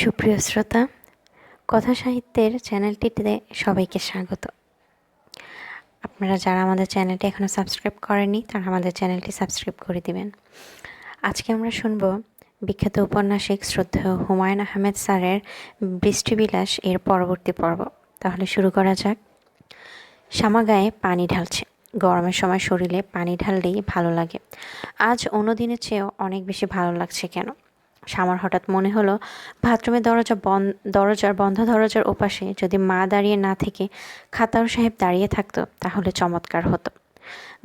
সুপ্রিয় শ্রোতা, কথা সাহিত্যের চ্যানেলটিতে সবাইকে স্বাগত। আপনারা যারা আমাদের চ্যানেলটি এখনও সাবস্ক্রাইব করেননি তারা আমাদের চ্যানেলটি সাবস্ক্রাইব করে দিবেন। আজকে আমরা শুনব বিখ্যাত ঔপন্যাসিক শ্রদ্ধেয় হুমায়ুন আহমেদ স্যারের বৃষ্টিবিলাস এর পরবর্তী পর্ব। তাহলে শুরু করা যাক। শামা গায়ে পানি ঢালছে। গরমের সময় শরীরে পানি ঢাললেই ভালো লাগে। আজ অন্য দিনের চেয়েও অনেক বেশি ভালো লাগছে কেন? শামার হঠাৎ মনে হলো বাথরুমের দরজার বন্ধ দরজার ওপাশে যদি মা দাঁড়িয়ে না থেকে খাতাউর সাহেব দাঁড়িয়ে থাকতো তাহলে চমৎকার হতো।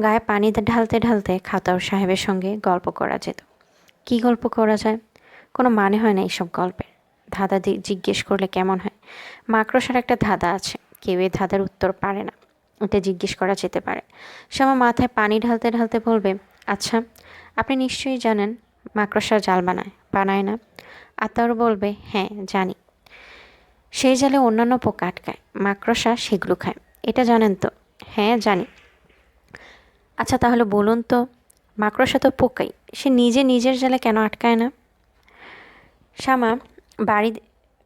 গায়ে পানি ঢালতে ঢালতে খাতাউর সাহেবের সঙ্গে গল্প করা যেত। কি গল্প করা যায়? কোনো মানে হয় না এইসব গল্পের। ধাঁধা জিজ্ঞেস করলে কেমন হয়? মাকড়সার একটা ধাঁধা আছে, কেউ এই ধাঁধার উত্তর পারে না, এটা জিজ্ঞেস করা যেতে পারে। শামা মাথায় পানি ঢালতে ঢালতে বলবে, আচ্ছা, আপনি নিশ্চয়ই জানেন মাকড়সা জাল বানায় না? আতাউর বলবে, হ্যাঁ জানি। সেই জালে অন্যান্য পোকা আটকায়, মাকড়সা সেগুলো খায়, এটা জানেন তো? হ্যাঁ জানি। আচ্ছা তাহলে বলুন তো, মাকড়সা তো পোকাই, সে নিজের জালে কেন আটকায় না? শামা বাড়ি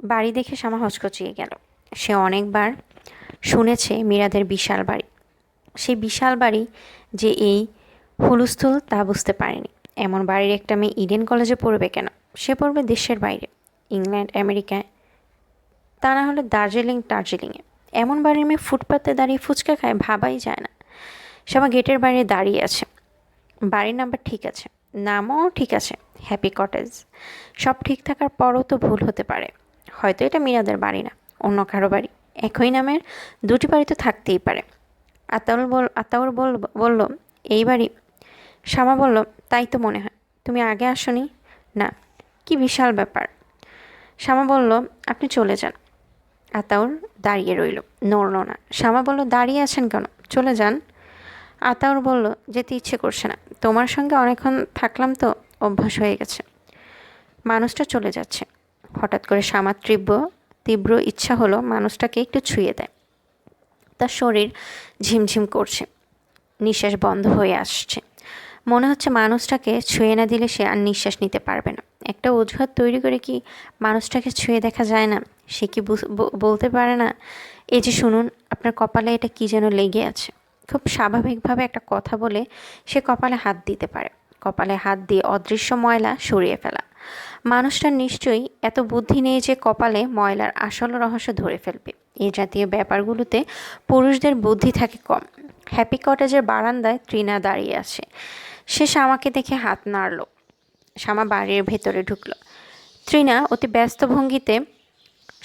বাড়ি দেখে শামা হচকচিয়ে গেল। সে অনেকবার শুনেছে মীরাদের বিশাল বাড়ি। সেই বিশাল বাড়ি যে এই হুলস্থুল তা বুঝতে পারেনি। এমন বাড়ির একটা মেয়ে ইডেন কলেজে পড়বে কেন? সে পড়বে দেশের বাইরে, ইংল্যান্ড, আমেরিকায়, তা না হলে টার্জিলিংয়ে। এমন বাড়ির মেয়ে ফুটপাতে দাঁড়িয়ে ফুচকা খায়, ভাবাই যায় না। শামা গেটের বাইরে দাঁড়িয়ে আছে। বাড়ির নাম্বার ঠিক আছে, নামও ঠিক আছে, হ্যাপি কটেজ। সব ঠিক থাকার পরও তো ভুল হতে পারে। হয়তো এটা মীরাদের বাড়ি না, অন্য কারো বাড়ি। একই নামের দুটি বাড়ি তো থাকতেই পারে। আতাউর বলল, এই বাড়ি? শামা বলল, তাই তো মনে হয়। তুমি আগে আসনি? না। কি বিশাল ব্যাপার। শামা বলল, আপনি চলে যান। আতাউর দাঁড়িয়ে রইল, নড়ল না। শামা বলল, দাঁড়িয়ে আছেন কেন? চলে যান। আতাউর বলল, যেতে ইচ্ছে করছে না, তোমার সঙ্গে অনেকক্ষণ থাকলাম তো, অভ্যাস হয়ে গেছে। মানুষটা চলে যাচ্ছে। হঠাৎ করে শামার তীব্র ইচ্ছা হলো মানুষটাকে একটু ছুঁয়ে দেয়। তার শরীর ঝিমঝিম করছে, নিঃশ্বাস বন্ধ হয়ে আসছে। মনে হচ্ছে মানুষটাকে ছুঁয়ে না দিলে সে আর নিঃশ্বাস নিতে পারবে না। একটা অজুহাত তৈরি করে কি মানুষটাকে ছুঁয়ে দেখা যায় না? সে কি বলতে পারে না, এই যে শুনুন, আপনার কপালে এটা কি যেন লেগে আছে? খুব স্বাভাবিকভাবে একটা কথা বলে সে কপালে হাত দিতে পারে। কপালে হাত দিয়ে অদৃশ্য ময়লা সরিয়ে ফেলা। মানুষটার নিশ্চয়ই এত বুদ্ধি নেই যে কপালে ময়লার আসল রহস্য ধরে ফেলবে। এই জাতীয় ব্যাপারগুলোতে পুরুষদের বুদ্ধি থাকে কম। হ্যাপি কটেজের বারান্দায় তৃণা দাঁড়িয়ে আছে। সে শামাকে দেখে হাত নাড়ল। শামা বাড়ির ভেতরে ঢুকল। তৃণা অতি ব্যস্ত ভঙ্গিতে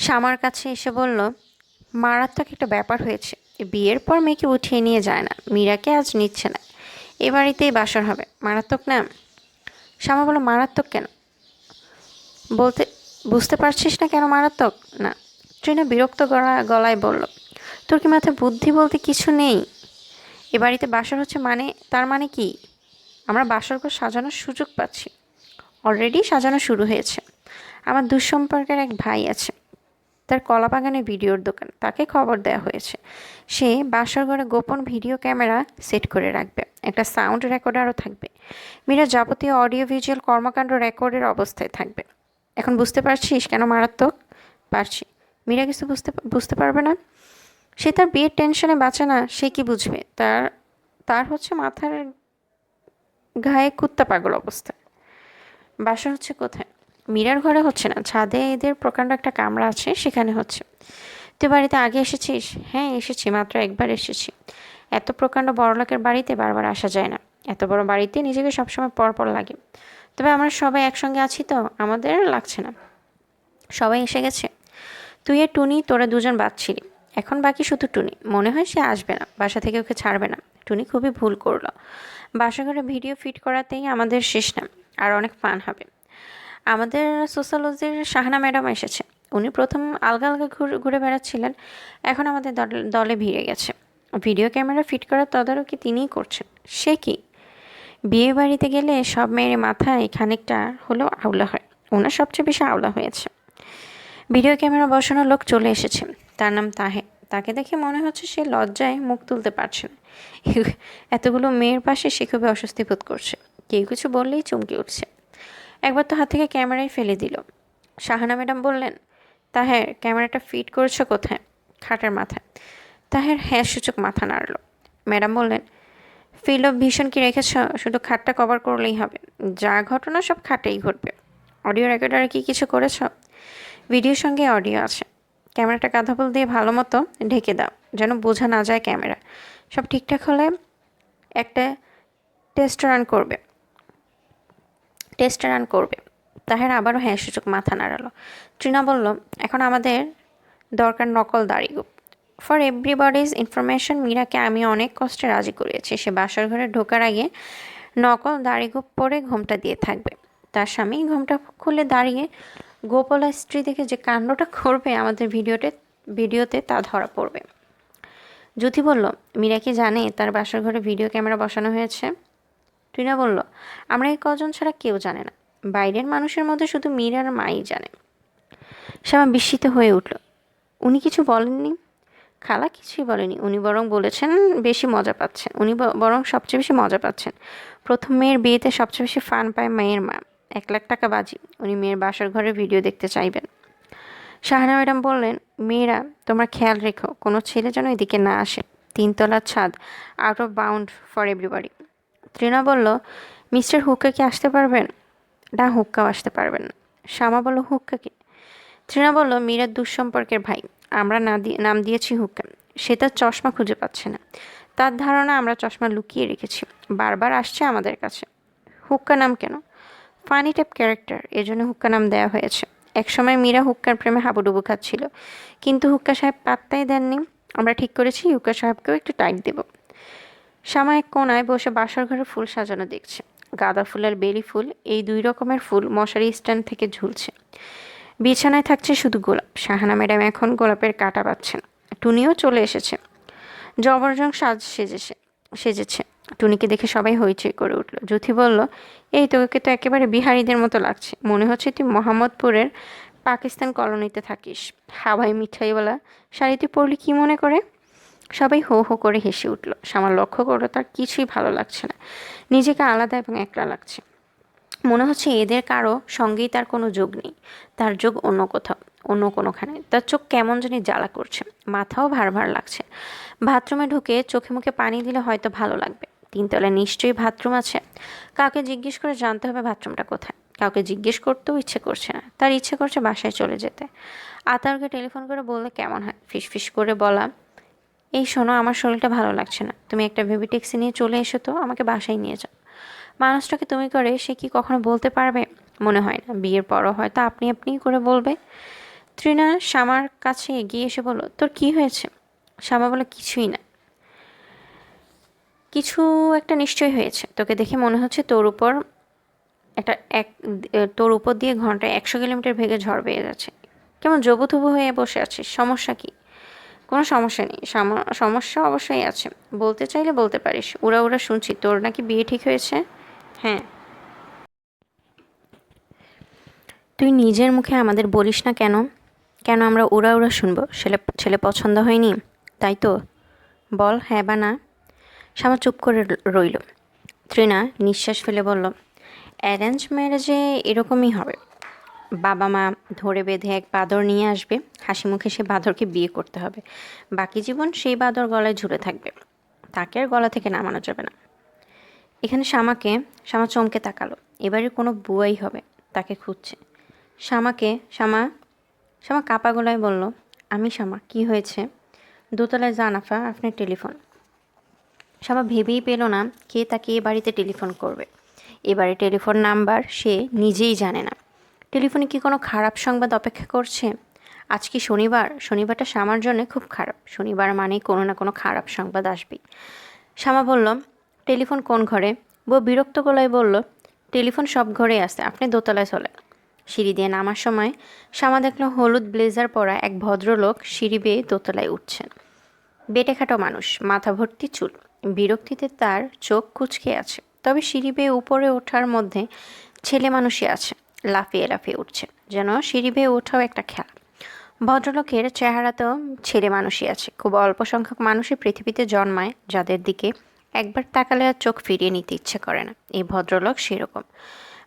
শামার কাছে এসে বলল, মারাত্মক একটা ব্যাপার হয়েছে। বিয়ের পর মেয়েকে উঠিয়ে নিয়ে যায় না, মীরাকে আজ নিচ্ছে না, এ বাড়িতেই বাসর হবে। মারাত্মক না? শামা বলল, মারাত্মক কেন? বলতে বুঝতে পারছিস না কেন মারাত্মক না? তৃণা বিরক্ত গলায় বলল, তোর কি মাথায় বুদ্ধি বলতে কিছু নেই? এ বাড়িতে বাসর হচ্ছে মানে, তার মানে কি আমরা বাসর ঘর সাজানোর সুযোগ পাচ্ছি? অলরেডি সাজানো শুরু হয়েছে। আমার দুঃসম্পর্কের এক ভাই আছে, তার কলাবাগানে ভিডিওর দোকান, তাকে খবর দেওয়া হয়েছে। সে বাসর ঘরে গোপন ভিডিও ক্যামেরা সেট করে রাখবে, একটা সাউন্ড রেকর্ডারও থাকবে। মীরা যাবতীয় অডিও ভিজুয়াল কর্মকাণ্ড রেকর্ডের অবস্থায় থাকবে। এখন বুঝতে পারছিস কেন মারাত্মক? পারছি। মীরা কিছু বুঝতে পারবে না। সে তার বিয়ের টেনশনে বাঁচে না, সে কি বুঝবে? তার তার হচ্ছে মাথার গায়ে কুত্তা পাগল অবস্থা। বাসা হচ্ছে কোথায়? মীরার ঘরে হচ্ছে না, ছাদে এদের প্রকাণ্ড একটা কামরা আছে, সেখানে হচ্ছে। তুই বাড়িতে আগে এসেছিস? হ্যাঁ এসেছি, মাত্র একবার এসেছি। এত প্রকাণ্ড বড়লোকের বাড়িতে বারবার আসা যায় না। এত বড় বাড়িতে নিজেকে সবসময় পরপর লাগে। তবে আমরা সবাই একসঙ্গে আছি তো, আমাদের লাগছে না। সবাই এসে গেছে। তুই আর টুনি, তোরা দুজন বাদ ছিলি, এখন বাকি শুধু টুনি। মনে হয় সে আসবে না, বাসা থেকে ওকে ছাড়বে না। টুনি খুবই ভুল করলো। বাসাঘরে ভিডিও ফিট করাতেই আমাদের শেষ না, আর অনেক ফান হবে। আমাদের সোশ্যালজির শাহানা ম্যাডাম এসেছে। উনি প্রথম আলগা আলগা ঘুরে বেড়াচ্ছিলেন, এখন আমাদের দলে ভিড়ে গেছে। ভিডিও ক্যামেরা ফিট করার তদারকি তিনিই করছেন। সে কি? বিয়ে বাড়িতে গেলে সব মেয়ের মাথায় খানিকটা হলেও আওলা হয়, ওনার সবচেয়ে বেশি আওলা হয়েছে। ভিডিও ক্যামেরা বসানোর লোক চলে এসেছে, তার নাম তাহে। তাকে দেখে মনে হচ্ছে সে লজ্জায় মুখ তুলতে পারছে না। এতগুলো মেয়ের পাশে সে খুবই অস্বস্তি বোধ করছে। কেউ কিছু বললেই চমকে উঠছে। একবার তো হাত থেকে ক্যামেরায় ফেলে দিল। শাহানা ম্যাডাম বললেন, তাহের ক্যামেরাটা ফিট করেছো কোথায়? খাটের মাথায়। তাহের হ্যাঁ সূচক মাথা নাড়ল। ম্যাডাম বললেন, ফিল্ড অফ ভিশন কি রেখেছ? শুধু খাটটা কভার করলেই হবে। যা ঘটনা সব খাটেই ঘটবে। অডিও রেকর্ডারে কি কিছু করেছ? ভিডিওর সঙ্গে অডিও আছে। ক্যামেরাটা কাঁধা বল দিয়ে ভালো মতো ঢেকে দাও, যেন বোঝা না যায় ক্যামেরা। সব ঠিকঠাক হলে একটা টেস্ট রান করবে। তাহের আবারও হ্যাঁ সূচক মাথা নাড়ালো। ট্রিনা বলল, এখন আমাদের দরকার নকল দাড়িগুপ। ফর এভরিবডিজ ইনফরমেশন, মীরাকে আমি অনেক কষ্টে রাজি করিয়েছি। সে বাসর ঘরে ঢোকার আগে নকল দাড়িগুপ পরে ঘোমটা দিয়ে থাকবে। তার স্বামী ঘোমটা খুলে দাঁড়িয়ে গোপালা স্ত্রী দেখে যে কাণ্ডটা করবে আমাদের ভিডিওতে তা ধরা পড়বে। জ্যোতি বলল, মীরা কি জানে তার বাসর ঘরে ভিডিও ক্যামেরা বসানো হয়েছে? ট্রিনা বলল, আমরা এই কজন ছাড়া কেউ জানে না। বাইরের মানুষের মধ্যে শুধু মীরার মাই জানে। শ্যামা বিস্মিত হয়ে উঠল। উনি কিছু বলেননি? খালা কিছুই বলেনি। উনি বরং বলেছেন বেশি মজা পাচ্ছেন। বরং সবচেয়ে বেশি মজা পাচ্ছেন। প্রথম মেয়ের বিয়েতে সবচেয়ে বেশি ফান পায় মেয়ের মা। 1,00,000 টাকা বাজি। উনি মেয়ের বাসার ঘরে ভিডিও দেখতে চাইবেন। শাহানা ম্যাডাম বললেন, মেয়েরা তোমরা খেয়াল রেখো কোনো ছেলে যেন এদিকে না আসে। 3 তলার ছাদ, out of bound for everybody. Trina বলল, মিস্টার হুক্কা কি আসতে পারবেন? না, হুক্কাও আসতে পারবেন না। শ্যামা বলল, হুক্কা কি? তৃণা বলল, মীরার দুঃসম্পর্কের ভাই। আমরা নাম দিয়েছি হুক্কা। সে তার চশমা খুঁজে পাচ্ছে না। তার ধারণা আমরা চশমা লুকিয়ে রেখেছি। বারবার আসছে আমাদের কাছে। হুক্কা নাম কেন? ফানি টাইপ ক্যারেক্টার, এজন্য হুক্কা নাম দেওয়া হয়েছে। একসময় মীরা হুক্কার প্রেমে হাবুডুবু খাচ্ছিল, কিন্তু হুক্কা সাহেব পাত্তাই দেননি। আমরা ঠিক করেছি হুক্কা সাহেবকেও একটু টাইট দেব। শ্যামা এক কোনায় বসে বাসর ঘরে ফুল সাজানো দেখছে। গাঁদা ফুল আর বেলি ফুল, এই 2 রকমের ফুল মশারি স্ট্যান্ড থেকে ঝুলছে। বিছানায় থাকছে শুধু গোলাপ। শাহানা ম্যাডাম এখন গোলাপের কাঁটা পাচ্ছেন। টুনিও চলে এসেছে। জবরজং সেজেছে। টুনিকে দেখে সবাই হইচই করে উঠল। জ্যোতি বলল, এই তোকে তো একেবারে বিহারীদের মতো লাগছে। মনে হচ্ছে তুই মোহাম্মদপুরের পাকিস্তান কলোনিতে থাকিস। হাওয়াই মিঠাইওয়ালা শাড়ি তুই পরলি কি মনে করে? সবাই হো হো করে হেসে উঠল। শ্যামা লক্ষ্য করলো তার কিছুই ভালো লাগছে না। নিজেকে আলাদা এবং একলা লাগছে। মনে হচ্ছে এদের কারো সঙ্গেই তার কোনো যোগ নেই। তার যোগ অন্য কোথাও, অন্য কোনোখানে। তার চোখ কেমন জানি জ্বালা করছে, মাথাও ভার ভার লাগছে। বাথরুমে ঢুকে চোখে মুখে পানি দিলে হয়তো ভালো লাগবে। 3 তলায় নিশ্চয়ই বাথরুম আছে। কাউকে জিজ্ঞেস করে জানতে হবে বাথরুমটা কোথায়। কাউকে জিজ্ঞেস করতেও ইচ্ছে করছে না। তার ইচ্ছে করছে বাসায় চলে যেতে। আতারকে টেলিফোন করে বললে কেমন হয়? ফিসফিস করে বলা, এই শোনো, আমার শরীরটা ভালো লাগছে না। তুমি একটা বেবি ট্যাক্সি নিয়ে চলে এসো তো, আমাকে বাসায় নিয়ে যাও। মানুষটাকে তুমি করে সে কি কখনো বলতে পারবে? মনে হয় না। বিয়ের পরও হয়তো আপনি করে বলবে। তৃণা শ্যামার কাছে এগিয়ে এসে বলল, তোর কি হয়েছে? শ্যামা বলল, কিছুই না। কিছু একটা নিশ্চয় হয়েছে। তোকে দেখে মনে হচ্ছে একটা এক তোর উপর দিয়ে ঘন্টায় 100 কিলোমিটার বেগে ঝড় বেয়ে যাচ্ছে। কেমন জবুথবু হয়ে বসে আছিস? সমস্যা কি? কোনো সমস্যা নেই। সমস্যা অবশ্যই আছে। বলতে চাইলে বলতে পারিস। উড়া শুনছি তোর নাকি বিয়ে ঠিক হয়েছে। হ্যাঁ। তুই নিজের মুখে আমাদের বলিস না কেন? কেন আমরা উড়া শুনবো? ছেলে পছন্দ হয়নি তাই তো? বল হ্যাঁ বা না। শ্যামা চুপ করে রইল। তৃণা নিঃশ্বাস ফেলে বলল, অ্যারেঞ্জ ম্যারেজে এরকমই হবে। বাবা মা ধরে বেঁধে এক বাঁদর নিয়ে আসবে। হাসি মুখে সে বাঁদরকে বিয়ে করতে হবে। বাকি জীবন সেই বাঁদর গলায় ঝুলে থাকবে। তাকে আর গলা থেকে নামানো যাবে না। এখানে শ্যামা চমকে তাকালো। এবারে কোনো বুয়াই হবে, তাকে খুঁজছে। শ্যামা কাপা গলায় বলল, আমি শ্যামা, কি হয়েছে? দোতলায় যান আফা, আপনার টেলিফোন। শ্যামা ভেবেই পেল না কে তাকে এ বাড়িতে টেলিফোন করবে। এবারে টেলিফোন নাম্বার সে নিজেই জানে না। টেলিফোনে কি কোনো খারাপ সংবাদ অপেক্ষা করছে? আজ কি শনিবার? শনিবারটা শ্যামার জন্য খুব খারাপ। শনিবার মানে কোনো না কোনো খারাপ সংবাদ আসবেই। শ্যামা বলল, টেলিফোন কোন ঘরে? বউ বিরক্ত গলায় বলল, টেলিফোন সব ঘরেই আছে, আপনি দোতলায় চলেন। সিঁড়ি দিয়ে নামার সময় শ্যামা দেখল হলুদ ব্লেজার পরা এক ভদ্রলোক সিঁড়ি বেয়ে দোতলায় উঠছেন। বেটেখাটো মানুষ, মাথা ভর্তি চুল। বিরক্তিতে তার চোখ কুঁচকে আছে। তবে সিঁড়ি বেয়ে উপরে ওঠার মধ্যে ছেলে মানুষই আছে। লাফিয়ে লাফিয়ে উঠছে, যেন সিঁড়ি বেয়ে ওঠাও একটা খেলা। ভদ্রলোকের চেহারাতেও ছেলে মানুষই আছে। খুব অল্প সংখ্যক মানুষই পৃথিবীতে জন্মায় যাদের দিকে একবার তাকালে আর চোখ ফিরিয়ে নিতে ইচ্ছে করে না। এই ভদ্রলোক সেরকম।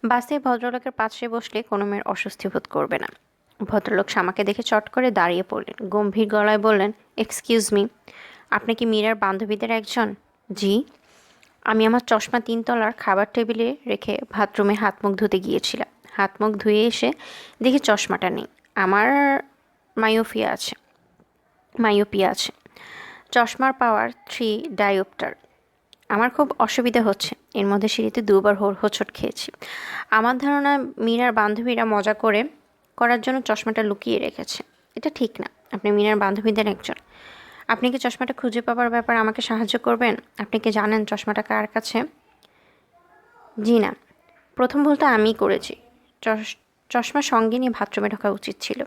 বাসে ভদ্রলোকের পাশে বসলে কোনো মেয়ের অস্বস্তি বোধ করবে না। ভদ্রলোক শ্যামাকে দেখে চট করে দাঁড়িয়ে পড়লেন, গম্ভীর গলায় বললেন, এক্সকিউজ মি, আপনি কি মীরার বান্ধবীদের একজন? জি। আমি আমার চশমা 3 তলার খাবার টেবিলে রেখে বাথরুমে হাত মুখ ধুতে গিয়েছিলাম। হাত মুখ ধুয়ে এসে দেখি চশমাটা নেই। আমার মায়োপিয়া আছে। চশমার পাওয়ার 3 ডায়োপ্টার। আমার খুব অসুবিধা হচ্ছে। এর মধ্যে সিঁড়িতে 2বার হোঁচট খেয়েছি। আমার ধারণা মীরার বান্ধবীরা মজা করার জন্য চশমাটা লুকিয়ে রেখেছে। এটা ঠিক না। আপনি মীরার বান্ধবীদের একজন। আপনি কি চশমাটা খুঁজে পাওয়ার ব্যাপারে আমাকে সাহায্য করবেন? আপনি কি জানেন চশমাটা কার কাছে? জি না। প্রথম ভুলটা আমিই করেছি। চশমা সঙ্গে নিয়ে বাথরুমে ঢোকা উচিত ছিল।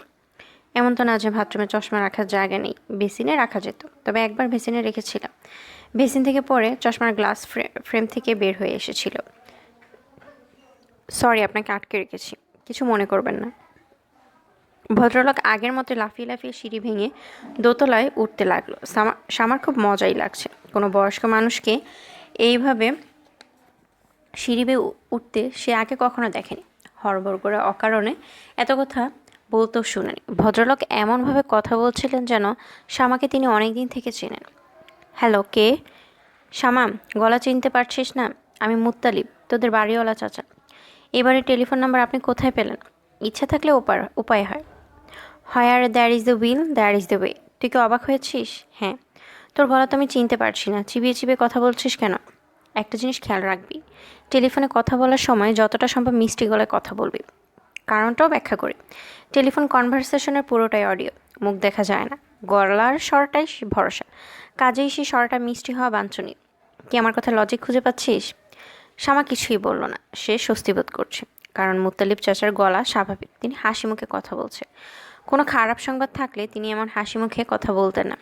এমন তো না যে বাথরুমে চশমা রাখার জায়গা নেই, বেসিনে রাখা যেত। তবে একবার বেসিনে রেখেছিলাম। বেসিন থেকে পড়ে চশমার গ্লাস ফ্রেম থেকে বের হয়ে এসেছিল। সরি, আপনাকে আটকে রেখেছি। কিছু মনে করবেন না। ভদ্রলোক আগের মতো লাফিয়ে লাফিয়ে সিঁড়ি ভেঙে দোতলায় উঠতে লাগলো। সামার খুব মজাই লাগছে। কোনো বয়স্ক মানুষকে এইভাবে সিঁড়ি বেয়ে উঠতে সে আগে কখনো দেখেনি। হড়বড় করে অকারণে এত কথা বলতেও শুনেনি। ভদ্রলোক এমনভাবে কথা বলছিলেন যেন শ্যামাকে তিনি অনেক দিন থেকে চেনেন। হ্যালো, কে? শ্যামা, গলা চিনতে পারছিস না? আমি মুত্তালিব, তোদের বাড়িওয়ালা চাচা। এবারে টেলিফোন নাম্বার আপনি কোথায় পেলেন? ইচ্ছা থাকলে উপায় হয়। Where there is the will there is the way. তুই কি অবাক হয়েছিস? হ্যাঁ। তোর গলা তো আমি চিনতে পারছি না। চিবিয়ে চিবিয়ে কথা বলছিস কেন? একটা জিনিস খেয়াল রাখবি, টেলিফোনে কথা বলার সময় যতটা সম্ভব মিষ্টি গলায় কথা বলবি। কারণটাও ব্যাখ্যা করি। টেলিফোন কনভারসেশনের পুরোটাই অডিও, মুখ দেখা যায় না। গলার স্বরটাই ভরসা। কাজেই সেই স্বরটা মিষ্টি হওয়া বাঞ্ছনীয়। কি আমার কথা লজিক খুঁজে পাচ্ছিস? শ্যামা কিছুই বলল না। সে স্বস্তি বোধ করছে, কারণ মুত্তালিব চাচার গলা স্বাভাবিক। তিনি হাসি মুখে কথা বলছে। কোনো খারাপ সংবাদ থাকলে তিনি এমন হাসি মুখে কথা বলতেন না।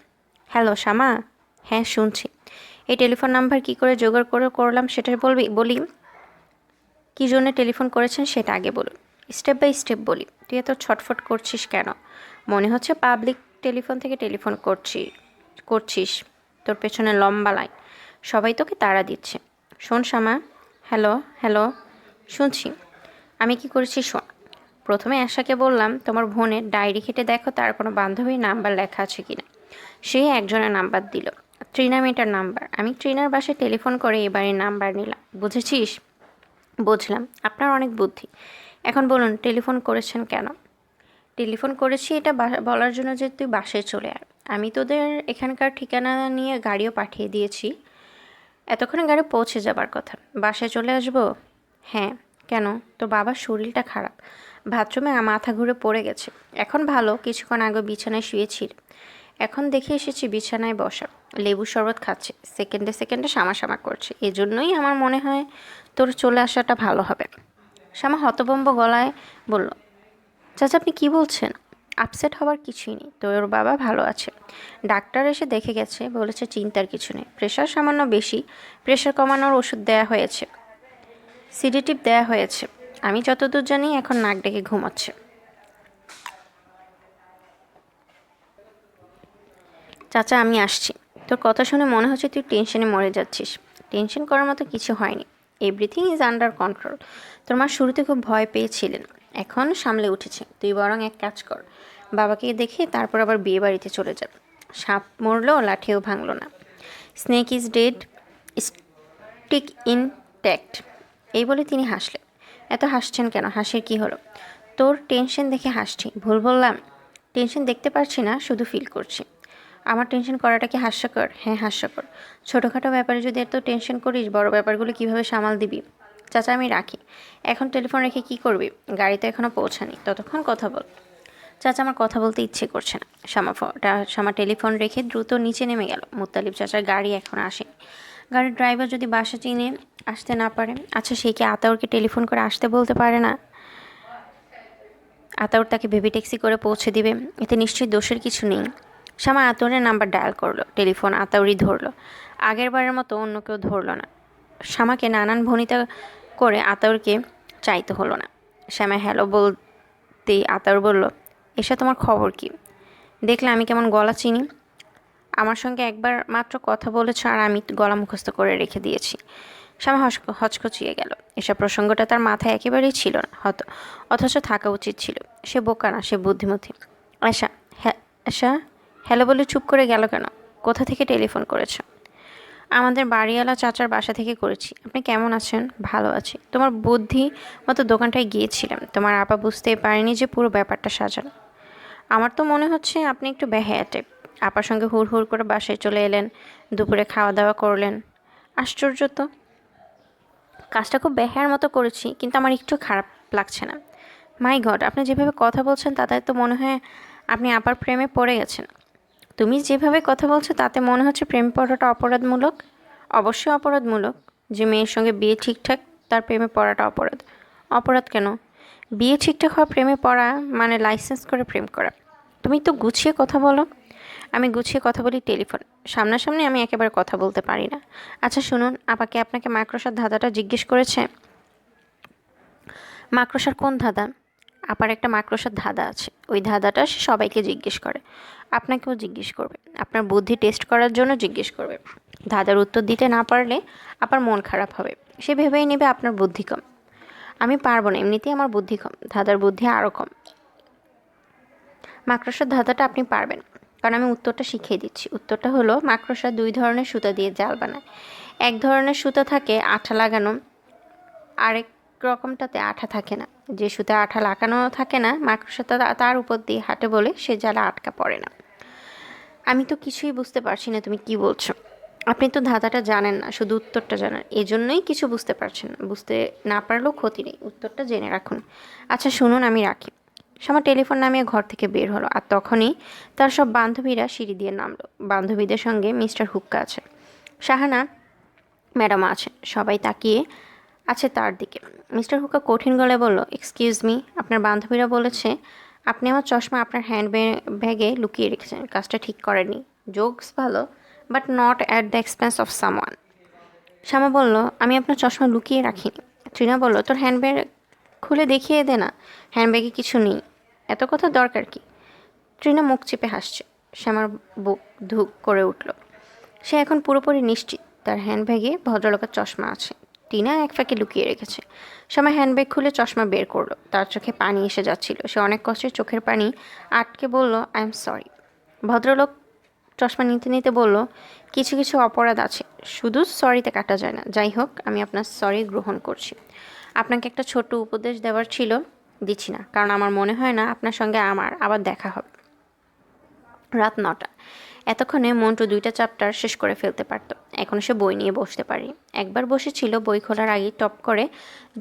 হ্যালো শ্যামা। হ্যাঁ, শুনছি। এই টেলিফোন নাম্বার কি করে জোগাড় করলাম সেটা বলি। কী জন্য টেলিফোন করেছেন সেটা আগে বলুন। স্টেপ বাই স্টেপ বলি। তুই এত ছটফট করছিস কেন? মনে হচ্ছে পাবলিক টেলিফোন থেকে টেলিফোন করছিস। তোর পেছনে লম্বা লাইন, সবাই তোকে তাড়া দিচ্ছে। শোন শ্যামা। হ্যালো হ্যালো, শুনছি। আমি কি করেছি শোন। প্রথমে আশাকে বললাম, তোমার বোনের ডায়েরি ঘেটে দেখো তার কোনো বান্ধবীর নাম্বার লেখা আছে কিনা। সে একজনের নাম্বার দিল, ট্রিনা মেয়েটার নাম্বার। আমি ট্রিনার বাসায় টেলিফোন করে এবারের নাম্বার নিলাম। বুঝেছিস? বুঝলাম। আপনার অনেক বুদ্ধি। এখন বলুন, টেলিফোন করেছেন কেন? টেলিফোন করেছি এটা বলার জন্য যে তুই বাসায় চলে আয়। আমি তোদের এখানকার ঠিকানা নিয়ে গাড়িও পাঠিয়ে দিয়েছি। এতক্ষণে গাড়ি পৌঁছে যাবার কথা। বাসায় চলে আসবো? হ্যাঁ। কেন? তোর বাবার শরীরটা খারাপ, বাথরুমে মাথা ঘুরে পড়ে গেছে। এখন ভালো, কিছুক্ষণ আগে বিছানায় শুয়েছিল। এখন দেখে এসেছি বিছানায় বসা, লেবু শরবত খাচ্ছে, সেকেন্ডে সেকেন্ডে শামা করছে। এজন্যই আমার মনে হয় তোর চলে আসাটা ভালো হবে। শ্যামা হতভম্ব গলায় বলল, চাচা আপনি কি বলছেন? আপসেট হওয়ার কিছুই নেই। তোর বাবা ভালো আছে। ডাক্তার এসে দেখে গেছে, বলেছে চিন্তার কিছু নেই। প্রেশার সামান্য বেশি, প্রেশার কমানোর ওষুধ দেয়া হয়েছে, সিডেটিভ দেয়া হয়েছে। আমি যতদূর জানি এখন নাক ডেকে ঘুমাচ্ছে। চাচা আমি আসছি। তোর কথা শুনে মনে হচ্ছে তুই টেনশনে মরে যাচ্ছিস। টেনশন করার মতো কিছু হয়নি। Everything is under control. তোর মা শুরুতে খুব ভয় পেয়েছিলেন, এখন সামলে উঠেছে। তুই বরং এক কাজ কর, বাবাকে দেখে তারপর আবার বিয়ে বাড়িতে চলে যা। সাপ মরলো, লাঠিও ভাঙলো না। Snake is dead, stick intact. এই বলে তিনি হাসলেন। এত হাসছেন কেন? হাসির কি হলো? তোর টেনশন দেখে হাসছি। ভুল বললাম? টেনশন দেখতে পারছি না, শুধু ফিল করছি। আমার টেনশন করাটা কি হাস্যকর? হ্যাঁ হাস্যকর। ছোটোখাটো ব্যাপারে যদি এত টেনশন করিস, বড় ব্যাপারগুলো কীভাবে সামাল দিবি? চাচা আমি রাখি। এখন টেলিফোন রেখে কি করবি? গাড়িতে এখনও পৌঁছানি, ততক্ষণ কথা বল। চাচা আমার কথা বলতে ইচ্ছে করছে না। শ্যামা টেলিফোন রেখে দ্রুত নিচে নেমে গেল। মুত্তালিব চাচার গাড়ি এখন আসেনি। গাড়ির ড্রাইভার যদি বাসা চিনে আসতে না পারে, আচ্ছা সে কি আতাউরকে টেলিফোন করে আসতে বলতে পারে না? আতাউর তাকে বেবি ট্যাক্সি করে পৌঁছে দিবে, এতে নিশ্চয়ই দোষের কিছু নেই। শ্যামা আতাউরের নাম্বার ডায়াল করলো। টেলিফোন আতাউরই ধরলো। আগের বারের মতো অন্য কেউ ধরলো না। শ্যামাকে নানান ভনিতা করে আতাউরকে চাইতে হলো না। শ্যামা হ্যালো বলতেই আতাউর বলল, এসা তোমার খবর কি? দেখলে আমি কেমন গলা চিনি? আমার সঙ্গে একবার মাত্র কথা বলেছ আর আমি গলা মুখস্থ করে রেখে দিয়েছি। শ্যামা হচকচিয়ে গেল। এসব প্রসঙ্গটা তার মাথায় একেবারেই ছিল না, অথচ থাকা উচিত ছিল। সে বোকা না, সে বুদ্ধিমতী। আশা, হ্যাঁ আশা, হ্যালো বলে চুপ করে গেল কেন? কোথা থেকে টেলিফোন করেছ? আমাদের বাড়িওয়ালা চাচার বাসা থেকে করেছি। আপনি কেমন আছেন? ভালো আছি। তোমার বুদ্ধি মতো দোকানটায় গিয়েছিলাম। তোমার আপা বুঝতেই পারেনি যে পুরো ব্যাপারটা সাজানো। আমার তো মনে হচ্ছে আপনি একটু বেহায়া টাইপ। আপার সঙ্গে হুড় হুড় করে বাসায় চলে এলেন, দুপুরে খাওয়া দাওয়া করলেন। আশ্চর্য তো। কাজটা খুব বেহায়ার মতো করেছি, কিন্তু আমার একটু খারাপ লাগছে না। মাই গড, আপনি যেভাবে কথা বলছেন তাতে তো মনে হয় আপনি আপার প্রেমে পড়ে গেছেন। তুমি যেভাবে কথা বলছো তাতে মনে হচ্ছে প্রেম পড়াটা অপরাধমূলক। অবশ্যই অপরাধমূলক। যে মেয়ের সঙ্গে বিয়ে ঠিকঠাক তার প্রেমে পড়াটা অপরাধ। অপরাধ কেন? বিয়ে ঠিকঠাক হওয়া প্রেমে পড়া মানে লাইসেন্স করে প্রেম করা। তুমি তো গুছিয়ে কথা বলো। আমি গুছিয়ে কথা বলি টেলিফোন, সামনাসামনি আমি একেবারে কথা বলতে পারি না। আচ্ছা শুনুন, আপাকে আপনাকে মাকড়সার ধাঁধাটা জিজ্ঞেস করেছে? মাকড়সার কোন ধাঁধা? আপার একটা মাকড়সার ধাঁধা আছে, ওই ধাঁধাটা সে সবাইকে জিজ্ঞেস করে। আপনাকেও জিজ্ঞেস করবে, আপনার বুদ্ধি টেস্ট করার জন্য জিজ্ঞেস করবে। ধাঁধার উত্তর দিতে না পারলে আপার মন খারাপ হবে, সে ভেবেই নেবে আপনার বুদ্ধি কম। আমি পারবো না, এমনিতেই আমার বুদ্ধি কম, ধাঁধার বুদ্ধি আরও কম। মাকড়সার ধাঁধাটা আপনি পারবেন, কারণ আমি উত্তরটা শিখিয়ে দিচ্ছি। উত্তরটা হলো, মাকড়সা দুই ধরনের সুতা দিয়ে জাল বানায়। এক ধরনের সুতা থাকে আঠা লাগানো, আরেক রকমটাতে আঠা থাকে না। যে সুতা আঠা লাগানো থাকে না, মাকড়সা তার উপর দিয়ে হাঁটে বলে সে জালে আটকা পড়ে না। আমি তো কিছুই বুঝতে পারছি না তুমি কি বলছো। আপনি তো ধাঁধাটা জানেন না, শুধু উত্তরটা জানেন, এজন্যই কিছু বুঝতে পারছেন না। বুঝতে না পারলেও ক্ষতি নেই, উত্তরটা জেনে রাখুন। আচ্ছা শুনুন, আমি রাখি। শ্যামা টেলিফোন নামিয়ে ঘর থেকে বের হলো, আর তখনই তার সব বান্ধবীরা সিঁড়ি দিয়ে নামলো। বান্ধবীদের সঙ্গে মিস্টার হুক্কা আছে, শাহানা ম্যাডাম আছেন। সবাই তাকিয়ে আছে তার দিকে। মিস্টার হুক্কা কঠিন গলায় বলল, এক্সকিউজ মি, আপনার বান্ধবীরা বলেছে আপনি আমার চশমা আপনার হ্যান্ড ব্যাগে লুকিয়ে রেখেছেন। কাজটা ঠিক করেননি। জোকস ভালো, but not at the expense of someone. Shyama বলল, আমি আপনার চশমা লুকিয়ে রাখিনি। ট্রিনা বলল, তোর হ্যান্ডব্যাগ খুলে দেখিয়ে দে না, হ্যান্ডব্যাগে কিছু নেই। এত কথা দরকার কি? ট্রিনা মুখ চেপে হাসছে। শ্যামার বুক ধুক করে উঠল। সে এখন পুরোপুরি নিশ্চিত তার হ্যান্ডব্যাগে ভদ্রলোকের চশমা আছে। টিনা এক ফাঁকে লুকিয়ে রেখেছে। শ্যামা হ্যান্ডব্যাগ খুলে চশমা বের করলো। তার চোখে পানি এসে যাচ্ছিল। সে অনেক কষ্টে চোখের পানি আটকে বলল, আই এম সরি। ভদ্রলোক চশমা নিতে নিতে বলল, কিছু কিছু অপরাধ আছে, শুধু সরিতে কাটা যায় না। যাই হোক, আমি আপনার সরি গ্রহণ করছি। আপনাকে একটা ছোট্ট উপদেশ দেওয়ার ছিল, দিচ্ছি না, কারণ আমার মনে হয় না আপনার সঙ্গে আমার আবার দেখা হবে। রাত 9টা। এতক্ষণে মন্টু 2টা চ্যাপ্টার শেষ করে ফেলতে পারত। এখন সে বই নিয়ে বসতে পারি। একবার বসেছিল, বই খোলার আগে টপ করে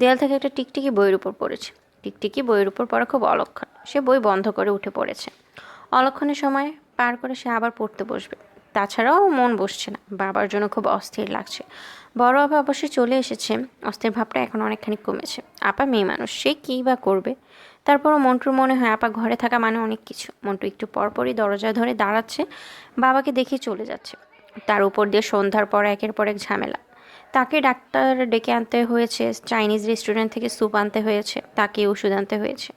দেয়াল থেকে একটা টিকটিকি বইয়ের উপর পড়েছে। টিকটিকি বইয়ের উপর পড়া খুব অলক্ষণ। সে বই বন্ধ করে উঠে পড়েছে। অলক্ষণের সময় পার করে সে আবার পড়তে বসবে। তাছাড়াও মন বসছে না, বাবার জন্য খুব অস্থির লাগছে। বড় আপা অবশ্যই চলে এসেছে, অস্থির ভাবটা এখন অনেকখানি কমেছে। আপা মেয়ে মানুষ, সে কী বা করবে। তারপরও মন্টুর মনে হয় আপা ঘরে থাকা মানে অনেক কিছু। মন্টু একটু পরপরই দরজা ধরে দাঁড়াচ্ছে, বাবাকে দেখে চলে যাচ্ছে। তার উপর দিয়ে সন্ধ্যার পর একের পর এক ঝামেলা। তাকে ডাক্তার ডেকে আনতে হয়েছে, চাইনিজ রেস্টুরেন্ট থেকে স্যুপ আনতে হয়েছে, তাকে ওষুধ আনতে হয়েছে।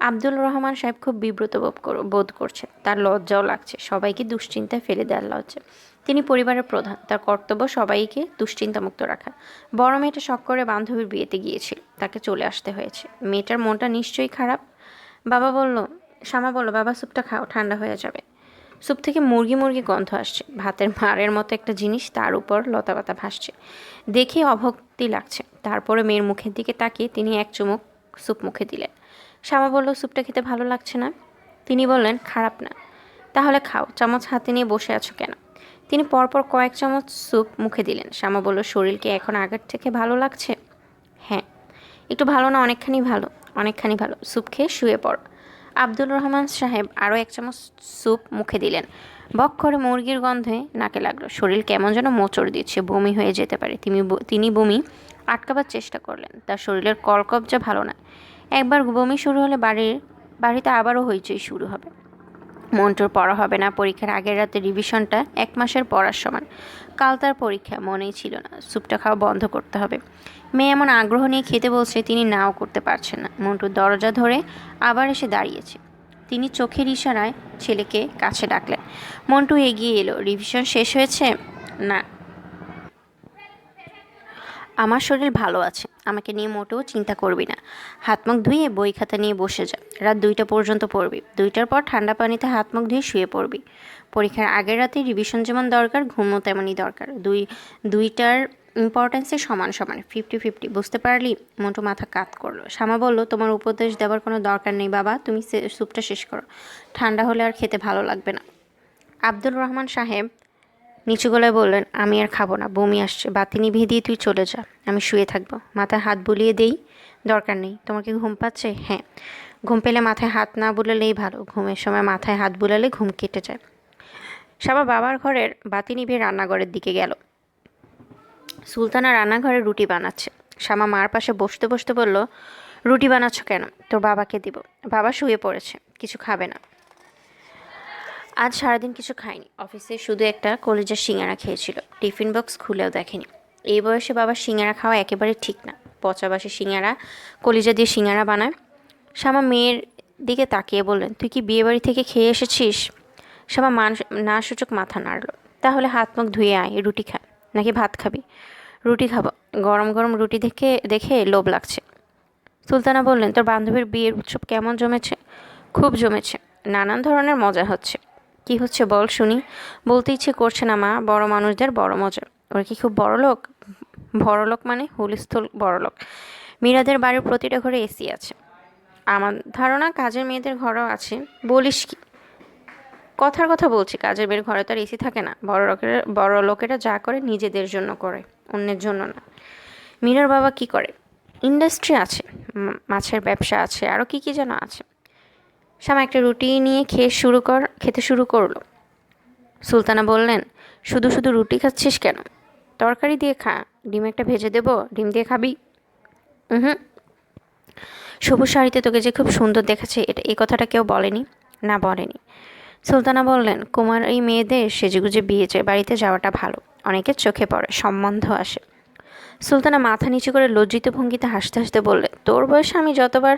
আব্দুল রহমান সাহেব খুব বিব্রত বোধ করছেন। তার লজ্জাও লাগছে, সবাইকে দুশ্চিন্তায় ফেলে দেওয়ার লজ্জা। তিনি পরিবারের প্রধান, তার কর্তব্য সবাইকে দুশ্চিন্তামুক্ত রাখা। বড় মেয়েটা শখ করে বান্ধবীর বিয়েতে গিয়েছিল, তাকে চলে আসতে হয়েছে। মেয়েটার মনটা নিশ্চয়ই খারাপ। শ্যামা বলল, বাবা স্যুপটা খাও, ঠান্ডা হয়ে যাবে। স্যুপ থেকে মুরগি মুরগি গন্ধ আসছে। ভাতের মাড়ের মতো একটা জিনিস তার উপর লতাপাতা ভাসছে, দেখে অভক্তি লাগছে। তারপরে মেয়ের মুখের দিকে তাকিয়ে তিনি এক চুমুক স্যুপ মুখে দিলেন। শ্যামা বলল, স্যুপটা খেতে ভালো লাগছে না। তিনি বললেন, খারাপ না। তাহলে খাও, চামচ হাতে নিয়ে বসে আছো কেন? তিনি পরপর কয়েক চামচ স্যুপ মুখে দিলেন। শ্যামা বলল, শরীরকে এখন আগের থেকে ভালো লাগছে? হ্যাঁ, একটু ভালো না, অনেকখানি ভালো। অনেকখানি ভালো, স্যুপ খেয়ে শুয়ে পড়। আব্দুল রহমান সাহেব আরও এক চামচ স্যুপ মুখে দিলেন। বক করে মুরগির গন্ধে নাকে লাগলো। শরীর কেমন যেন মোচড় দিচ্ছে, বমি হয়ে যেতে পারে। তিনি বমি আটকাবার চেষ্টা করলেন। তার শরীরের কলকবজা ভালো না। একবার বমি শুরু হলে বাড়িতে আবারও হইচই শুরু হবে। মন্টুর পড়া হবে না। পরীক্ষার আগের রাতে রিভিশনটা 1 মাসের পড়ার সমান। কাল তার পরীক্ষা, মনেই ছিল না। স্যুপটা খাওয়া বন্ধ করতে হবে। মেয়ে এমন আগ্রহ নিয়ে খেতে বলছে, তিনি নাও করতে পারছেন না। মন্টুর দরজা ধরে আবার এসে দাঁড়িয়েছে। তিনি চোখের ইশারায় ছেলেকে কাছে ডাকলেন। মন্টু এগিয়ে এলো। রিভিশন শেষ হয়েছে? না। আমার শরীর ভালো আছে, আমাকে নিয়ে মোটেও চিন্তা করবি না। হাত মুখ ধুয়ে বই খাতা নিয়ে বসে যা, রাত 2টা পর্যন্ত পড়বি। 2টার পর ঠান্ডা পানিতে হাত মুখ ধুয়ে শুয়ে পড়বি। পরীক্ষার আগের রাতে রিভিশন যেমন দরকার, ঘুমও তেমনই দরকার। দুইটার ইম্পর্টেন্সে সমান সমান, 50-50, বুঝতে পারলি? মন্টু মাথা কাত করলো। শ্যামা বলল, তোমার উপদেশ দেওয়ার কোনো দরকার নেই বাবা, তুমি স্যুপটা শেষ করো, ঠান্ডা হলে আর খেতে ভালো লাগবে না। আব্দুর রহমান সাহেব নিচু গলায় বললেন, আমি আর খাবো না, বমি আসছে, বাতি নিভিয়ে দিয়ে তুই চলে যা, আমি শুয়ে থাকবো। মাথায় হাত বুলিয়ে দেই? দরকার নেই। তোমার কি ঘুম পাচ্ছে? হ্যাঁ। ঘুম পেলে মাথায় হাত না বুলালেই ভালো, ঘুমের সময় মাথায় হাত বুলালে ঘুম কেটে যায়। সাবা বাবার ঘরের বাতি নিভিয়ে রান্নাঘরের দিকে গেল। সুলতানা রান্নাঘরে রুটি বানাচ্ছে। শ্যামা মার পাশে বসতে বসতে বলল, রুটি বানাচ্ছ কেন? তোর বাবাকে দিব। বাবা শুয়ে পড়েছে, কিছু খাবে না। আজ সারাদিন কিছু খায়নি, অফিসে শুধু একটা কলিজার সিঙ্গারা খেয়েছিল, টিফিন বক্স খুলেও দেখেনি। এই বয়সে বাবার সিঙ্গারা খাওয়া একেবারে ঠিক না। পচাবাসি সিঙ্গারা, কলিজা দিয়ে সিঙ্গারা বানায়। শ্যামা মেয়ের দিকে তাকিয়ে বললেন, তুই কি বিয়েবাড়ি থেকে খেয়ে এসেছিস? শ্যামা না সূচক মাথা নাড়ল। তাহলে হাত মুখ ধুয়ে আয়, রুটি খা। নাকি ভাত খাবি? রুটি খাবো, গরম গরম রুটি দেখে দেখে লোভ লাগছে। সুলতানা বললেন, তোর বান্ধবীর বিয়ের উৎসব কেমন জমেছে? খুব জমেছে, নানান ধরনের মজা হচ্ছে। কি হচ্ছে বল শুনি। বলতে ইচ্ছে করছে না মা, বড় মানুষদের বড় মজা। ওরা কি খুব বড় লোক? বড় লোক মানে হুলস্থুল বড় লোক। মীরাদের বাড়ির প্রতিটা ঘরে এসি আছে। আমার ধারণা কাজের মেয়েদের ঘরেও আছে। বলিস কি? কথার কথা বলছি, কাজের মেয়ের ঘরে তো আর এসি থাকে না। বড় লোকেরা যা করে নিজেদের জন্য করে, অন্যের জন্য না। মীরার বাবা কি করে? ইন্ডাস্ট্রি আছে, মাছের ব্যবসা আছে, আরও কি কি যেন আছে। শ্যামা একটা রুটি নিয়ে খেতে শুরু করলো। সুলতানা বললেন, শুধু শুধু রুটি খাচ্ছিস কেন? তরকারি দিয়ে খা, ডিম একটা ভেজে দেবো, ডিম দিয়ে খাবি? হুম। সবুজ শাড়িতে তোকে যে খুব সুন্দর দেখাচ্ছে, এই কথাটা কেউ বলেনি? না, বলেনি। সুলতানা বললেন, কুমার এই মেয়েদের সেজেগুজে বাড়িতে যাওয়াটা ভালো, অনেকের চোখে পড়ে, সম্বন্ধ আসে। সুলতানা মাথা নিচু করে লজ্জিত ভঙ্গিতে হাসতে হাসতে বললেন, তোর বয়সে আমি যতবার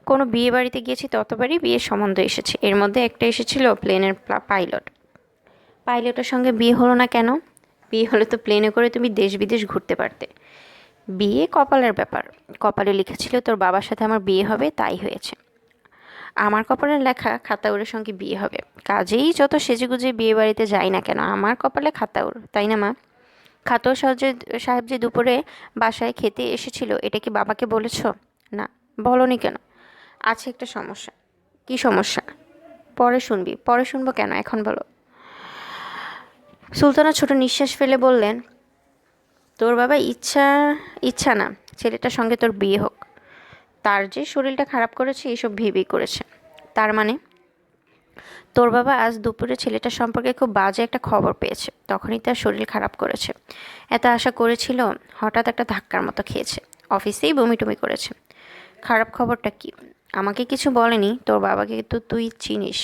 কোনো বিয়ে বাড়িতে গিয়েছি ততবারই বিয়ের সম্বন্ধ এসেছে। এর মধ্যে একটা এসেছিল প্লেনের পাইলট। পাইলটের সঙ্গে বিয়ে হলো না কেন? বিয়ে হলে তো প্লেনে করে তুমি দেশ বিদেশ ঘুরতে পারতে। বিয়ে কপালের ব্যাপার। কপালে লিখেছিল তোর বাবার সাথে আমার বিয়ে হবে, তাই হয়েছে। আমার কপালের লেখা খাতাউরের সঙ্গে বিয়ে হবে। কাজেই যত সেজেগুজে বিয়ে বাড়িতে যাই না কেন, আমার কপালে খাতাউর, তাই না মা? খাতাউর সাহেব যে দুপুরে বাসায় খেতে এসেছিল, এটা কি বাবাকে বলেছ? না। বলনি কেন? আছে একটা সমস্যা। কি সমস্যা? পরে শুনবি। পরে শুনবো কেন, এখন বলো। সুলতানা ছোট নিঃশ্বাস ফেলে বললেন, তোর বাবা ইচ্ছা না ছেলেটার সঙ্গে তোর বিয়ে হোক। তার যে শরীরটা খারাপ করেছে এইসব ভেবেই করেছে। তার মানে? তোর বাবা আজ দুপুরে ছেলেটার সম্পর্কে খুব বাজে একটা খবর পেয়েছে, তখনই তার শরীর খারাপ করেছে। এত আশা করেছিল, হঠাৎ একটা ধাক্কার মতো খেয়েছে, অফিসেই বমি টমি করেছে। খারাপ খবরটা কি? আমাকে কিছু বলেনি। তোর বাবাকে তো তুই চিনিস,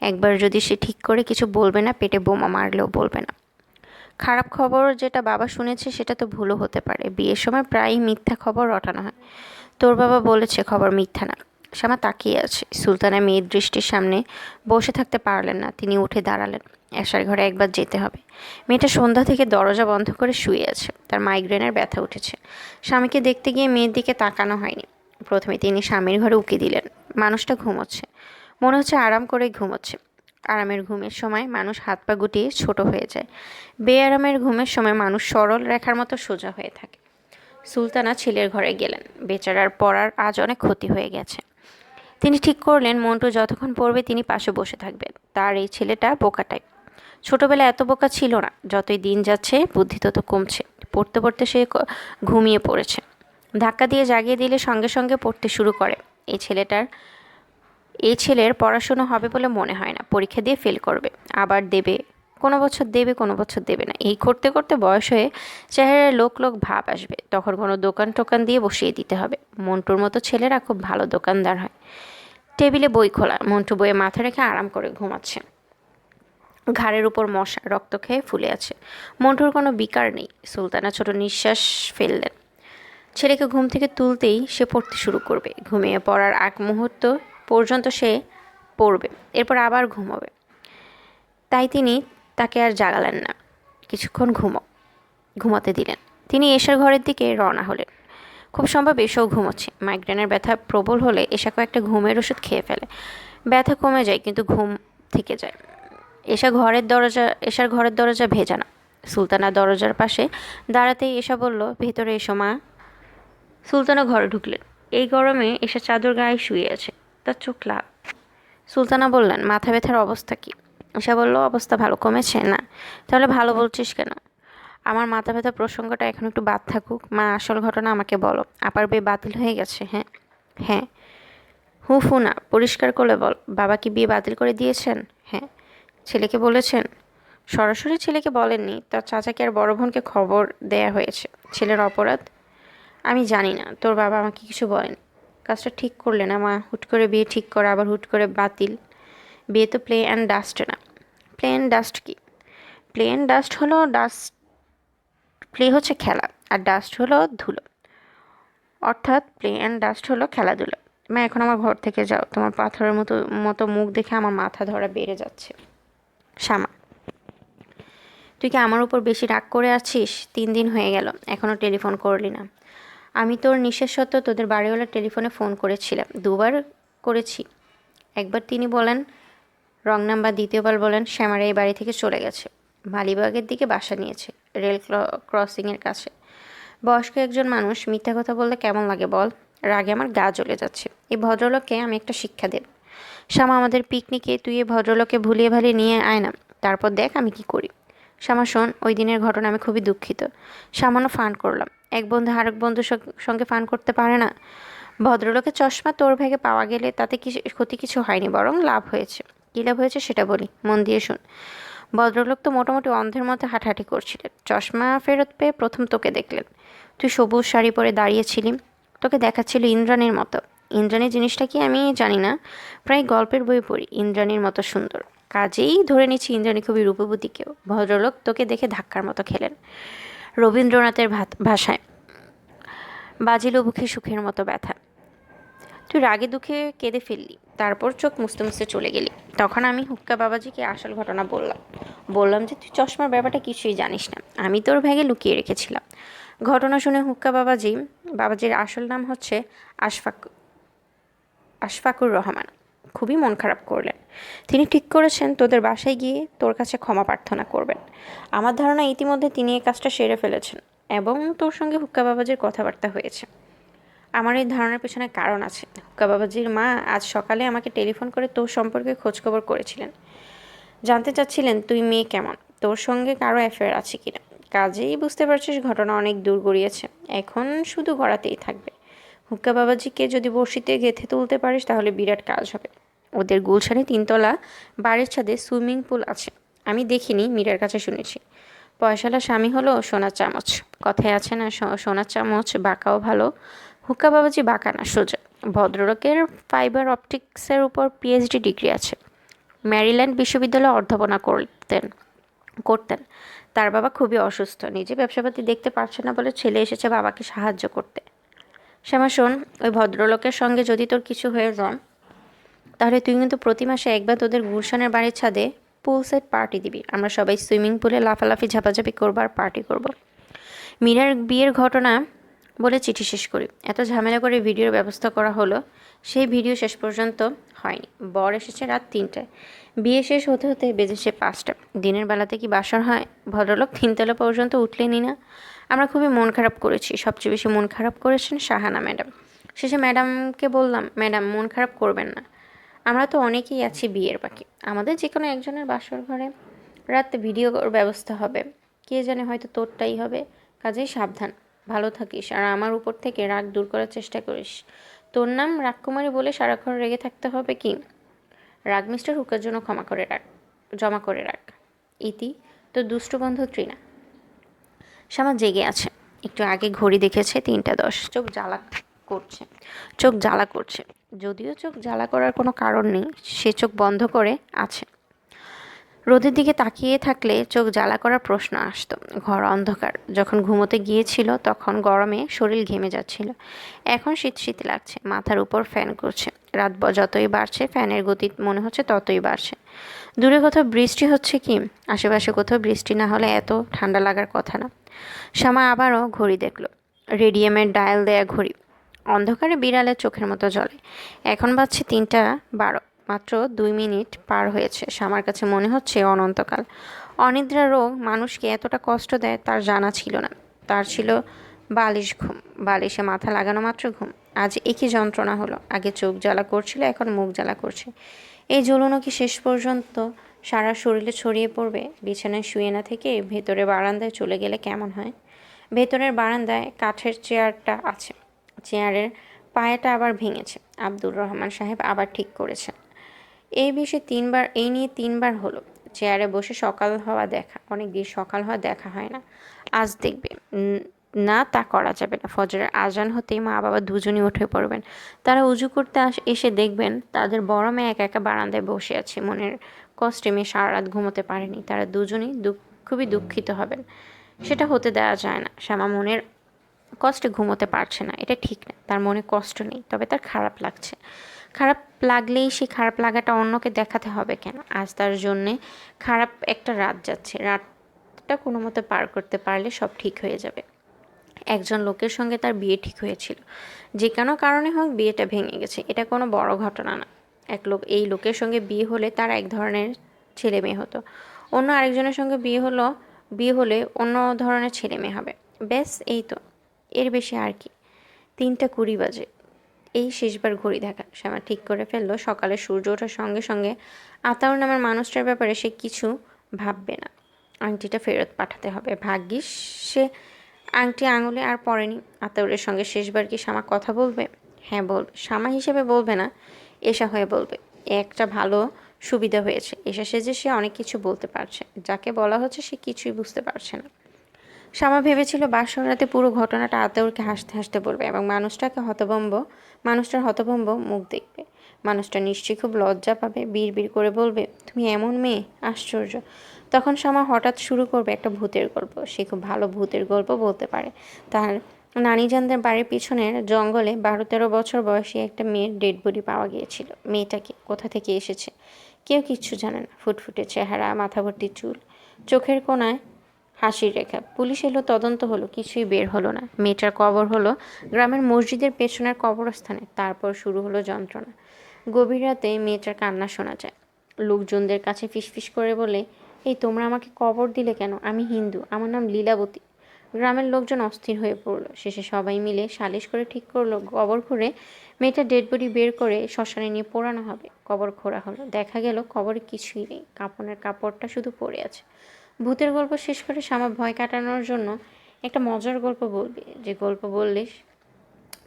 একবার যদি সে ঠিক করে কিছু বলবে না, পেটে বোমা মারলেও বলবে না। খারাপ খবর যেটা বাবা শুনেছে সেটা তো ভুলও হতে পারে, বিয়ের সময় প্রায়ই মিথ্যা খবর রটানো হয়। তোর বাবা বলেছে খবর মিথ্যা না। শ্যামা তাকিয়ে আছে। সুলতানা মেয়ের দৃষ্টির সামনে বসে থাকতে পারলেন না, তিনি উঠে দাঁড়ালেন। এশার ঘরে একবার যেতে হবে। মেয়েটা সন্ধ্যা থেকে দরজা বন্ধ করে শুয়ে আছে, তার মাইগ্রেনের ব্যথা উঠেছে। স্বামীকে দেখতে গিয়ে মেয়ের দিকে তাকানো হয়নি। প্রথমে তিনি স্বামীর ঘরে উকি দিলেন। মানুষটা ঘুমোচ্ছে, মনে হচ্ছে আরাম করেই ঘুমোচ্ছে। আরামের ঘুমের সময় মানুষ হাত পা গুটিয়ে ছোট হয়ে যায়, বেআরামের ঘুমের সময় মানুষ সরল রেখার মতো সোজা হয়ে থাকে। সুলতানা ছেলের ঘরে গেলেন। বেচারার পড়ার আজ অনেক ক্ষতি হয়ে গেছে। তিনি ঠিক করলেন মন্টু যতক্ষণ পড়বে তিনি পাশে বসে থাকবেন। তার এই ছেলেটা বোকাটাই। ছোটবেলায় এত বোকা ছিল না, যতই দিন যাচ্ছে বুদ্ধি তত কমছে। পড়তে পড়তে সে ঘুমিয়ে পড়েছে। ধাক্কা দিয়ে জাগিয়ে দিলে সঙ্গে সঙ্গে পড়তে শুরু করে। এই ছেলের পড়াশুনো হবে বলে মনে হয় না। পরীক্ষা দিয়ে ফেল করবে, আবার দেবে, কোনো বছর দেবে, কোনো বছর দেবে না। এই করতে করতে বয়স হয়ে চেহারায় লোক ভাব আসবে, তখন কোনো দোকান টোকান দিয়ে বসিয়ে দিতে হবে। মন্টুর মতো ছেলেরা খুব ভালো দোকানদার হয়। টেবিলে বই খোলা, মন্টু বইয়ে মাথা রেখে আরাম করে ঘুমাচ্ছে। ঘাড়ের উপর মশা রক্ত খেয়ে ফুলে আছে। মন্টুর কোনো বিকার নেই। সুলতানা ছোট নিঃশ্বাস ফেললেন। ছেলেকে ঘুম থেকে তুলতেই সে পড়তে শুরু করবে। ঘুমিয়ে পড়ার আগ মুহূর্ত পর্যন্ত সে পড়বে, এরপর আবার ঘুমোবে। তাই তিনি তাকে আর জাগালেন না, কিছুক্ষণ ঘুমাতে দিলেন। তিনি এশার ঘরের দিকে রওনা হলেন। খুব সম্ভব এসেও ঘুমোচ্ছে। মাইগ্রেনের ব্যথা প্রবল হলে এশা কয়েকটা ঘুমের ওষুধ খেয়ে ফেলে। ব্যথা কমে যায়, কিন্তু ঘুম থেকে যায়। এশার ঘরের দরজা ভেজা না। সুলতানা দরজার পাশে দাঁড়াতেই এশা বলল, ভেতরে এসো মা। সুলতানা ঘরে ঢুকলেন। এই গরমে এশা চাদর গায়ে শুয়ে আছে, তার চোখ লাল। সুলতানা বললেন, মাথা ব্যথার অবস্থা কি? এশা বলল, অবস্থা ভালো, কমেছে না? তাহলে ভালো বলছিস কেন? আমার মাথা ব্যথা প্রসঙ্গটা এখন একটু বাদ থাকুক মা, আসল ঘটনা আমাকে বলো। আপার বিয়ে বাতিল হয়ে গেছে? হ্যাঁ। হ্যাঁ। হু না, পরিষ্কার করে বল। বাবা কি বিয়ে বাতিল করে দিয়েছেন? হ্যাঁ। ছেলেকে বলেছেন? সরাসরি ছেলেকে বলেননি, তার চাচাকে আর বড় বোনকে খবর দেয়া হয়েছে। ছেলের অপরাধ? আমি জানি না, তোর বাবা আমাকে কিছু বলেনি। কাজটা ঠিক করলে না মা, হুট করে বিয়ে ঠিক করা, আবার হুট করে বাতিল। বিয়ে তো প্লে অ্যান্ড ডাস্ট না। প্লে অ্যান্ড ডাস্ট কি? প্লে অ্যান্ড ডাস্ট হলো প্লে হচ্ছে খেলা, আর ডাস্ট হলো ধুলো। অর্থাৎ প্লে অ্যান্ড ডাস্ট হলো খেলাধুলো। মা, এখন আমার ঘর থেকে যাও। তোমার পাথরের মতো মতো মুখ দেখে আমার মাথা ধরা বেড়ে যাচ্ছে। শ্যামা, তুই কি আমার উপর বেশি রাগ করে আছিস? 3 দিন হয়ে গেল, এখনও টেলিফোন করলি না। আমি তোর নিঃশেষ সত্ত্বেও তোদের বাড়িওয়ালা টেলিফোনে ফোন করেছিলাম, 2বার করেছি। একবার তিনি বলেন রং নাম্বার, দ্বিতীয়বার বলেন শ্যামারা এই বাড়ি থেকে চলে গেছে, মালিবাগের দিকে বাসা নিয়েছে, রেল ক্রসিংয়ের কাছে। বয়স্ক একজন মানুষ মিথ্যা কথা বললে কেমন লাগে বল? রাগে আমার গা জ্বলে যাচ্ছে। এই ভদ্রলোককে আমি একটা শিক্ষা দেব। শ্যামা, আমাদের পিকনিকে তুই এই ভদ্রলোককে ভুলিয়ে ভালিয়ে নিয়ে আয় না, তারপর দেখ আমি কি করি। শ্যামা, শোন, ওই দিনের ঘটনা আমি খুবই দুঃখিত। সামান্য ফান করলাম। এক বন্ধু আরেক বন্ধুর সঙ্গে ফান করতে পারে না? ভদ্রলোকের চশমা তোর ব্যাগে পাওয়া গেলে তাতে ক্ষতি কিছু হয়নি, বরং লাভ হয়েছে। কী লাভ হয়েছে সেটা বলি, মন দিয়ে শোন। ভদ্রলোক তো মোটামুটি অন্ধের মতো হাঁটাহাঁটি করছিলেন। চশমা ফেরত পেয়ে প্রথম তোকে দেখলেন। তুই সবুজ শাড়ি পরে দাঁড়িয়েছিলি, তোকে দেখাচ্ছিল ইন্দ্রাণীর মতো। ইন্দ্রাণী জিনিসটা কি আমি জানি না, প্রায় গল্পের বই পড়ি ইন্দ্রাণীর মতো সুন্দর। কাজেই ধরে নিচ্ছি ইন্দ্রাণী খুবই রূপবতী কেউ। ভদ্রলোক তোকে দেখে ধাক্কার মতো খেলেন। রবীন্দ্রনাথের ভাষায়, বাজিল বুকে সুখের মতো ব্যথা। তুই রাগে দুঃখে কেঁদে ফেললি, তারপর চোখ মুছতে মুছতে চলে গেলি। তখন আমি হুক্কা বাবাজিকে আসল ঘটনা বললাম যে তুই চশমার ব্যাপারটা কিছুই জানিস না, আমি তোর ব্যাগে লুকিয়ে রেখেছিলাম। ঘটনা শুনে হুক্কা বাবাজির আসল নাম হচ্ছে আশফাকুর রহমান, খুবই মন খারাপ করলেন। তিনি ঠিক করেছেন তোদের বাসায় গিয়ে তোর কাছে ক্ষমা প্রার্থনা করবেন। আমার ধারণা ইতিমধ্যে তিনি এই কাজটা সেরে ফেলেছেন এবং তোর সঙ্গে হুক্কা বাবাজির কথাবার্তা হয়েছে। আমার এই ধারণার পেছনে কারণ আছে। হুক্কা বাবাজির মা আজ সকালে আমাকে টেলিফোন করে তোর সম্পর্কে খোঁজখবর করেছিলেন। জানতে চাচ্ছিলেন তুই মেয়ে কেমন, তোর সঙ্গে কারো অ্যাফেয়ার আছে কিনা। কাজেই বুঝতে পারছিস ঘটনা অনেক দূর গড়িয়েছে, এখন শুধু গড়াতেই থাকবে। হুক্কা বাবাজিকে যদি বড়শিতে গেঁথে তুলতে পারিস তাহলে বিরাট কাজ হবে। ওদের গুলশানে 3তলা বাড়ির ছাদে সুইমিং পুল আছে। আমি দেখিনি, মীরার কাছে শুনেছি। পয়সালা স্বামী হলো সোনার চামচ। কথায় আছে না, সোনার চামচ বাঁকাও ভালো। হুক্কা বাবাজি বাঁকা না, সোজা। ভদ্রলোকের ফাইবার অপটিক্সের উপর পিএইচডি ডিগ্রি আছে। ম্যারিল্যান্ড বিশ্ববিদ্যালয়ে অধ্যাপনা করতেন। তার বাবা খুবই অসুস্থ, নিজে ব্যবসাপাতি দেখতে পারছে না বলে ছেলে এসেছে বাবাকে সাহায্য করতে। শ্যামা, শোন, ওই ভদ্রলোকের সঙ্গে যদি তোর কিছু হয়ে যায় তাহলে তুই কিন্তু প্রতি মাসে একবার তোদের গুলশানের বাড়ির ছাদে পুল সেট পার্টি দিবি। আমরা সবাই সুইমিং পুলে লাফালাফি ঝাপাঝাপি করবো আর পার্টি করব। মীরার বিয়ের ঘটনা বলে চিঠি শেষ করি। এত ঝামেলা করে ভিডিওর ব্যবস্থা করা হলো, সেই ভিডিও শেষ পর্যন্ত হয়নি। বর এসেছে রাত 3টায়, বিয়ে শেষ হতে হতে বেজেছে 5টা। দিনের বেলাতে কি বাসর হয়? ভদ্রলোক 3তলা পর্যন্ত উঠলেনই না। আমরা খুবই মন খারাপ করেছি। সবচেয়ে বেশি মন খারাপ করেছেন সাহানা ম্যাডাম। শেষে ম্যাডামকে বললাম, ম্যাডাম মন খারাপ করবেন না, আমরা তো অনেকেই আছি বিয়ের বাকি, আমাদের যে কোনো একজনের বাসর ঘরে রাত ভিডিওর ব্যবস্থা হবে। কে জানে, হয়তো তোরটাই হবে। কাজেই সাবধান, ভালো থাকিস, আর আমার উপর থেকে রাগ দূর করার চেষ্টা করিস। তোর নাম রাগকুমারী বলে সারাক্ষণ রেগে থাকতে হবে কি? রাগ মিস্টার হুকার জন্য জমা করে রাখ। ইতি, তোর দুষ্ট বন্ধু তৃণা। শ্যামা জেগে আছে। একটু আগে ঘড়ি দেখেছে 3টা 10। চোখ জ্বালা করছে। যদিও চোখ জ্বালা করার কোনো কারণ নেই, সে চোখ বন্ধ করে আছে। রোদের দিকে তাকিয়ে থাকলে চোখ জ্বালা করার প্রশ্ন আসতো। ঘর অন্ধকার। যখন ঘুমোতে গিয়েছিল তখন গরমে শরীর ঘেমে যাচ্ছিল, এখন শীত শীত লাগছে। মাথার উপর ফ্যান করছে। রাত যতই বাড়ছে ফ্যানের গতি মনে হচ্ছে ততই বাড়ছে। দূরে কোথাও বৃষ্টি হচ্ছে কি? আশেপাশে কোথাও বৃষ্টি না হলে এত ঠান্ডা লাগার কথা না। শ্যামা আবারও ঘড়ি দেখল, রেডিয়ামের ডায়াল দেয়া ঘড়ি। অন্ধকারে বিড়ালের চোখের মতো জ্বলে। এখন বাজছে 3:12। মাত্র 2 মিনিট পার হয়েছে। শ্যামার কাছে মনে হচ্ছে অনন্তকাল। অনিদ্রা রোগ মানুষকে এতটা কষ্ট দেয় তার জানা ছিল না। তার ছিল বালিশ ঘুম, বালিশে মাথা লাগানো মাত্র ঘুম। আজ একই যন্ত্রণা হলো। আগে চোখ জ্বালা করছিল, এখন মুখ জ্বালা করছে। এই জ্বলনও কি শেষ পর্যন্ত সারা শরীরে ছড়িয়ে পড়বে? বিছানায় শুয়ে না থেকে ভেতরে বারান্দায় চলে গেলে কেমন হয়? ভেতরের বারান্দায় কাঠের চেয়ারটা আছে। চেয়ারের পায়াটা আবার ভেঙেছে। আব্দুর রহমান সাহেব আবার ঠিক করেছেন। এই নিয়ে তিনবার হলো। চেয়ারে বসে সকাল হওয়া দেখা, অনেকদিন সকাল হওয়া দেখা হয় না। আজ দেখবে। না, তা করা যাবে না। ফজরের আজান হতেই মা বাবা দুজনই উঠে পড়বেন। তারা উজু করতে এসে দেখবেন তাদের বড় মেয়ে একা একা বারান্দায় বসে আছে। মনের কষ্টে মেয়ে সারা রাত ঘুমোতে পারেনি। তারা দুজনই খুবই দুঃখিত হবেন। সেটা হতে দেওয়া যায় না। শ্যামা মনের কষ্টে ঘুমোতে পারছে না, এটা ঠিক না। তার মনে কষ্ট নেই, তবে তার খারাপ লাগছে। খারাপ লাগলেই সেই খারাপ লাগাটা অন্যকে দেখাতে হবে কেন? আজ তার জন্যে খারাপ একটা রাত যাচ্ছে। রাতটা কোনো মতে পার করতে পারলে সব ঠিক হয়ে যাবে। একজন লোকের সঙ্গে তার বিয়ে ঠিক হয়েছিল। যে কোনো কারণে হোক বিয়েটা ভেঙে গেছে, এটা কোনো বড় ঘটনা না। এই লোকের সঙ্গে বিয়ে হলে তার এক ধরনের ছেলে মেয়ে হতো। অন্য আরেকজনের সঙ্গে বিয়ে হলে অন্য ধরনের ছেলে মেয়ে হবে। ব্যাস, এই তো, এর বেশি আর কি। 3:20 বাজে। এই শেষবার ঘড়ি দেখা। শ্যামা ঠিক করে ফেললো সকালে সূর্য ওঠার সঙ্গে সঙ্গে আতাউর নামের মানুষটার ব্যাপারে সে কিছু ভাববে না। আংটিটা ফেরত পাঠাতে হবে। ভাগ্যিস সে আংটি আঙুলে আর পড়েনি। আতাউরের সঙ্গে শেষবার কি শ্যামা কথা বলবে? হ্যাঁ, বলবে। শ্যামা হিসেবে বলবে না, এশা হয়ে বলবে। একটা ভালো সুবিধা হয়েছে। এশা সেজে সে অনেক কিছু বলতে পারছে। যাকে বলা হচ্ছে সে কিছুই বুঝতে পারছে না। শ্যামা ভেবেছিল বাসর রাতে পুরো ঘটনাটা আতাউরকে হাসতে হাসতে বলবে এবং মানুষটার হতভম্ব মুখ দেখবে। মানুষটা নিশ্চয়ই খুব লজ্জা পাবে, বিড়বিড় করে বলবে, তুমি এমন মেয়ে, আশ্চর্য। তখন শ্যামা হঠাৎ শুরু করবে একটা ভূতের গল্প। সে খুব ভালো ভূতের গল্প বলতে পারে। তার নানিজানদের বাড়ির পিছনের জঙ্গলে 12-13 বছর বয়সী একটা মেয়ের ডেড বডি পাওয়া গিয়েছিল। মেয়েটাকে কোথা থেকে এসেছে কেউ কিচ্ছু জানে না। ফুটফুটে চেহারা, মাথা ভর্তি চুল, চোখের কোণায় হাসির রেখা। পুলিশ এলো, তদন্ত হলো, কিছুই বের হলো না। মেয়েটার কবর হলো গ্রামের মসজিদের পেছনের কবরস্থানে। তারপর শুরু হলো যন্ত্রণা। গভীর রাতে মেয়েটার কান্না শোনা যায়। লোকজনদের কাছে ফিসফিস করে বলে, এই তোমরা আমাকে কবর দিলে কেন? আমি হিন্দু, আমার নাম লীলাবতী। গ্রামের লোকজন অস্থির হয়ে পড়লো। শেষে সবাই মিলে সালিশ করে ঠিক করলো কবর খুঁড়ে মেয়েটার ডেড বডি বের করে শ্মশানে নিয়ে পোড়ানো হবে। কবর খোঁড়া হলো। দেখা গেল কবরে কিছুই নেই, কাপড়ের কাপড়টা শুধু পড়ে আছে। ভূতের গল্প শেষ করে শ্যামা ভয় কাটানোর জন্য একটা মজার গল্প বলবে। যে গল্প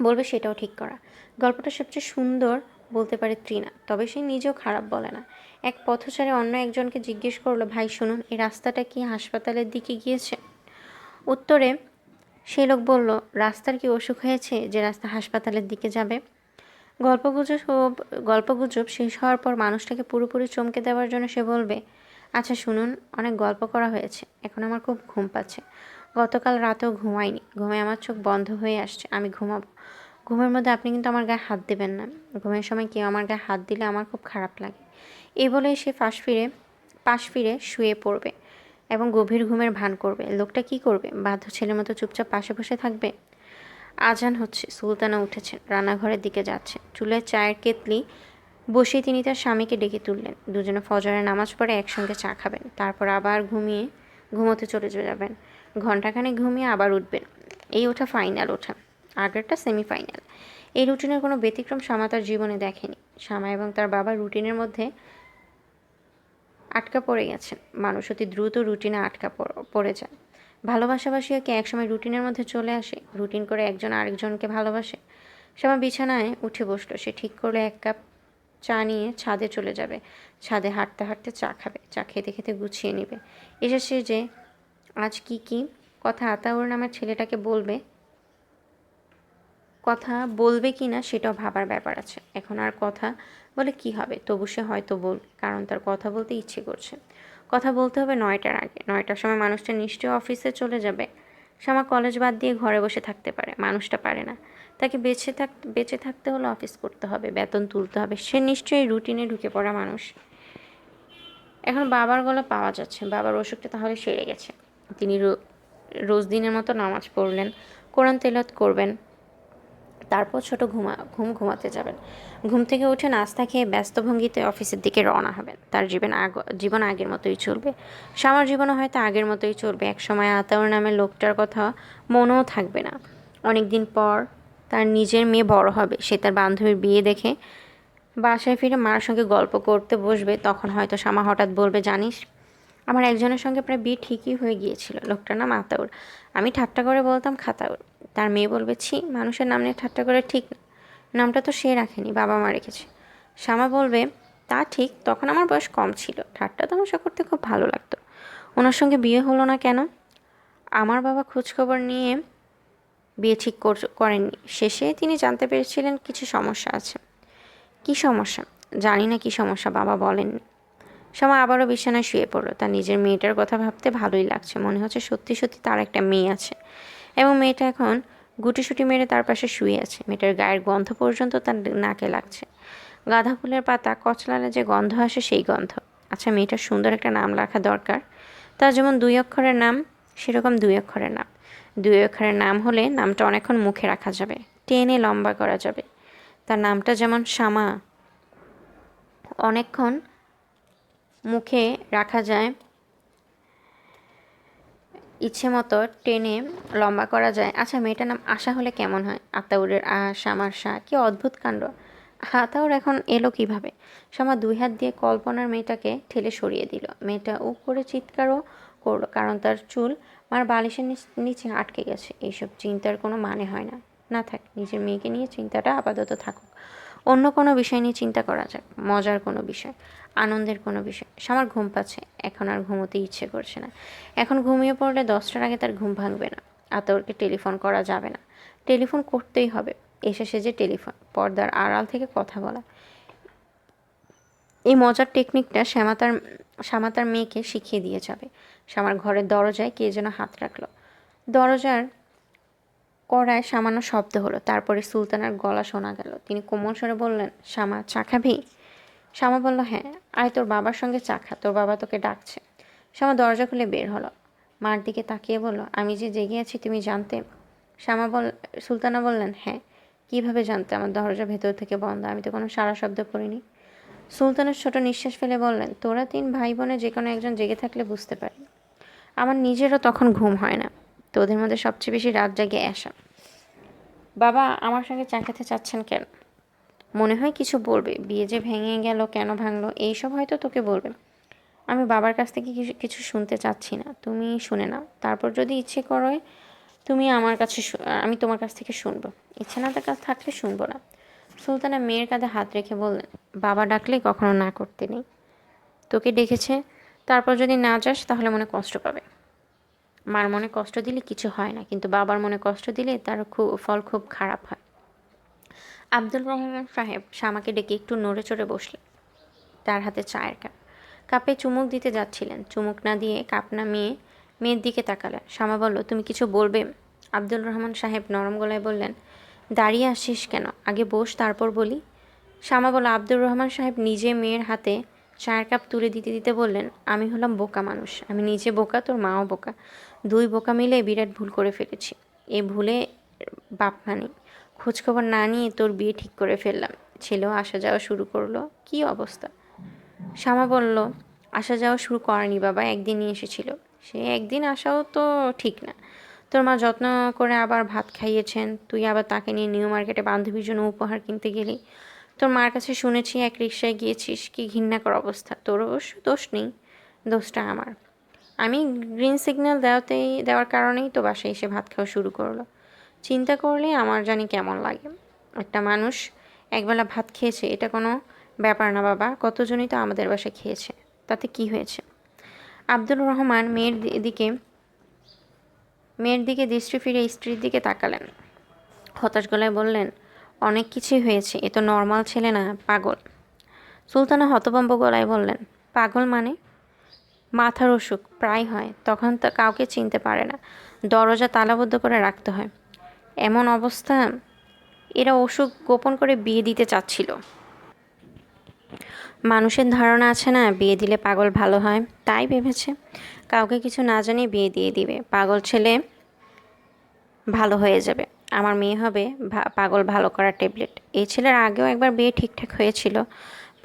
বলবে সেটাও ঠিক করা। গল্পটা সবচেয়ে সুন্দর বলতে পারে তৃণা, তবে সে নিজেও খারাপ বলে না। এক পথচারী অন্য একজনকে জিজ্ঞেস করলো, ভাই শুনুন, এই রাস্তাটা কি হাসপাতালের দিকে গিয়েছে? উত্তরে সেই লোক বলল, রাস্তার কি অসুখ হয়েছে যে রাস্তা হাসপাতালের দিকে যাবে? গল্পগুজব শেষ হওয়ার পর মানুষটাকে পুরোপুরি চমকে দেওয়ার জন্য সে বলবে, আচ্ছা শুনুন, অনেক গল্প করা হয়েছে, এখন আমার খুব ঘুম পাচ্ছে। গতকাল রাতেও ঘুমাইনি। ঘুমে আমার চোখ বন্ধ হয়ে আসছে। আমি ঘুমাবো। ঘুমের মধ্যে আপনি কিন্তু আমার গায়ে হাত দেবেন না। ঘুমের সময় কেউ আমার গায়ে হাত দিলে আমার খুব খারাপ লাগে। এই বলে সে পাশ ফিরে শুয়ে পড়বে এবং গভীর ঘুমের ভান করবে। লোকটা কি করবে? বাধ্য ছেলের মতো চুপচাপ পাশে বসে থাকবে? আজান হচ্ছে। সুলতানা উঠেছেন, রান্নাঘরের দিকে যাচ্ছেন। চুলায় চায়ের কেতলি বসেই তিনি তার স্বামীকে ডেকে তুললেন। দুজনে ফজরের নামাজ পড়ে একসঙ্গে চা খাবেন। তারপর আবার ঘুমোতে চলে যাবেন। ঘণ্টাখানেক ঘুমিয়ে আবার উঠবেন। এই ওঠা ফাইনাল ওঠা, আগেরটা সেমিফাইনাল। এই রুটিনের কোনো ব্যতিক্রম শ্যামা তার জীবনে দেখেনি। শ্যামা এবং তার বাবা রুটিনের মধ্যে আটকা পড়ে গেছেন। মানুষ অতি দ্রুত রুটিনে আটকা পড়ে যায়। ভালোবাসাবাসীও কি একসময় রুটিনের মধ্যে চলে আসে? রুটিন করে একজন আরেকজনকে ভালোবাসে। শ্যামা বিছানায় উঠে বসলো। সে ঠিক করলো 1 কাপ চা নিয়ে ছাদে চলে যাবে। ছাদে হাঁটতে হাঁটতে চা খাবে। চা খেতে খেতে গুছিয়ে নেবে। এসেছে যে আজ কি কথা আতাউর নামের ছেলেটাকে বলবে কি না সেটাও ভাবার ব্যাপার আছে। এখন আর কথা বলে কি হবে? তবু সে হয়তো বলবে, কারণ তার কথা বলতে ইচ্ছে করছে। কথা বলতে হবে 9টার আগে। 9টার সময় মানুষটা নিশ্চয়ই অফিসে চলে যাবে। শ্যামা কলেজ বাদ দিয়ে ঘরে বসে থাকতে পারে, মানুষটা পারে না। তাকে বেঁচে থাকতে হলে অফিস করতে হবে, বেতন তুলতে হবে। সে নিশ্চয়ই রুটিনে ঢুকে পড়া মানুষ। এখন বাবার গলা পাওয়া যাচ্ছে। বাবার অসুখটা তাহলে সেরে গেছে। তিনি রোজ দিনের মতো নামাজ পড়লেন, কোরআন তেলাওয়াত করবেন, তারপর ছোট ঘুমাতে যাবেন। ঘুম থেকে উঠে নাস্তা খেয়ে ব্যস্ত ভঙ্গিতে অফিসের দিকে রওনা হবেন। তার জীবন আগের মতোই চলবে। শামার জীবনও হয়তো আগের মতোই চলবে। একসময় আতাউর নামের লোকটার কথা মনেও থাকবে না। অনেক দিন পর তার নিজের মেয়ে বড় হবে। সে তার বান্ধবীর বিয়ে দেখে বাসায় ফিরে মার সঙ্গে গল্প করতে বসবে। তখন হয়তো শামা হঠাৎ বলবে, জানিস, আমার একজনের সঙ্গে প্রায় বিয়ে ঠিকই হয়ে গিয়েছিল। লোকটার নাম আতাউর। আমি ঠাট্টা করে বলতাম খাতাউর। তার মেয়ে বলবে, ছি, মানুষের নাম নিয়ে ঠাট্টা করে ঠিক না। নামটা তো সে রাখেনি, বাবা মা রেখেছে। শ্যামা বলবে, তা ঠিক, তখন আমার বয়স কম ছিল, ঠাট্টা তামাশা করতে খুব ভালো লাগতো। ওনার সঙ্গে বিয়ে হলো না কেন? আমার বাবা খোঁজখবর নিয়ে বিয়ে ঠিক করেননি। শেষে তিনি জানতে পেরেছিলেন কিছু সমস্যা আছে। কী সমস্যা? জানি না কী সমস্যা, বাবা বলেননি। শ্যামা আবারও বিছানায় শুয়ে পড়ল। তার নিজের মেয়েটার কথা ভাবতে ভালোই লাগছে। মনে হচ্ছে সত্যি সত্যি তার একটা মেয়ে আছে, এবং মেয়েটা এখন গুটিসুটি মেরে তার পাশে শুয়ে আছে। মেয়েটার গায়ের গন্ধ পর্যন্ত তার নাকে লাগছে। গাঁদা ফুলের পাতা কচলালে যে গন্ধ আসে, সেই গন্ধ। আচ্ছা, মেয়েটার সুন্দর একটা নাম রাখা দরকার। তার যেমন 2 অক্ষরের নাম, সেরকম 2 অক্ষরের নাম। 2 অক্ষরের নাম হলে নামটা অনেকক্ষণ মুখে রাখা যাবে, টেনে লম্বা করা যাবে। তার নামটা যেমন শ্যামা, অনেকক্ষণ মুখে রাখা যায়, ইচ্ছে মতো টেনে লম্বা করা যায়। আচ্ছা, মেয়েটার নাম আশা হলে কেমন হয়? আতাউরের শ্যামার শাহ, কি অদ্ভুত কাণ্ড। আতাউর এখন এলো কিভাবে? শ্যামা 2 হাত দিয়ে কল্পনার মেয়েটাকে ঠেলে সরিয়ে দিল। মেয়েটা উপ করে চিৎকারও করলো, কারণ তার চুল মার বালিশের নিচে আটকে গেছে। এইসব চিন্তার কোনো মানে হয় না। না থাক, নিজের মেয়েকে নিয়ে চিন্তাটা আপাতত থাকুক। অন্য কোনো বিষয় নিয়ে চিন্তা করা যাক, মজার কোনো বিষয়, আনন্দের কোনো বিষয়। আমার ঘুম পাচ্ছে, এখন আর ঘুমোতে ইচ্ছে করছে না। এখন ঘুমিয়ে পড়লে 10টার আগে তার ঘুম ভাঙবে না। আতাউরকে টেলিফোন করা যাবে না। টেলিফোন করতেই হবে। এসে সেজে টেলিফোন, পর্দার আড়াল থেকে কথা বলা। এই মজার টেকনিকটা শ্যামা তার মেয়েকে শিখিয়ে দিয়ে যাবে। শ্যামার ঘরের দরজায় কে যেন হাত রাখলো। দরজার কড়ায় সামান্য শব্দ হলো। তারপরে সুলতানার গলা শোনা গেল। তিনি কোমল স্বরে বললেন, শ্যামা, চা খাবি? শ্যামা বলল, হ্যাঁ, আয় তোর বাবার সঙ্গে চা খা, তোর বাবা তোকে ডাকছে। শ্যামা দরজা খুলে বের হলো। মার দিকে তাকিয়ে বলল, আমি যে জেগে আছি তুমি জানতে? সুলতানা বললেন, হ্যাঁ। কিভাবে জানতে? আমার দরজা ভেতর থেকে বন্ধ, আমি তো কোনো সারা শব্দ করিনি। সুলতানের ছোট নিঃশ্বাস ফেলে বললেন, তোরা 3 ভাই বোনে যে কোনো একজন জেগে থাকলে বুঝতে পারি। আমার নিজেরও তখন ঘুম হয় না। তোদের মধ্যে সবচেয়ে বেশি রাত জাগে আশা। বাবা আমার সঙ্গে চা খেতে চাচ্ছেন কেন? মনে হয় কিছু বলবে। বিয়ে যে ভেঙে গেল, কেন ভাঙলো, এইসব হয়তো তোকে বলবে। আমি বাবার কাছ থেকে কিছু শুনতে চাচ্ছি না, তুমি শুনে নাও। তারপর যদি ইচ্ছে করে আমি তোমার কাছ থেকে শুনবো। ইচ্ছে না থাকলে শুনবো না। সুলতানা মেয়ের কাঁধে হাত রেখে বললেন, বাবা ডাকলে কখনো না করতে নেই। তোকে ডেকেছে, তারপর যদি না যাস তাহলে মনে কষ্ট পাবে। মার মনে কষ্ট দিলে কিছু হয় না, কিন্তু বাবার মনে কষ্ট দিলে তার ফল খুব খারাপ হয়। আব্দুল রহমান সাহেব শ্যামাকে ডেকে একটু নড়ে চড়ে বসলেন। তার হাতে চায়ের কাপে চুমুক দিতে যাচ্ছিলেন। চুমুক না দিয়ে কাপ নামিয়ে মেয়ের দিকে তাকালেন। শ্যামা বলল, তুমি কিছু বলবে? আব্দুল রহমান সাহেব নরম গলায় বললেন, দাঁড়িয়ে আসিস কেন? আগে বস, তারপর বলি। শ্যামা বলল, আব্দুর রহমান সাহেব নিজে মেয়ের হাতে চায়ের কাপ তুলে দিতে দিতে বললেন, আমি হলাম বোকা মানুষ। আমি নিজে বোকা, তোর মাও বোকা। 2 বোকা মিলে বিরাট ভুল করে ফেলেছি। এই ভুলে বাপ মানি। খোঁজখবর না নিয়ে তোর বিয়ে ঠিক করে ফেললাম। ছেলেও আসা যাওয়া শুরু করলো। কি অবস্থা? শ্যামা বলল, আসা যাওয়া শুরু করেনি বাবা, একদিনই এসেছিল। সে একদিন আসাও তো ঠিক না। তোর মা যত্ন করে আবার ভাত খাইয়েছেন, তুই আবার তাকে নিয়ে নিউ মার্কেটে বান্ধবীর জন্য উপহার কিনতে গেলি। তোর মার কাছে শুনেছি এক রিকশায় গিয়েছিস, কি ঘৃণাকর অবস্থা। তোর অবশ্য দোষ নেই, দোষটা আমার। আমি গ্রিন সিগন্যাল দেওয়ার কারণেই তো বাসায় এসে ভাত খাওয়া শুরু করলো। চিন্তা করলে আমার জানি কেমন লাগে। একটা মানুষ একবেলা ভাত খেয়েছে, এটা কোনো ব্যাপার না বাবা, কতজনই তো আমাদের বাসায় খেয়েছে, তাতে কি হয়েছে? আব্দুর রহমান মেয়ের দিকে দৃষ্টি ফিরে স্ত্রীর দিকে তাকালেন। হতাশ গলায় বললেন, অনেক কিছুই হয়েছে, এ তো নর্মাল ছেলে না, পাগল। সুলতানা হতভম্ব গলায় বললেন, পাগল মানে? মাথার অসুখ প্রায় হয়, তখন তো কাউকে চিনতে পারে না, দরজা তালাবদ্ধ করে রাখতে হয়। এমন অবস্থা, এরা অসুখ গোপন করে বিয়ে দিতে চাচ্ছিল। মানুষের ধারণা আছে না, বিয়ে দিলে পাগল ভালো হয়, তাই ভেবেছে। কাউকে কিছু না জানিয়ে বিয়ে দিয়ে দিবে। পাগল ছেলে ভালো হয়ে যাবে, আমার মেয়ে হবে পাগল ভালো করার ট্যাবলেট। এই ছেলের আগেও একবার বিয়ে ঠিকঠাক হয়েছিল,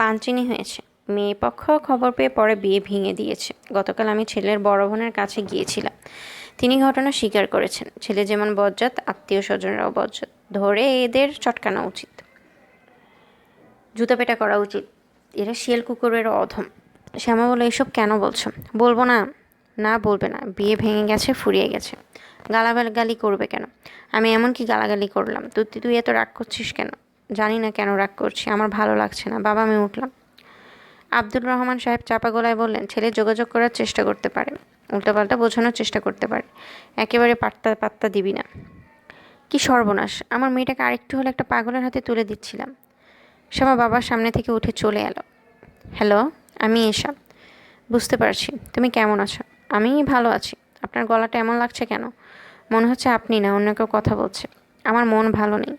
পাঞ্চিনি হয়েছে। মেয়ে পক্ষ খবর পেয়ে পরে বিয়ে ভেঙে দিয়েছে। গতকাল আমি ছেলের বড় বোনের কাছে গিয়েছিলাম, তিনি ঘটনা স্বীকার করেছেন। ছেলে যেমন বজ্জাত, আত্মীয় স্বজনরাও বজ্জাত। ধরে এদের চটকানো উচিত, জুতা পেটা করা উচিত। এরা শিয়াল কুকুরের অধম। শ্যামা বলে, এসব কেন বলছো? বলবো না? না বলবে না, বিয়ে ভেঙে গেছে, ফুরিয়ে গেছে। গালাগালি করবে কেন? আমি এমন কি গালাগালি করলাম? তুই এত রাগ করছিস কেন? জানি না কেন রাগ করছি, আমার ভালো লাগছে না। বাবা, আমি উঠলাম। আব্দুর রহমান সাহেব চাপা গলায় বললেন, ছেলে যোগাযোগ করার চেষ্টা করতে পারে, উল্টোপাল্টা বোঝানোর চেষ্টা করতে পারে, একেবারে পাত্তা দিবি না। কি সর্বনাশ! আমার মেয়েটাকে আরেকটু হলে একটা পাগলের হাতে তুলে দিচ্ছিলাম। শ্যামা বাবার সামনে থেকে উঠে চলে এলো। হ্যালো, আমি এশা। বুঝতে পারছি। তুমি কেমন আছো? আমি ভালো আছি। আপনার গলাটা এমন লাগছে কেন? মনে হচ্ছে আপনি না, অন্য কেউ কথা বলছে। আমার মন ভালো নেই।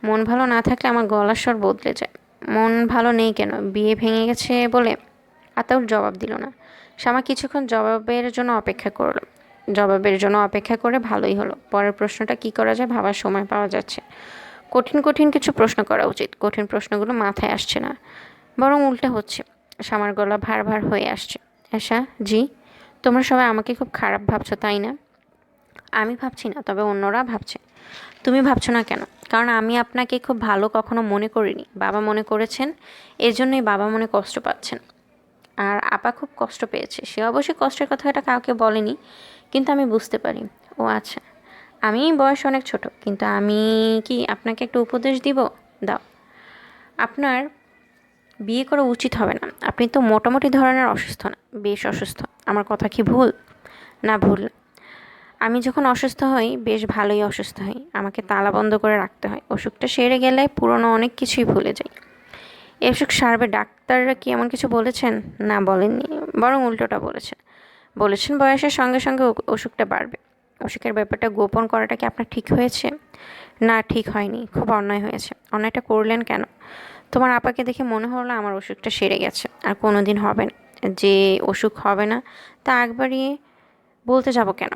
মন ভালো না থাকলে আমার গলার স্বর বদলে যায়। মন ভালো নেই কেন? বিয়ে ভেঙে গেছে বলে? আতাউর জবাব দিল না। শ্যামা কিছুক্ষণ জবাবের জন্য অপেক্ষা করে ভালোই হলো। পরের প্রশ্নটা কি করা যায় ভাবার সময় পাওয়া যাচ্ছে। কঠিন কিছু প্রশ্ন করা উচিত। কঠিন প্রশ্নগুলো মাথায় আসছে না, বরং উল্টে হচ্ছে। শ্যামার গলা ভার হয়ে আসছে। আশা, জি? তোমরা সবাই আমাকে খুব খারাপ ভাবছো, তাই না? আমি ভাবছি না, তবে অন্যরা ভাবছে। তুমি ভাবছো না কেন? কারণ আমি আপনাকে খুব ভালো কখনো মনে করিনি। বাবা মনে করেছেন, এজন্যই বাবা মনে কষ্ট পাচ্ছেন। আর আপা খুব কষ্ট পেয়েছে। সে অবশ্যই কষ্টের কথাটা কাউকে বলেনি, কিন্তু আমি বুঝতে পারি। ও আচ্ছা, আমি বয়স অনেক ছোট, কিন্তু আমি কি আপনাকে একটা উপদেশ দিব? দাও। আপনার বিয়ে করা উচিত হবে না। আপনি তো মোটামুটি ধরনের অসুস্থ না, বেশ অসুস্থ। আমার কথা কি ভুল? না, ভুল। আমি যখন অসুস্থ হই বেশ ভালোই অসুস্থ হই। আমাকে তালা বন্ধ করে রাখতে হয়। অসুখটা সেরে গেলে পুরনো অনেক কিছুই ভুলে যাই। এই অসুখ সারবে? ডাক্তাররা কি এমন কিছু বলেছেন? না, বলেননি, বরং উল্টোটা বলেছেন বয়সের সঙ্গে সঙ্গে অসুখটা বাড়বে। অসুখের ব্যাপারটা গোপন করাটা কি আপনার ঠিক হয়েছে? না, ঠিক হয়নি, খুব অন্যায় হয়েছে। অন্যায়টা করলেন কেন? তোমার আপাকে দেখে মনে হলো আমার অসুখটা সেরে গেছে, আর কোনো দিন হবে না। যে অসুখ হবে না তা আগ বাড়িয়ে বলতে যাব কেন?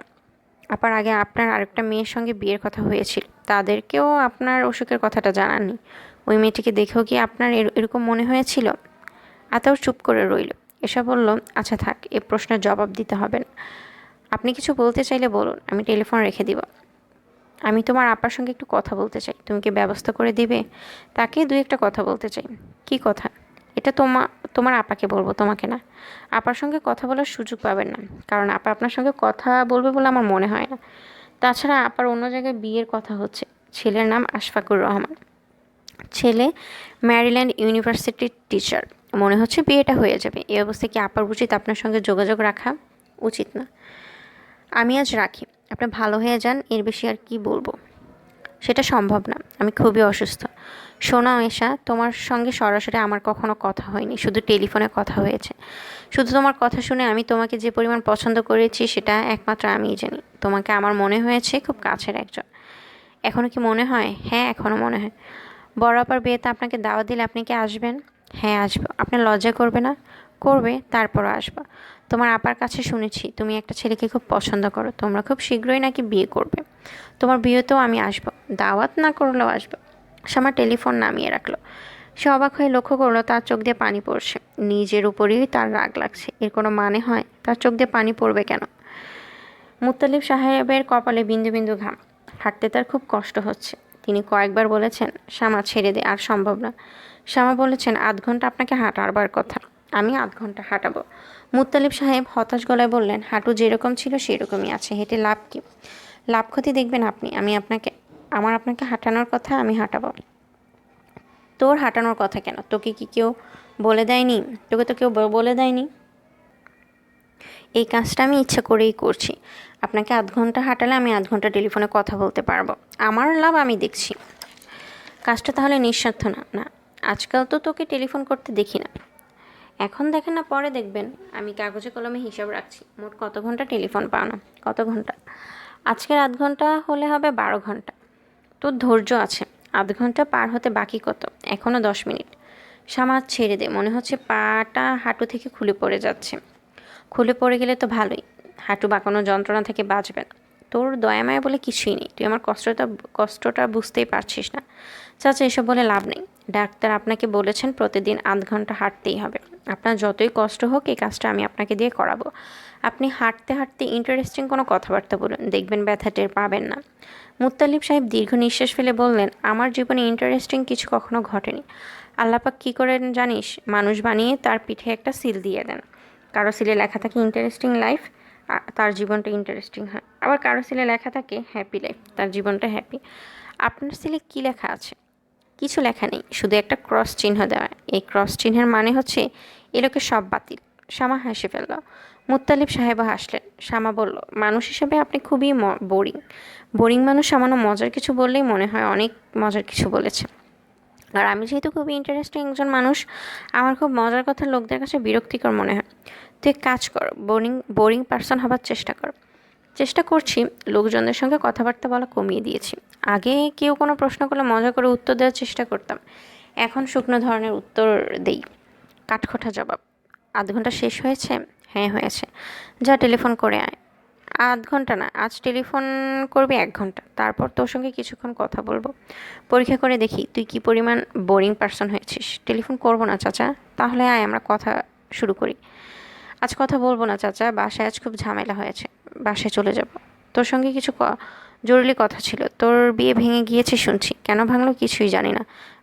আপার আগে আপনার আরেকটা মেয়ের সঙ্গে বিয়ের কথা হয়েছিল, তাদেরকেও আপনার অসুখের কথাটা জানাননি। ওই মেয়েটিকে দেখেও কি আপনার এরকম মনে হয়েছিল? আতাউর চুপ করে রইল। এসা বলল, আচ্ছা থাক, এ প্রশ্নের জবাব দিতে হবে না। আপনি কিছু বলতে চাইলে বলুন, আমি টেলিফোন রেখে দিব। আমি তোমার আপার সঙ্গে একটু কথা বলতে চাই, তুমি কি ব্যবস্থা করে দিবে? তাকে দুই একটা কথা বলতে চাই। কি কথা? এটা তোমার আপাকে বলবো, তোমাকে না। আপার সঙ্গে কথা বলার সুযোগ পাবেন না, কারণ আপা আপনার সঙ্গে কথা বলবে বলে আমার মনে হয় না। তাছাড়া আপার অন্য জায়গায় বিয়ের কথা হচ্ছে। ছেলের নাম আশফাকুর রহমান। ছেলে ম্যারিল্যান্ড ইউনিভার্সিটির টিচার। মনে হচ্ছে বিয়েটা হয়ে যাবে। এই অবস্থায় কি আপার উচিত আপনার সঙ্গে যোগাযোগ রাখা? উচিত না। আমি আজ রাখি, আপনি ভালো হয়ে যান, এর বেশি আর কি বলবো। সেটা সম্ভব না, আমি খুবই অসুস্থ। শোনাও এশা, তোমার সঙ্গে সরাসরি আমার কখনো কথা হয়নি, শুধু টেলিফোনে কথা হয়েছে। শুধু তোমার কথা শুনে আমি তোমাকে যে পরিমাণ পছন্দ করেছি সেটা একমাত্র আমিই জানি। তোমাকে আমার মনে হয়েছে খুব কাছের একজন। এখনও কি মনে হয়? হ্যাঁ, এখনও মনে হয়। বড় আপার বিয়েতে আপনাকে দাওয়াত দিলে আপনি কি আসবেন? হ্যাঁ, আসবো। আপনার লজ্জা করবে না? করবে, তারপরও আসবো। তোমার আপার কাছে শুনেছি তুমি একটা ছেলেকে খুব পছন্দ করো, তোমরা খুব শীঘ্রই নাকি বিয়ে করবে। তোমার বিয়েতেও আমি আসবো, দাওয়াত না করলেও আসবো। সে আমার টেলিফোন নামিয়ে রাখলো। সে অবাক হয়ে লক্ষ্য করলো তার চোখ দিয়ে পানি পড়ছে। নিজের উপরেই তার রাগ লাগছে। এর কোনো মানে হয়? তার চোখ দিয়ে পানি পড়বে কেন? মুত্তালিব সাহেবের কপালে বিন্দু বিন্দু ঘাম। হাঁটতে তার খুব কষ্ট হচ্ছে। তিনি কয়েকবার বলেছেন, শ্যামা ছেড়ে দে, আর সম্ভব না। শ্যামা বলেছেন, 8 ঘন্টা আপনাকে হাঁটাবার কথা, আমি 8 ঘন্টা হাঁটাবো। মুত্তালিব সাহেব হতাশ গলায় বললেন, হাঁটু যেরকম ছিল সেরকমই আছে, হেঁটে লাভ কি? লাভ ক্ষতি দেখবেন আপনি। আপনাকে হাঁটানোর কথা, আমি হাঁটাবো। তোর হাঁটানোর কথা কেন? তোকে কি কেউ বলে দেয়নি? তোকে তো কেউ বলে দেয়নি। এই কাজটা আমি ইচ্ছা করেই করছি। আপনাকে 8 ঘন্টা হাঁটালে আমি 8 ঘন্টা টেলিফোনে কথা বলতে পারবো। আমার লাভ আমি দেখছি। কাজটা তাহলে নিঃস্বার্থ না? না, আজকাল তো তোকে টেলিফোন করতে দেখি না। এখন দেখেন না, পরে দেখবেন। আমি কাগজে কলমে হিসাব রাখছি, মোট কত ঘন্টা টেলিফোন পাও না। কত ঘন্টা? আজকের 8 ঘন্টা হলে হবে 12 ঘন্টা। তোর ধৈর্য আছে। 8 ঘন্টা পার হতে বাকি কত? এখনও 10 মিনিট। সামাজ ছেড়ে দে, মনে হচ্ছে পাটা হাঁটু থেকে খুলে পড়ে যাচ্ছে। খুলে পড়ে গেলে তো ভালোই, হাঁটু বাঁকানো যন্ত্রণা থেকে বাঁচবেন। তোর দয়ামায়া বলে কিছুই নেই, তুই আমার কষ্টটা বুঝতেই পারছিস না। চাচা, এসব বলে লাভ নেই। ডাক্তার আপনাকে বলেছেন প্রতিদিন 0.5 ঘন্টা হাঁটতেই হবে। আপনার যতই কষ্ট হোক এই কাজটা আমি আপনাকে দিয়ে করাবো। আপনি হাঁটতে হাঁটতে ইন্টারেস্টিং কোনো কথাবার্তা বলুন, দেখবেন ব্যথা টের পাবেন না। মুত্তালিব সাহেব দীর্ঘ নিঃশ্বাস ফেলে বললেন, আমার জীবনে ইন্টারেস্টিং কিছু কখনো ঘটেনি। আল্লাপাক কী করেন জানিস? মানুষ বানিয়ে তার পিঠে একটা সিল দিয়ে দেন। কারো সিলে লেখা থাকে ইন্টারেস্টিং লাইফ, তার জীবনটা ইন্টারেস্টিং হয়। আবার কারো সিলে লেখা থাকে হ্যাপি লাইফ, তার জীবনটা হ্যাপি। আপনার সিলে কী লেখা আছে? কিছু লেখা নেই, শুধু একটা ক্রস চিহ্ন দেওয়া। এই ক্রস চিহ্নের মানে হচ্ছে এ লোকের সব বাতিল। শামা হাসি ফেলল। মুত্তালিব সাহেবও হাসলেন। শামা বলল, মানুষ হিসেবে আপনি খুবই বোরিং। বোরিং মানুষ সামান্য মজার কিছু বললেই মনে হয় অনেক মজার কিছু বলেছে। আর আমি যেহেতু খুবই ইন্টারেস্টিং একজন মানুষ, আমার খুব মজার কথা লোকদের কাছে বিরক্তিকর মনে হয়। তুই এক কাজ কর, বোরিং পার্সন হবার চেষ্টা কর। চেষ্টা করছি। লোকজনদের সঙ্গে কথাবার্তা বলা কমিয়ে দিয়েছি। আগে কেউ কোনো প্রশ্ন করলে মজা করে উত্তর দেওয়ার চেষ্টা করতাম, এখন শুকনো ধরনের উত্তর দেই। কাঠখোট্টা জবাব। 0.5 ঘন্টা শেষ হয়েছে? হ্যাঁ হয়েছে। যা টেলিফোন করে আয়। 0.5 ঘন্টা না, আজ টেলিফোন করবি 1 ঘন্টা, তারপর তোর সঙ্গে কিছুক্ষণ কথা বলবো। পরীক্ষা করে দেখি তুই কি পরিমাণ বোরিং পার্সন হয়েছিস। টেলিফোন করবো না চাচা। তাহলে আয় আমরা কথা শুরু করি। আজ কথা বলবো না চাচা, বাসায় আজ খুব ঝামেলা হয়েছে, বাসায় চলে যাব। তোর সঙ্গে কিছু জরুরি কথা ছিল। তোর বিয়ে ভেঙে গিয়েছে শুনছি, কেন ভাঙলো কিছুই জানি না।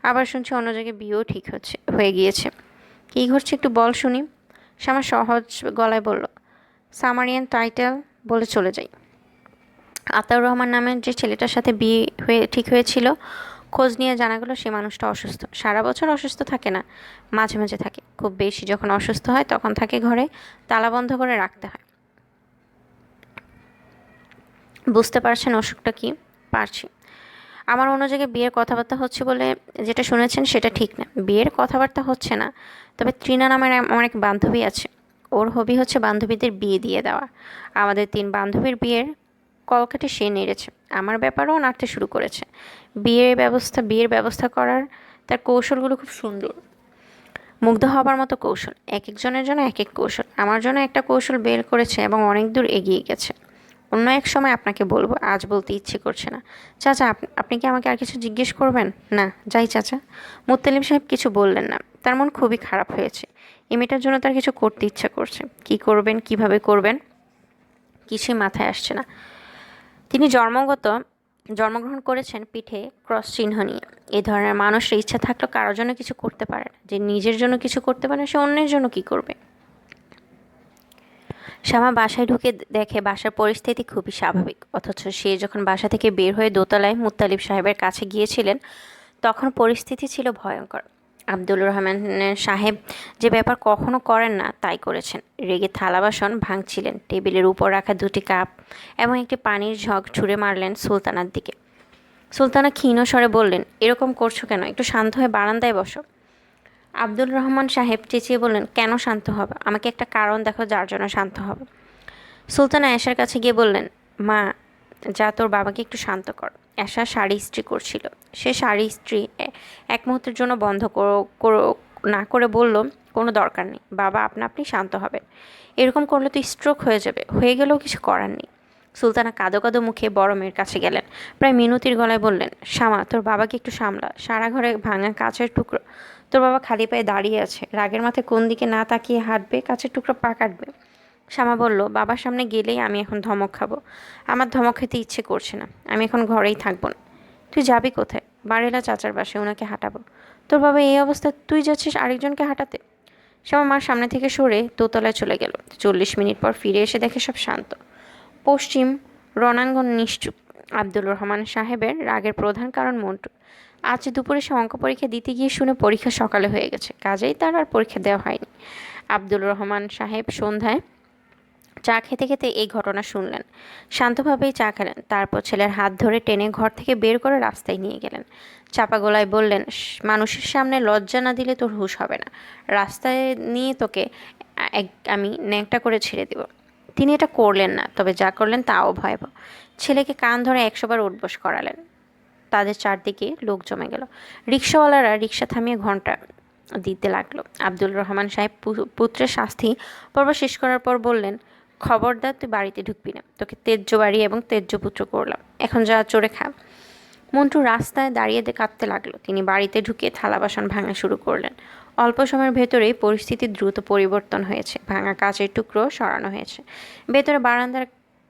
আবার শুনছি অন্য জায়গায় বিয়েও ঠিক হয়ে গিয়েছে। কী ঘটছে একটু বল শুনি। শ্যামা সহজ গলায় বলল, সামারিয়ান টাইটেল বলে চলে যাই। আতাউর রহমান নামের যে ছেলেটার সাথে বিয়ে ঠিক হয়েছিল, খোঁজ নিয়ে জানা গেল সে মানুষটা অসুস্থ। সারা বছর অসুস্থ থাকে না, মাঝে মাঝে থাকে। খুব বেশি যখন অসুস্থ হয় তখন থাকে ঘরে, তালা বন্ধ করে রাখতে হয়। বুঝতে পারছেন অসুখটা কি? পারছি। আমার অন্য জায়গায় বিয়ের কথাবার্তা হচ্ছে বলে যেটা শুনেছেন সেটা ঠিক না। বিয়ের কথাবার্তা হচ্ছে না, তবে ত্রিনা নামের আমার এক বান্ধবী আছে। ওর হবি হচ্ছে বান্ধবীদের বিয়ে দিয়ে দেওয়া। আমাদের 3 বান্ধবীর বিয়ের কলকাঠি সে নেড়েছে। আমার ব্যাপারেও নাড়তে শুরু করেছে। বিয়ের ব্যবস্থা করার তার কৌশলগুলো খুব সুন্দর, মুগ্ধ হবার মতো কৌশল। এক একজনের জন্য এক এক কৌশল। আমার জন্য একটা কৌশল বের করেছে এবং অনেক দূর এগিয়ে গেছে। অন্য এক সময় আপনাকে বলবো, আজ বলতে ইচ্ছে করছে না। চাচা, আপনি কি আমাকে আর কিছু জিজ্ঞেস করবেন? না, যাই চাচা। মুত্তালিব সাহেব কিছু বললেন না। তার মন খুবই খারাপ হয়েছে। এই মেয়েটার জন্য তার কিছু করতে ইচ্ছা করছে। কি করবেন, কিভাবে করবেন, কিছুই মাথায় আসছে না। তিনি জন্মগ্রহণ করেছেন পিঠে ক্রস চিহ্ন নিয়ে। এই ধরনের মানুষের ইচ্ছা থাকলেও কারোর জন্য কিছু করতে পারে না। যে নিজের জন্য কিছু করতে পারে না, সে অন্যের জন্য কি করবে? শ্যামা বাসায় ঢুকে দেখে বাসার পরিস্থিতি খুবই স্বাভাবিক, অথচ সে যখন বাসা থেকে বের হয়ে দোতলায় মুত্তালিব সাহেবের কাছে গিয়েছিলেন তখন পরিস্থিতি ছিল ভয়ঙ্কর। আব্দুল রহমান সাহেব যে ব্যাপার কখনো করেন না তাই করেছেন। রেগে থালা বাসন ভাঙছিলেন, টেবিলের উপর রাখা 2টি কাপ এবং একটি পানির ঝগ ছুঁড়ে মারলেন সুলতানার দিকে। সুলতানা ক্ষীণ স্বরে বললেন, এরকম করছো কেন? একটু শান্ত হয়ে বারান্দায় বসো। আব্দুল রহমান সাহেব চেঁচিয়ে বললেন, কেন শান্ত হবে? আমাকে একটা কারণ দেখো যার জন্য শান্ত হবে। সুলতানা এশার কাছে গিয়ে বললেন, মা, যা তোর বাবাকে একটু শান্ত কর। এশা শাড়ি ইস্ত্রি করছিল। সে শাড়ি ইস্ত্রি এক মুহূর্তের জন্য বন্ধ না করে বলল, কোনো দরকার নেই বাবা, আপনি শান্ত হবেন। এরকম করলে তো স্ট্রোক হয়ে যাবে। হয়ে গেলেও কিছু করার নেই। সুলতানা কাঁদো কাঁদো মুখে বড় মেয়ের কাছে গেলেন। প্রায় মিনতির গলায় বললেন, শ্যামা, তোর বাবাকে একটু সামলা। সারা ঘরে ভাঙা কাচের টুকরো। তোর বাবা খালি পায়ে দাঁড়িয়ে আছে, রাগের মাথায় কোন দিকে না তাকিয়ে হাঁটবে, কাচের টুকরো পা কাটবে। শ্যামা বলল, বাবার সামনে গেলেই আমি এখন ধমক খাবো। আমার ধমক খেতে ইচ্ছে করছে না। আমি এখন ঘরেই থাকবো না। তুই যাবি কোথায়? বাড়িলা চাচার বাসায়, ওনাকে হাঁটাবো। তোর বাবা এই অবস্থা, তুই যাচ্ছিস আরেকজনকে হাঁটাতে? শ্যামা মার সামনে থেকে সরে দোতলায় চলে গেল। 40 মিনিট পর ফিরে এসে দেখে সব শান্ত। পশ্চিম রণাঙ্গন নিশ্চুপ। আব্দুল রহমান সাহেবের রাগের প্রধান কারণ মন্টু। আজ দুপুরে সে অঙ্ক পরীক্ষা দিতে গিয়ে শুনে পরীক্ষা সকালে হয়ে গেছে, কাজেই তার আর পরীক্ষা দেওয়া হয়নি। আব্দুল রহমান সাহেব সন্ধ্যায় চা খেতে খেতে এই ঘটনা শুনলেন। শান্তভাবেই চা খেলেন, তারপর ছেলের হাত ধরে টেনে ঘর থেকে বের করে রাস্তায় নিয়ে গেলেন। চাপা গলায় বললেন, মানুষের সামনে লজ্জা না দিলে তোর হুঁশ হবে না। রাস্তায় নিয়ে তোকে আমি ন্যাংটা করে ছেড়ে দেব। তিনি এটা করলেন না, তবে যা করলেন তাও ভয়াবহ। ছেলেকে কান ধরে 100 বার উঠবোস করালেন। তাদের চারদিকে লোক জমে গেল। রিক্সাওয়ালারা রিক্সা থামিয়ে ঘন্টা দিতে লাগলো। আব্দুল রহমান সাহেব পুত্রের শাস্তি পর্ব শেষ করার পর বললেন, খবরদার তুই বাড়িতে ঢুকবি না, তোকে তেজ্য বাড়ি এবং তেজ্য পুত্র করলাম, এখন যা চড়ে খা। মন্টু রাস্তায় দাঁড়িয়ে কাঁদতে লাগলো। তিনি বাড়িতে ঢুকে থালা বাসন ভাঙা শুরু করলেন। অল্প সময়ের ভেতরেই পরিস্থিতি দ্রুত পরিবর্তন হয়েছে। ভাঙা কাচের টুকরো সরানো হয়েছে। ভেতরে বারান্দার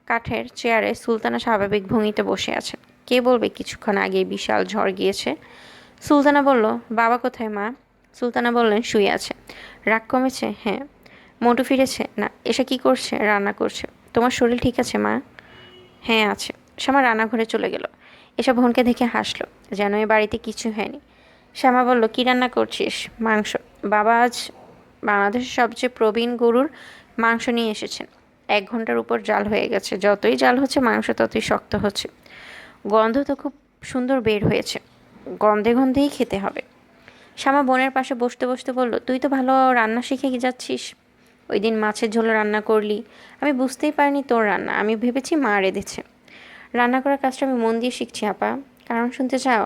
কাঠের চেয়ারে সুলতানা স্বাভাবিক ভঙ্গিতে বসে আছেন। কে বলবে কিছুক্ষণ আগে বিশাল ঝড় গিয়েছে। সুলতানা বলল, বাবা কোথায় মা? সুলতানা বললেন, শুয়ে আছে। রাগ কমেছে? হ্যাঁ। মন্টু ফিরেছে? না। এসে কি করছে? রান্না করছে। তোমার শরীর ঠিক আছে মা? হ্যাঁ আছে। শ্যামা রান্নাঘরে চলে গেল। এসব বোনকে দেখে হাসলো, যেন এ বাড়িতে কিছু হয়নি। শ্যামা বলল, কী রান্না করছিস? মাংস। বাবা আজ বাংলাদেশের সবচেয়ে প্রবীণ গরুর মাংস নিয়ে এসেছেন। 1 ঘন্টার উপর জাল হয়ে গেছে। যতই জাল হচ্ছে মাংস ততই শক্ত হচ্ছে। গন্ধ তো খুব সুন্দর বের হয়েছে। গন্ধে গন্ধেই খেতে হবে। শ্যামা বোনের পাশে বসতে বসতে বলল, তুই তো ভালো রান্না শিখে যাচ্ছিস। ওই দিন মাছের ঝোল রান্না করলি, আমি বুঝতেই পারিনি তোর রান্না। আমি ভেবেছি মা রেঁধেছে। রান্না করার কাজটা আমি মন দিয়ে শিখছি আপা। কারণ শুনতে চাও?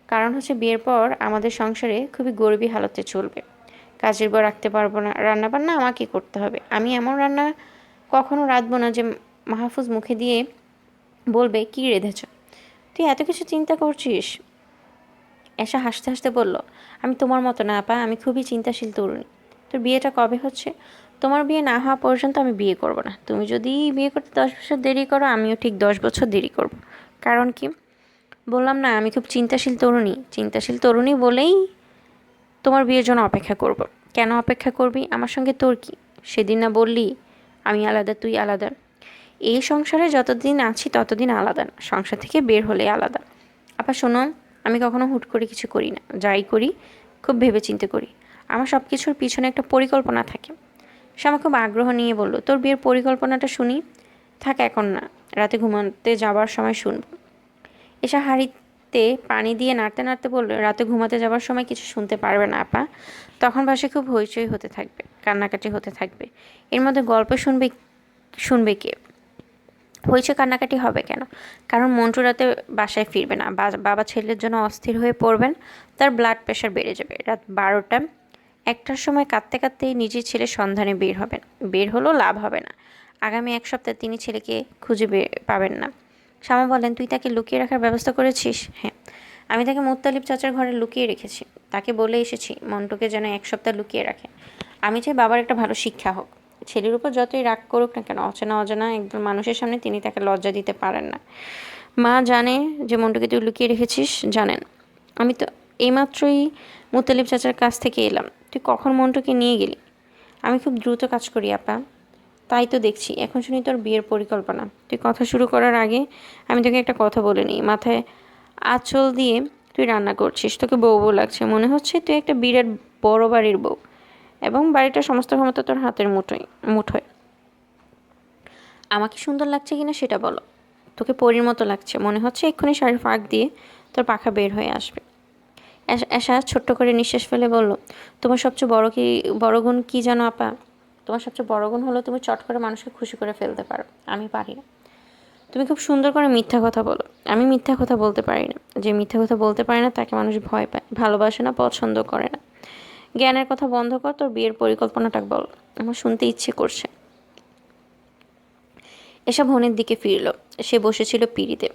কারণ হচ্ছে বিয়ের পর আমাদের সংসারে খুবই গরিবী হালতে চলবে। কাজের বউ রাখতে পারবো না, রান্না বান্না আমাকে করতে হবে। আমি এমন রান্না কখনো রাঁধবো না যে মাহফুজ মুখে দিয়ে বলবে কী রেঁধেছ। তুই এত কিছু চিন্তা করছিস? এসা হাসতে হাসতে বলল, আমি তোমার মতো না আপা, আমি খুবই চিন্তাশীল তরুণী। তোর বিয়েটা কবে হচ্ছে? তোমার বিয়ে না হওয়া পর্যন্ত আমি বিয়ে করব না। তুমি যদি বিয়ে করতে 10 বছর দেরি করো, আমিও ঠিক 10 বছর দেরি করব। কারণ কি? বললাম না আমি খুব চিন্তাশীল তরুণী। চিন্তাশীল তরুণী বলেই তোমার বিয়ের জন্য অপেক্ষা করব। কেন অপেক্ষা করবি? আমার সঙ্গে তোর কি? সেদিন না বললি আমি আলাদা, তুই আলাদা। এই সংসারে যতদিন আছি ততদিন আলাদা না, সংসার থেকে বের হলে আলাদা। আপা শোনো, আমি কখনো হুট করে কিছু করি না। যাই করি খুব ভেবেচিন্তে করি। আমার সব কিছুর পিছনে একটা পরিকল্পনা থাকে। শ্যামা খুব আগ্রহ নিয়ে বলল, তোর বিয়ের পরিকল্পনাটা শুনি। থাক এখন না, রাতে ঘুমাতে যাবার সময় শুনব। এসা হাঁড়িতে পানি দিয়ে নাড়তে নাড়তে বলল, রাতে ঘুমাতে যাবার সময় কিছু শুনতে পারবে না আপা। তখন বাসায় খুব হইচই হতে থাকবে, কান্নাকাটি হতে থাকবে। এর মধ্যে গল্প শুনবে শুনবে কে? হইচই কান্নাকাটি হবে কেন? কারণ মন্টু রাতে বাসায় ফিরবে না। বাবা ছেলের জন্য অস্থির হয়ে পড়বেন। তার ব্লাড প্রেশার বেড়ে যাবে। রাত 12টা 1টার সময় কাঁদতে কাঁদতেই নিজের ছেলের সন্ধানে বের হবেন। বের হলেও লাভ হবে না। আগামী 1 সপ্তাহ তিনি ছেলেকে খুঁজে পাবেন না। শ্যামা বলেন, তুই তাকে লুকিয়ে রাখার ব্যবস্থা করেছিস? হ্যাঁ, আমি তাকে মুত্তালিব চাচার ঘরে লুকিয়ে রেখেছি। তাকে বলে এসেছি মন্টুকে যেন 1 সপ্তাহ লুকিয়ে রাখে। আমি চাই বাবার একটা ভালো শিক্ষা হোক। ছেলের উপর যতই রাগ করুক না কেন, অচেনা অজানা একদম মানুষের সামনে তিনি তাকে লজ্জা দিতে পারেন না। মা জানে যে মন্টুকে তুই লুকিয়ে রেখেছিস, জানেন। আমি তো এইমাত্রই মুত্তালিব চাচার কাছ থেকে এলাম। তুই কখন মন্টুকে নিয়ে গেলি? আমি খুব দ্রুত কাজ করি আপা। তাই তো দেখছি। এখন শুনি তোর বিয়ের পরিকল্পনা। তুই কথা শুরু করার আগে আমি তোকে একটা কথা বলে নিই। মাথায় আঁচল দিয়ে তুই রান্না করছিস, তোকে বউ বউ লাগছে। মনে হচ্ছে তুই একটা বিরাট বড় বাড়ির বউ, এবং বাড়িটার সমস্ত ক্ষমতা তোর হাতের মুঠোয়। আমাকে সুন্দর লাগছে কিনা সেটা বলো। তোকে পরীর মতো লাগছে। মনে হচ্ছে এক্ষুনি শাড়ির ফাঁক দিয়ে তোর পাখা বের হয়ে আসবে। এসা ছোট্ট করে নিঃশ্বাস ফেলে বলল, তোমার সবচেয়ে বড় গুণ কি জানো আপা? তোমার সবচেয়ে বড় গুণ হলো তুমি চট করে মানুষকে খুশি করে ফেলতে পারো। আমি পারি না। তুমি খুব সুন্দর করে মিথ্যা কথা বলো। আমি মিথ্যা কথা বলতে পারি না। যে মিথ্যা কথা বলতে পারে না তাকে মানুষ ভয় পায়, ভালোবাসে না, পছন্দ করে না। জ্ঞানের কথা বন্ধ কর, তোর বিয়ের পরিকল্পনাটা বল। আমার শুনতে ইচ্ছে করছে। এসব হনের দিকে ফিরল। সে বসেছিল পিঁড়িতে।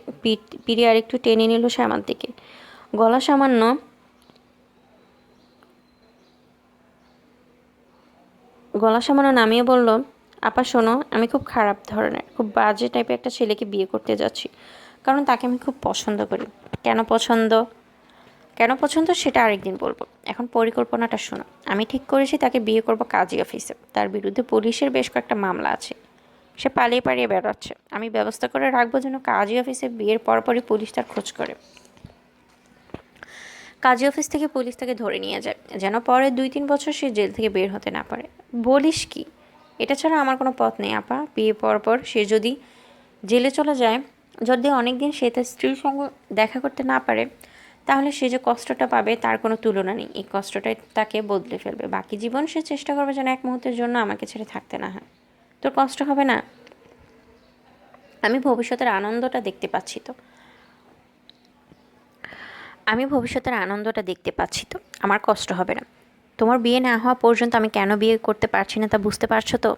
পিঁড়ি আর একটু টেনে নিল শ্যামার দিকে। গলা সামান্য নামিয়ে বলল, আপা শোনো, আমি খুব খারাপ ধরনের, খুব বাজে টাইপের একটা ছেলেকে বিয়ে করতে যাচ্ছি। কারণ তাকে আমি খুব পছন্দ করি। কেন পছন্দ সেটা আরেকদিন বলবো। এখন পরিকল্পনাটা শোনো। আমি ঠিক করেছি তাকে বিয়ে করব কাজী অফিসে। তার বিরুদ্ধে পুলিশের বেশ কয়েকটা মামলা আছে। সে পালিয়ে পালিয়ে বেরোচ্ছে। আমি ব্যবস্থা করে রাখবো যেন কাজী অফিসে বিয়ের পরপরই পুলিশ তার খোঁজ করে। কাজী অফিস থেকে পুলিশ তাকে ধরে নিয়ে যায়, যেন পরে 2-3 বছর সে জেল থেকে বের হতে না পারে। বলিস কি? এটা ছাড়া আমার কোনো পথ নেই আপা। বিয়ে পরপর সে যদি জেলে চলে যায়, যদি অনেক দিন সে তার স্ত্রীর সঙ্গে দেখা করতে না পারে, তাহলে সে যে কষ্টটা পাবে তার কোনো তুলনা নেই। এই কষ্টটাই তাকে বদলে ফেলবে। বাকি জীবন সে চেষ্টা করবে যেন এক মুহূর্তের জন্য আমাকে ছেড়ে থাকতে না হয়। তোর কষ্ট হবে না? আমি ভবিষ্যতের আনন্দটা দেখতে পাচ্ছি তো। আমার কষ্ট হবে না। তোমার বিয়ে না হওয়া পর্যন্ত আমি কেন বিয়ে করতে পারছি না তা বুঝতে পারছো তো?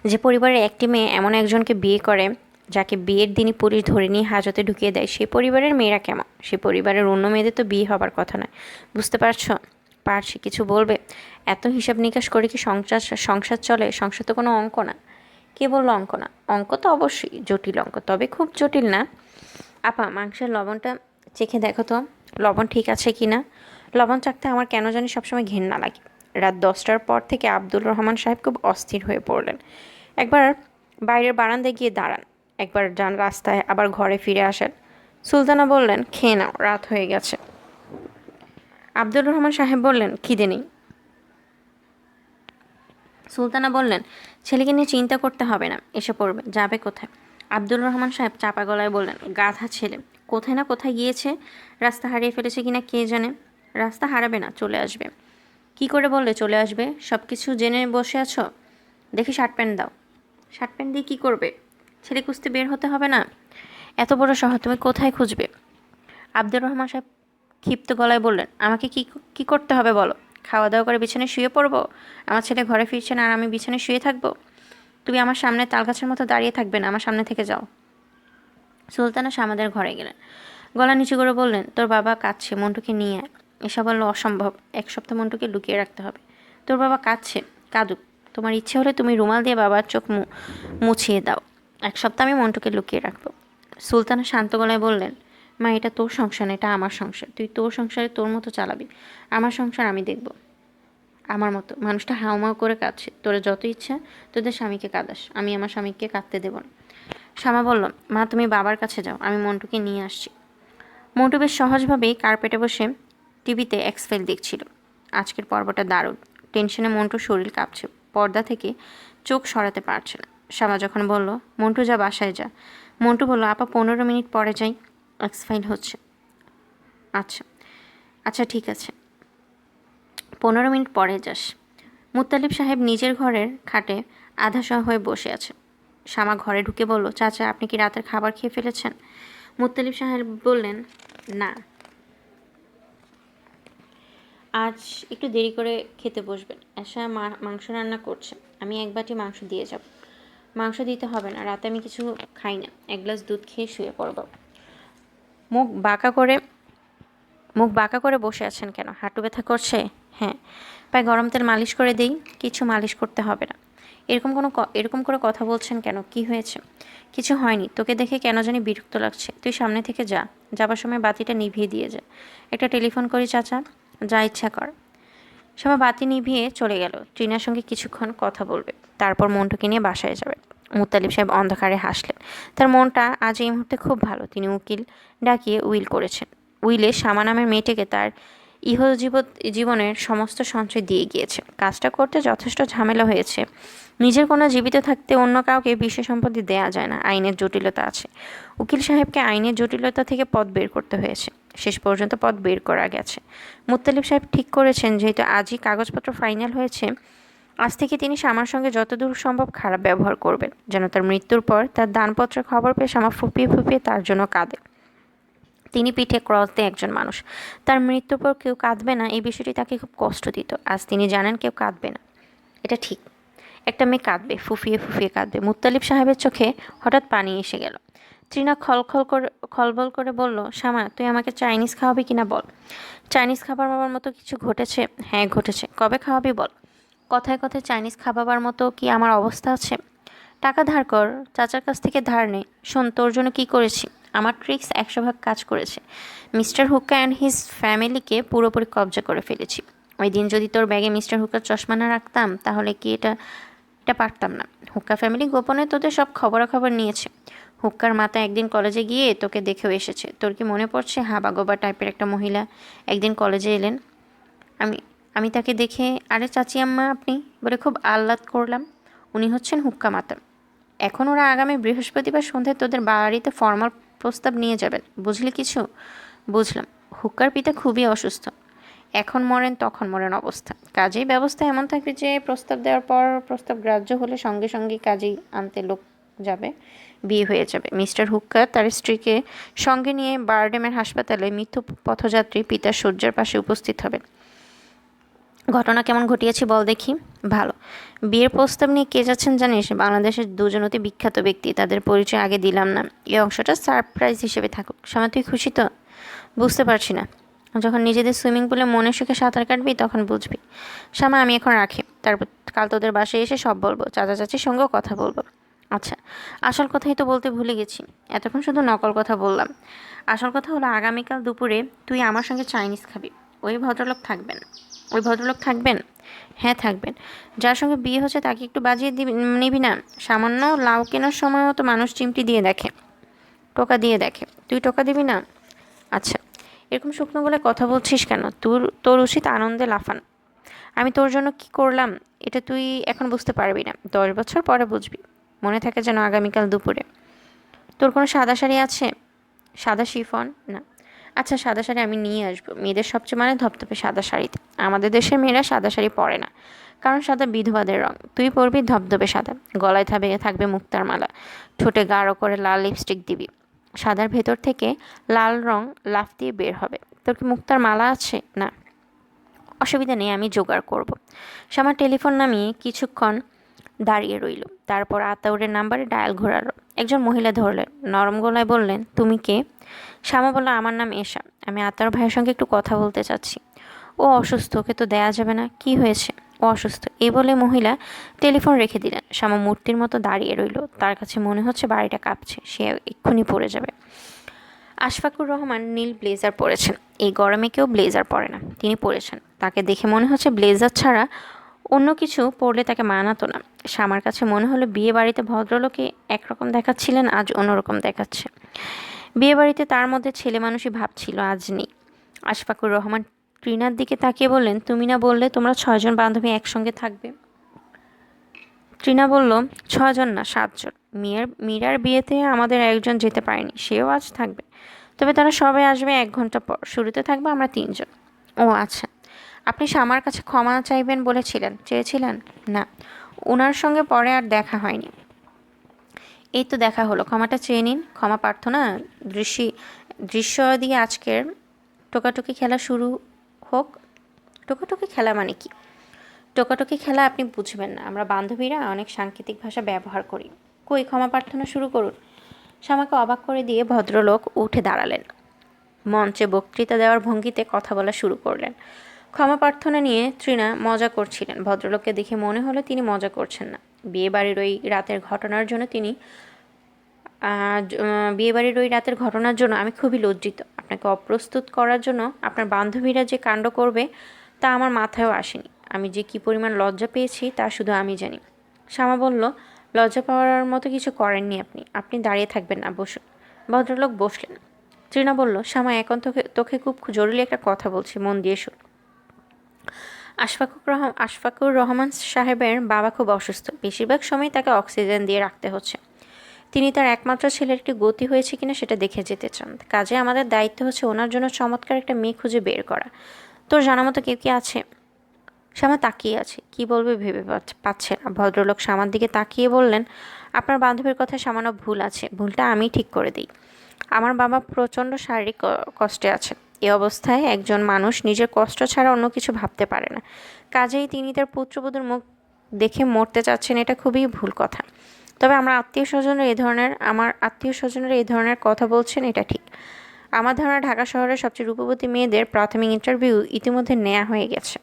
যে পরিবারের একটি মেয়ে এমন একজনকে বিয়ে করে যাকে বিয়ের দিনই পুলিশ ধরে নিয়ে হাজতে ঢুকিয়ে দেয়, সেই পরিবারের মেয়েরা কেমন? সেই পরিবারের অন্য মেয়েদের তো বিয়ে হবার কথা নয়। বুঝতে পারছো? পারছি। কিছু বলবে? এত হিসাব নিকাশ করে কি সংসার সংসার চলে? সংসার তো কোনো অঙ্ক না। কে বললো অঙ্ক না? অঙ্ক তো অবশ্যই জটিল অঙ্ক, তবে খুব জটিল না। আপা, মাংসের লবণটা চেখে দেখো তো, লবণ ঠিক আছে কি না। লবণ চাখতে আমার কেন জানি সবসময় ঘেন্না লাগে। রাত 10টার পর থেকে আব্দুর রহমান সাহেব খুব অস্থির হয়ে পড়লেন। একবার বাইরের বারান্দায় গিয়ে দাঁড়ান, একবার যান রাস্তায়, আবার ঘরে ফিরে আসেন। সুলতানা বললেন, খেয়ে নাও, রাত হয়ে গেছে। আব্দুর রহমান সাহেব বললেন, খিদে নেই। সুলতানা বললেন, ছেলেকে নিয়ে চিন্তা করতে হবে না, এসে পড়বে। যাবে কোথায়? আব্দুর রহমান সাহেব চাপা গলায় বললেন, গাধা ছেলে, কোথায় না কোথায় গিয়েছে। রাস্তা হারিয়ে ফেলেছে কিনা কে জানে। রাস্তা হারাবে না, চলে আসবে। কি করে বললে চলে আসবে? সব কিছু জেনে বসে আছো? দেখি শার্ট প্যান্ট দাও। শার্ট প্যান্ট দিয়ে কী করবে? ছেলে খুঁজতে বের হতে হবে না? এত বড় শহর তুমি কোথায় খুঁজবে? আব্দুর রহমান সাহেব ক্ষিপ্ত গলায় বললেন, আমাকে কি কি করতে হবে বলো? খাওয়া দাওয়া করে বিছানায় শুয়ে পড়বো? আমার ছেলে ঘরে ফিরছে না আর আমি বিছানায় শুয়ে থাকবো? তুমি আমার সামনে তালগাছের মতো দাঁড়িয়ে থাকবে না, আমার সামনে থেকে যাও। সুলতানা আমাদের ঘরে গেলেন, গলা নিচু করে বললেন, তোর বাবা কাঁদছে, মন্টুকে নিয়ে আয়। এসব বললো অসম্ভব, 1 সপ্তাহ মন্টুকে লুকিয়ে রাখতে হবে। তোর বাবা কাঁদছে, কাঁদুক, তোমার ইচ্ছে হলে তুমি রুমাল দিয়ে বাবার চোখ মুছিয়ে দাও। 1 সপ্তাহ আমি মন্টুকে লুকিয়ে রাখবো। সুলতানা শান্ত গলায় বললেন, মা, এটা তোর সংসার না, এটা আমার সংসার। তুই তোর সংসারে তোর মতো চালাবি, আমার সংসার আমি দেখব আমার মতো। মানুষটা হাউমাউ করে কাঁদছে, তোরা যত ইচ্ছা তোদের স্বামীকে কাঁদাস, আমি আমার স্বামীকে কাঁদতে দেব না। শ্যামা বলল, মা তুমি বাবার কাছে যাও, আমি মন্টুকে নিয়ে আসছি। মন্টু বেশ সহজভাবেই কার্পেটে বসে টিভিতে এক্সফাইল দেখছিল। আজকের পর্বটা দারুণ। টেনশনে মন্টুর শরীর কাঁপছে, পর্দা থেকে চোখ সরাতে পারছে না। শ্যামা যখন বলল, মন্টু যা, বাসায় যা, মন্টু বলল, আপা 15 মিনিট পরে যাই, এক্সফাইল হচ্ছে। আচ্ছা আচ্ছা ঠিক আছে, 15 মিনিট পরে যাস। মুত্তালিব সাহেব নিজের ঘরের খাটে আধাশোয়া হয়ে বসে আছে। শ্যামা ঘরে ঢুকে বলল, চাচা আপনি কি রাতের খাবার খেয়ে ফেলেছেন? মুত্তালিব সাহেব বললেন, না, আজ একটু দেরি করে খেতে বসবেন। এসা মাংস রান্না করছে, আমি 1 বাটি মাংস দিয়ে যাব। মাংস দিতে হবে না, রাতে আমি কিছু খাই না, 1 গ্লাস দুধ খেয়ে শুয়ে পড়ব। মুখ বাঁকা করে মুখ বাঁকা করে বসে আছেন কেন? হাঁটু ব্যথা করছে? হ্যাঁ। পায়ে গরম তেল মালিশ করে দেই? কিছু মালিশ করতে হবে না। এরকম করে কথা বলছেন কেন? কি হয়েছে? কিছু হয়নি, তোকে দেখে কেন জানি বিরক্ত লাগছে। তুই সামনে থেকে যা, যাবার সময় বাতিটা নিভিয়ে দিয়ে যা। একটা টেলিফোন করি চাচা? যা ইচ্ছা কর। সবাই বাতি নিভিয়ে চলে গেল। ট্রিনার সঙ্গে কিছুক্ষণ কথা বলবে, তারপর মন্টুকে নিয়ে বাসায় যাবে। মুত্তালিব সাহেব অন্ধকারে হাসলেন। তার মনটা আজ এই মুহূর্তে খুব ভালো। তিনি উকিল ডাকিয়ে উইল করেছেন। উইলে শামা নামের মেয়েটিকে তার জীবনের সমস্ত সঞ্চয় দিয়ে গিয়েছে। কাজটা করতে যথেষ্ট ঝামেলা হয়েছে। নিজের কোনো জীবিত থাকতে অন্য কাউকে বিষয় সম্পত্তি দেয়া যায় না, আইনের জটিলতা আছে। উকিল সাহেবকে আইনের জটিলতা থেকে পথ বের করতে হয়েছে। শেষ পর্যন্ত পথ বের করা গেছে। মুত্তালিব সাহেব ঠিক করেছেন, যেহেতু আজই কাগজপত্র ফাইনাল হয়েছে, আজ থেকে তিনি শামার সঙ্গে যতদূর সম্ভব খারাপ ব্যবহার করবেন, যেন তার মৃত্যুর পর তার দানপত্রের খবর পেয়ে শামা ফুপিয়ে ফুপিয়ে তার জন্য কাঁদে। তিনি পিঠে ক্রস দিয়ে একজন মানুষ, তার মৃত্যুর পর কেউ কাঁদবে না, এই বিষয়টি তাকে খুব কষ্ট দিত। আজ তিনি জানেন কেউ কাঁদবে না, এটা ঠিক। একটা মেয়ে কাঁদবে, ফুফিয়ে ফুফিয়ে কাঁদবে। মুত্তালিব সাহেবের চোখে হঠাৎ পানি এসে গেল। তৃণা খলবল করে বলল, শামা তুই আমাকে চাইনিজ খাওয়াবি কিনা বল। চাইনিজ খাবার বাবার মতো কিছু ঘটেছে? হ্যাঁ ঘটেছে। কবে খাওয়াবি বল। কথায় কথায় চাইনিজ খাবার মতো কি আমার অবস্থা আছে? টাকা ধার কর, চাচার কাছ থেকে ধার নে। শোন, তোর জন্য কি করেছি। আমার ট্রিক্স 100 ভাগ কাজ করেছে। মিস্টার হুক্কা অ্যান্ড হিজ ফ্যামিলিকে পুরোপুরি কবজা করে ফেলেছি। ওই দিন যদি তোর ব্যাগে মিস্টার হুক্কার চশমা না রাখতাম, তাহলে কি এটা এটা পারতাম না। হুক্কা ফ্যামিলি গোপনে তোদের সব খবরাখবর নিয়েছে। হুক্কার মাতা একদিন কলেজে গিয়ে তোকে দেখেও এসেছে। তোর কি মনে পড়ছে, হাবাগোবা টাইপের একটা মহিলা একদিন কলেজে এলেন? আমি আমি তাকে দেখে, আরে চাচি আম্মা আপনি বলে খুব আহ্লাদ করলাম। উনি হচ্ছেন হুক্কা মাতা। এখন ওরা আগামী বৃহস্পতিবার সন্ধ্যায় তোদের বাড়িতে ফর্মাল প্রস্তাব নিয়ে যাবেন। বুঝলি কিছু? বুঝলাম। হুক্কার পিতা খুবই অসুস্থ, এখন মরেন তখন মরেন অবস্থা। কাজেই ব্যবস্থা এমন থাকবে যে প্রস্তাব দেওয়ার পর প্রস্তাব গ্রাহ্য হলে সঙ্গে সঙ্গে কাজেই আনতে লোক যাবে, বিয়ে হয়ে যাবে। মিস্টার হুক্কা তার স্ত্রীকে সঙ্গে নিয়ে বারডেমের হাসপাতালে মৃত্যু পথযাত্রী পিতার শয্যার পাশে উপস্থিত হবেন। ঘটনা কেমন ঘটিয়েছি বল দেখি। ভালো। বিয়ের প্রস্তাব নিয়ে কে যাচ্ছেন জানিস? বাংলাদেশের দুজন অতি বিখ্যাত ব্যক্তি, তাদের পরিচয় আগে দিলাম না, এই অংশটা সারপ্রাইজ হিসেবে থাকুক। শ্যামা তুই খুশি তো? বুঝতে পারছি না। যখন নিজেদের সুইমিং পুলে মনের সুখে সাঁতার কাটবি তখন বুঝবি। শ্যামা আমি এখন রাখি, তারপর কাল তোদের বাসায় এসে সব বলবো, চাচা চাচির সঙ্গেও কথা বলবো। আচ্ছা, আসল কথাই তো বলতে ভুলে গেছি, এতক্ষণ শুধু নকল কথা বললাম। আসল কথা হলো আগামীকাল দুপুরে তুই আমার সঙ্গে চাইনিজ খাবি। ওই ভদ্রলোক থাকবেন। ওই ভদ্রলোক থাকবেন? হ্যাঁ থাকবেন। যার সঙ্গে বিয়ে হচ্ছে তাকে একটু বাজিয়ে নিবি না? সামান্য লাউ কেনার সময়ও তো মানুষ চিমটি দিয়ে দেখে, টোকা দিয়ে দেখে। তুই টোকা দিবি না? আচ্ছা, এরকম শুকনো গলায় কথা বলছিস কেন? তোর উচিত আনন্দে লাফান। আমি তোর জন্য কি করলাম এটা তুই এখন বুঝতে পারবি না, 10 বছর পরে বুঝবি। মনে থাকে যেন আগামীকাল দুপুরে। তোর কোনো সাদা শাড়ি আছে? সাদা শিফন? না। আচ্ছা, সাদা শাড়ি আমি নিয়ে আসবো। মেয়েদের সবচেয়ে মানে ধপধপে সাদা শাড়িতে। আমাদের দেশের মেয়েরা সাদা শাড়ি পরে না, কারণ সাদা বিধবাদের রং। তুই পরবি ধপধপে সাদা, গলায় থাকবে মুক্তার মালা, ঠোঁটে গাঢ় করে লাল লিপস্টিক দিবি। সাদার ভেতর থেকে লাল রং লাফ দিয়ে বের হবে। তোর কি মুক্তার মালা আছে? না। অসুবিধা নেই, আমি জোগাড় করব। শ্যামা টেলিফোন নামিয়ে কিছুক্ষণ দাঁড়িয়ে রইল, তারপর আতাউরের নাম্বারে ডায়াল ঘোরালো। একজন মহিলা ধরলেন, নরম গলায় বললেন, তুমি কে? শ্যামা বলল, আমার নাম এশা, আমি আতাউর ভাইয়ের সঙ্গে একটু কথা বলতে চাচ্ছি। ও অসুস্থ, ওকে তো দেয়া যাবে না। কি হয়েছে? ও অসুস্থ, এই বলে মহিলা টেলিফোন রেখে দিলেন। শ্যামা মূর্তির মতো দাঁড়িয়ে রইল, তার কাছে মনে হচ্ছে বাড়িটা কাঁপছে, সে এক্ষুনি পড়ে যাবে। আশফাকুর রহমান নীল ব্লেজার পরেছেন। এই গরমে কেউ ব্লেজার পরে না, তিনি পরেছেন। তাকে দেখে মনে হচ্ছে ব্লেজার ছাড়া অন্য কিছু পরলে তাকে মানাতো না। শ্যামার কাছে মনে হলো বিয়ে বাড়িতে ভদ্রলোকে একরকম দেখাচ্ছিলেন, আজ অন্যরকম দেখাচ্ছে। বিয়ে বাড়িতে তার মধ্যে ছেলে মানুষই ভাব ছিল, আজ নেই। আশফাকুর রহমান ট্রিনার দিকে তাকিয়ে বললেন, তুমি না বললে তোমরা 6 জন বান্ধবী একসঙ্গে থাকবে? ট্রিনা বলল, 6 জন না, 7 জন। মীরার বিয়েতে আমাদের একজন যেতে পারেনি, সেও আজ থাকবে। তবে তারা সবাই আসবে 1 ঘন্টা পর। শুরুতে থাকবে আমরা 3 জন। ও আচ্ছা। আপনি শ্যামার কাছে ক্ষমা চাইবেন চেয়েছিলেন? না, ওনার সঙ্গে পরে আর দেখা হয়নি। এই তো দেখা হলো, ক্ষমাটা চেয়ে নিন। ক্ষমা প্রার্থনা দৃশ্য দিয়ে আজকের টোকাটুকি খেলা শুরু হোক। টোকাটুকি খেলা মানে কি? টোকাটুকি খেলা আপনি বুঝবেন না, আমরা বান্ধবীরা অনেক সাংকেতিক ভাষা ব্যবহার করি। কই, ক্ষমা প্রার্থনা শুরু করুন। শ্যামাকে অবাক করে দিয়ে ভদ্রলোক উঠে দাঁড়ালেন, মঞ্চে বক্তৃতা দেওয়ার ভঙ্গিতে কথা বলা শুরু করলেন। ক্ষমা প্রার্থনা নিয়ে তৃণা মজা করছিলেন। ভদ্রলোককে দেখে মনে হলো তিনি মজা করছেন না। বিয়েবাড়ির ওই রাতের ঘটনার জন্য আমি খুবই লজ্জিত। আপনাকে অপ্রস্তুত করার জন্য আপনার বান্ধবীরা যে কাণ্ড করবে তা আমার মাথায়ও আসেনি। আমি যে কী পরিমাণ লজ্জা পেয়েছি তা শুধু আমি জানি। শ্যামা বলল, লজ্জা পাওয়ার মতো কিছু করেননি আপনি। আপনি দাঁড়িয়ে থাকবেন না, বসুন। ভদ্রলোক বসলেন। তৃণা বলল, শ্যামা এখন তোকে খুব জরুরি একটা কথা বলছি, মন দিয়ে শুন। আশফাকুর রহমান সাহেবের বাবা খুব অসুস্থ, বেশিরভাগ সময় তাকে অক্সিজেন দিয়ে রাখতে হচ্ছে। তিনি তার একমাত্র ছেলের একটি গতি হয়েছে কিনা সেটা দেখে যেতে চান। কাজে আমাদের দায়িত্ব হচ্ছে ওনার জন্য চমৎকার একটা মেয়ে খুঁজে বের করা। তোর জানা মতো কেউ কি আছে? শ্যামা তাকিয়ে আছে, কি বলবে ভেবে পাচ্ছে না। ভদ্রলোক শ্যামার দিকে তাকিয়ে বললেন, আপনার বান্ধবীর কথায় সামান্য ভুল আছে, ভুলটা আমি ঠিক করে দিই। আমার বাবা প্রচণ্ড শারীরিক কষ্টে আছেন। এ অবস্থায় একজন মানুষ নিজের কষ্ট ছাড়া অন্য কিছু ভাবতে পারে না। কাজেই তিনি তার পুত্রবধূর মুখ দেখে মরতে চাচ্ছেন, এটা খুবই ভুল কথা। তবে আমার আত্মীয় স্বজনেরা এই ধরনের কথা বলছেন, এটা ঠিক। আমার ধারণা ঢাকা শহরের সবচেয়ে রূপবতী মেয়েদের প্রাথমিক ইন্টারভিউ ইতিমধ্যে নেওয়া হয়ে গেছে।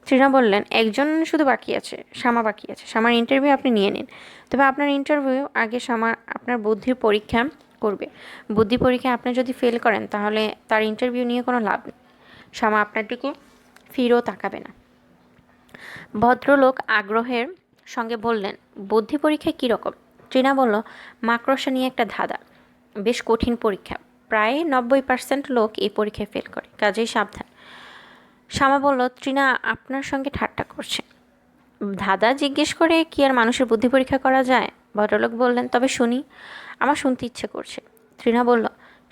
তৃণা বললেন, একজন শুধু বাকি আছে, শ্যামা বাকি আছে। শ্যামার ইন্টারভিউ আপনি নিয়ে নিন। তবে আপনার ইন্টারভিউ আগে শ্যামা আপনার বুদ্ধির পরীক্ষা করবে। বুদ্ধি পরীক্ষায় আপনি যদি ফেল করেন তাহলে তার ইন্টারভিউ নিয়ে কোনো লাভ নেই। শ্যামা আপনার দিকে ফিরেও তাকাবে না। ভদ্রলোক আগ্রহের সঙ্গে বললেন, বুদ্ধি পরীক্ষা কীরকম? ট্রিনা বলল, মাকড়সা নিয়ে একটা ধাঁধা, বেশ কঠিন পরীক্ষা। প্রায় 90% লোক এই পরীক্ষায় ফেল করে, কাজেই সাবধান। শ্যামা বলল, তৃণা আপনার সঙ্গে ঠাট্টা করছে। ধাঁধা জিজ্ঞেস করে কি আর মানুষের বুদ্ধি পরীক্ষা করা যায়? ভদ্রলোক বললেন, তবে শুনি, আমার শুনতে ইচ্ছে করছে। তৃণা বলল,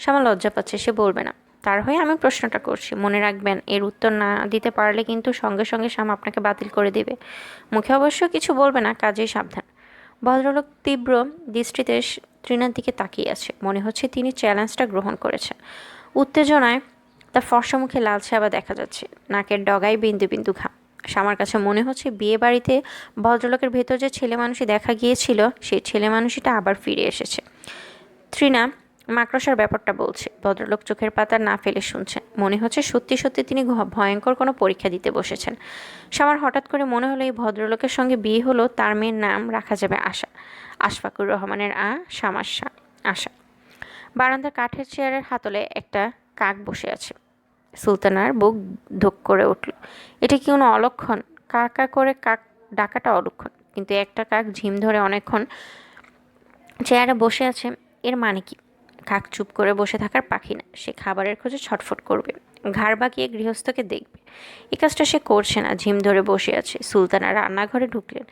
শ্যামা লজ্জা পাচ্ছে, সে বলবে না। তার হয়ে আমি প্রশ্নটা করছি, মনে রাখবেন এর উত্তর না দিতে পারলে কিন্তু সঙ্গে সঙ্গে শ্যামা আপনাকে বাতিল করে দেবে। মুখে অবশ্য কিছু বলবে না, কাজেই সাবধান। ভদ্রলোক তীব্র দৃষ্টিতে তৃণার দিকে তাকিয়ে আছে, মনে হচ্ছে তিনি চ্যালেঞ্জটা গ্রহণ করেছেন। উত্তেজনায় তার ফর্সা মুখে লালচে আবার দেখা যাচ্ছে, নাকের ডগায় বিন্দু বিন্দু ঘাম। আমার কাছে মনে হচ্ছে বিয়ে বাড়িতে ভদ্রলোকের ভেতর যে ছেলে মানুষই দেখা গিয়েছিল সেই ছেলে মানুষটা আবার ফিরে এসেছে। তৃণা মাকড়সার ব্যাপারটা বলছে। ভদ্রলোক চোখের পাতা না ফেলে শুনছেন। মনে হচ্ছে সত্যি সত্যি তিনি ভয়ঙ্কর কোনো পরীক্ষা দিতে বসেছেন। আমার হঠাৎ করে মনে হলো এই ভদ্রলোকের সঙ্গে বিয়ে হলো তার মেয়ের নাম রাখা যাবে আশা। আশফাকুর রহমানের শামার আশা। বারান্দার কাঠের চেয়ারের হাতলে একটা কাক বসে আছে। সুলতানার বুক ধক করে উঠল। এটা কি কোনো অলক্ষণ? কা কা করে কাক ডাকাটা অলক্ষণ, কিন্তু একটা কাক ঝিম ধরে অনেকক্ষণ চেয়ারে বসে আছে, এর মানে কি? কাক চুপ করে বসে থাকার পাখি না, সে খাবারের খোঁজে ছটফট করবে, ঘাড় বাঁকিয়ে গৃহস্থকে দেখবে। এই কাজটা সে করছে না, ঝিম ধরে বসে আছে। সুলতানা রান্নাঘরে ঢুকলেন।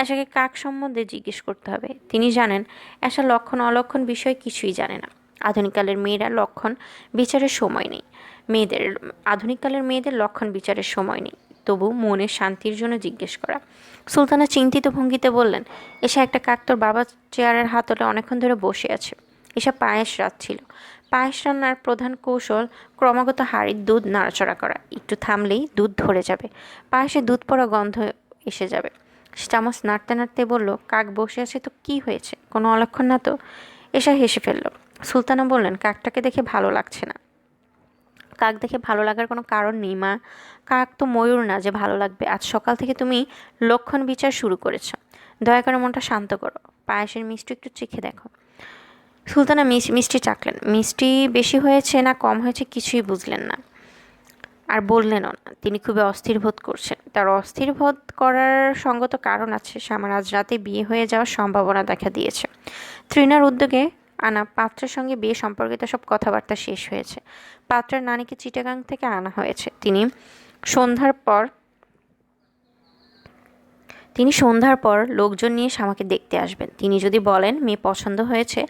আশাকে কাক সম্বন্ধে জিজ্ঞেস করতে হবে। তিনি জানেন আশা লক্ষণ অলক্ষণ বিষয় কিছুই জানে না। আধুনিককালের মেয়েরা লক্ষণ বিচারের সময় নেই। আধুনিককালের মেয়েদের লক্ষণ বিচারের সময় নেই। তবু মনের শান্তির জন্য জিজ্ঞেস করা। সুলতানা চিন্তিত ভঙ্গিতে বললেন, এসে একটা কাক তোর বাবা চেয়ারের হাতলে অনেকক্ষণ ধরে বসে আছে। এসব পায়েস রাঁধছিল। পায়েস রান্নার প্রধান কৌশল ক্রমাগত হাঁড়ির দুধ নাড়াচড়া করা। একটু থামলেই দুধ ধরে যাবে, পায়েসে দুধ পড়া গন্ধ এসে যাবে। চামচ নাড়তে নাড়তে বলল, কাক বসে আছে তো কি হয়েছে? কোনো অলক্ষণ না তো? এসা হেসে ফেলল। সুলতানা বললেন, কাকটাকে দেখে ভালো লাগছে না। কাক দেখে ভালো লাগার কোনো কারণ নেই মা। কাক তো ময়ূর না যে ভালো লাগবে। আজ সকাল থেকে তুমি লক্ষণ বিচার শুরু করেছ। দয়া করে মনটা শান্ত করো। পায়েসের মিষ্টি একটু চেখে দেখো। সুলতানা মিষ্টি চাকলেন। মিষ্টি বেশি হয়েছে না কম হয়েছে কিছুই বুঝলেন না, আর বললেনও না। তিনি খুবই অস্থির বোধ করছেন। তার অস্থির বোধ করার সঙ্গত কারণ আছে। আমার আজ রাতে বিয়ে হয়ে যাওয়ার সম্ভাবনা দেখা দিয়েছে। তৃণার উদ্যোগে আনা পাত্রের সঙ্গে বিয়ে সম্পর্কিত সব কথাবার্তা শেষ হয়েছে। পাত্রের নানিকে চিটাগাং থেকে আনা হয়েছে। তিনি সন্ধ্যার পর লোকজন নিয়ে শ্যামাকে দেখতে আসবেন। তিনি যদি বলেন মেয়ে পছন্দ হয়েছে,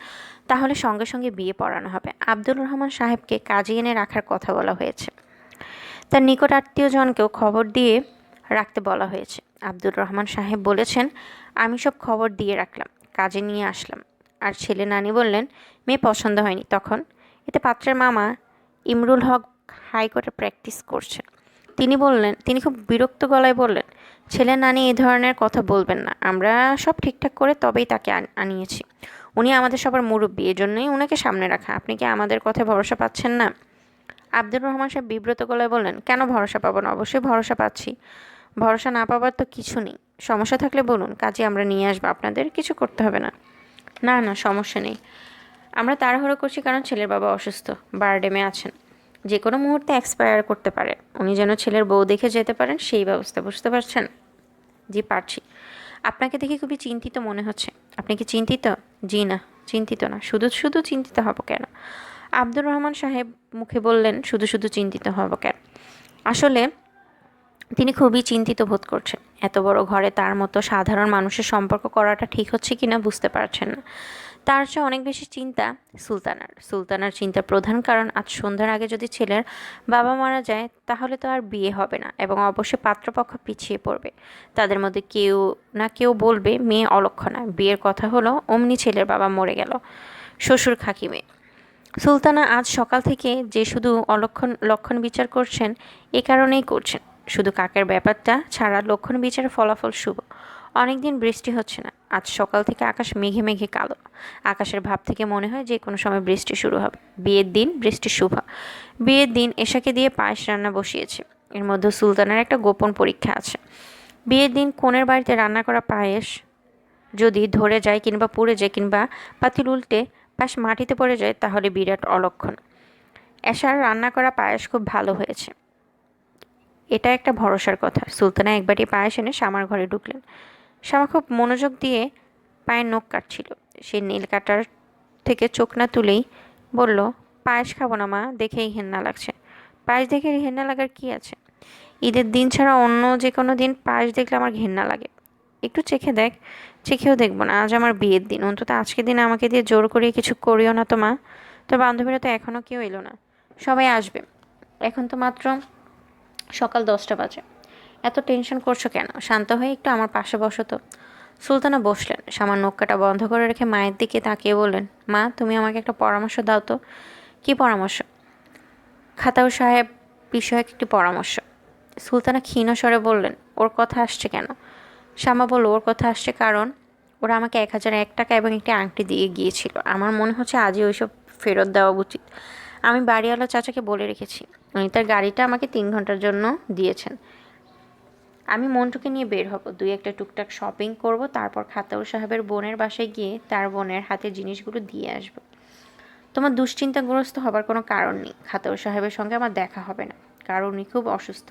তাহলে সঙ্গে সঙ্গে বিয়ে পড়ানো হবে। আব্দুর রহমান সাহেবকে কাজে এনে রাখার কথা বলা হয়েছে। তার নিকট আত্মীয়জনকেও খবর দিয়ে রাখতে বলা হয়েছে। আব্দুর রহমান সাহেব বলেছেন, আমি সব খবর দিয়ে রাখলাম, কাজে নিয়ে আসলাম। আর ছেলে নানি বললেন, মেয়ে পছন্দ হয়নি। তখন এতে পাত্রের মামা ইমরুল হক হাইকোর্টে প্র্যাকটিস করছেন। তিনি খুব বিরক্ত গলায় বললেন, ছেলে নানি এ ধরনের কথা বলবেন না। আমরা সব ঠিকঠাক করে তবেই তাকে আনিয়েছি। উনি আমাদের সবার মুরব্বী, এজন্যই ওনাকে সামনে রাখা। আপনি কি আমাদের কথায় ভরসা পাচ্ছেন না? আব্দুর রহমান সাহেব বিব্রত গলায় বললেন, কেন ভরসা পাবো না? অবশ্যই ভরসা পাচ্ছি। ভরসা না পাবার তো কিছু নেই। সমস্যা থাকলে বলুন, কাজে আমরা নিয়ে আসবো। আপনাদের কিছু করতে হবে না। না না, সমস্যা নেই। আমরা তাড়াহুড়ো করছি কারণ ছেলের বাবা অসুস্থ, বারডেমে আছেন, যে কোনো মুহূর্তে এক্সপায়ার করতে পারে। উনি যেন ছেলের বউ দেখে যেতে পারেন সেই ব্যবস্থা। বুঝতে পারছেন? জি পারছি। আপনাকে দেখে খুবই চিন্তিত মনে হচ্ছে। আপনি কি চিন্তিত? জি না, চিন্তিত না। শুধু শুধু চিন্তিত হব কেন? আব্দুর রহমান সাহেব মুখে বললেন, শুধু শুধু চিন্তিত হব কেন? আসলে তিনি খুবই চিন্তিত বোধ করছেন। এত বড় ঘরে তার মতো সাধারণ মানুষের সম্পর্ক করাটা ঠিক হচ্ছে কিনা বুঝতে পারছেন না। তার চেয়ে অনেক বেশি চিন্তা সুলতানার চিন্তার প্রধান কারণ, আজ সন্ধ্যার আগে যদি ছেলের বাবা মারা যায় তাহলে তো আর বিয়ে হবে না, এবং অবশ্যই পাত্রপক্ষ পিছিয়ে পড়বে। তাদের মধ্যে কেউ না কেউ বলবে মেয়ে অলক্ষণা। বিয়ের কথা হলো অমনি ছেলের বাবা মরে গেল। শ্বশুর খাকি মেয়ে। সুলতানা আজ সকাল থেকে যে শুধু লক্ষণ বিচার করছেন, এ কারণেই করছেন। শুধু কাকের ব্যাপারটা ছাড়া লক্ষণ বিচারের ফলাফল শুভ। অনেকদিন বৃষ্টি হচ্ছে না। আজ সকাল থেকে আকাশ মেঘে মেঘে কালো। আকাশের ভাব থেকে মনে হয় যে কোনো সময় বৃষ্টি শুরু হবে। বিয়ের দিন বৃষ্টি শুভ। বিয়ের দিন এশাকে দিয়ে পায়েস রান্না বসিয়েছে। এর মধ্যে সুলতানের একটা গোপন পরীক্ষা আছে। বিয়ের দিন কনের বাড়িতে রান্না করা পায়েস যদি ধরে যায় কিংবা পুড়ে যায় কিংবা পাতিল উল্টে পায়েস মাটিতে পড়ে যায় তাহলে বিরাট অলক্ষণ। এশার রান্না করা পায়েস খুব ভালো হয়েছে, এটা একটা ভরসার কথা। সুলতানা একবারই পায়েস এনে শামার ঘরে ঢুকলেন। শামা খুব মনোযোগ দিয়ে পায়ের নখ কাটছিল। সে নীল কাটার থেকে চোখ না তুলেই বলল, পায়েস খাবো না মা, দেখেই ঘেন্না লাগছে। পায়েস দেখে ঘেন্না লাগার কি আছে? ঈদের দিন ছাড়া অন্য যে কোনো দিন পায়েস দেখলে আমার ঘেন্না লাগে। একটু চেখে দেখ। চেখেও দেখবো না, আজ আমার বিয়ের দিন। অন্তত আজকের দিন আমাকে দিয়ে জোর করিয়ে কিছু করিও না তো মা। তোর বান্ধবীরা তো এখনও কেউ এলো না। সবাই আসবে। এখন তো মাত্র সকাল 10টা বাজে। এত টেনশন করছো কেন? শান্ত হয়ে একটু আমার পাশে বসো তো। সুলতানা বসলেন। শামার নখ কাটা বন্ধ করে রেখে মায়ের দিকে তাকিয়ে বললেন, মা তুমি আমাকে একটা পরামর্শ দাও তো। কী পরামর্শ? খাতাউ সাহেব বিষয়ক একটি পরামর্শ। সুলতানা ক্ষীণ স্বরে বললেন, ওর কথা আসছে কেন? শ্যামা বলল, ওর কথা আসছে কারণ ওরা আমাকে 1001 টাকা এবং একটি আংটি দিয়ে গিয়েছিল। আমার মনে হচ্ছে আজই ওইসব ফেরত দেওয়া উচিত। আমি বাড়িওয়ালা চাচাকে বলে রেখেছি, উনি তার গাড়িটা আমাকে 3 ঘন্টার জন্য দিয়েছেন। আমি মন্টুকে নিয়ে বের হব, 2-একটা টুকটাক শপিং করব, তারপর খাতাউর সাহেবের বোনের বাসায় গিয়ে তার বোনের হাতে জিনিসগুলো দিয়ে আসব। তোমার দুশ্চিন্তাগ্রস্ত হবার কোনো কারণ নেই। খাতাউর সাহেবের সঙ্গে আমার দেখা হবে না, কারণ উনি খুব অসুস্থ।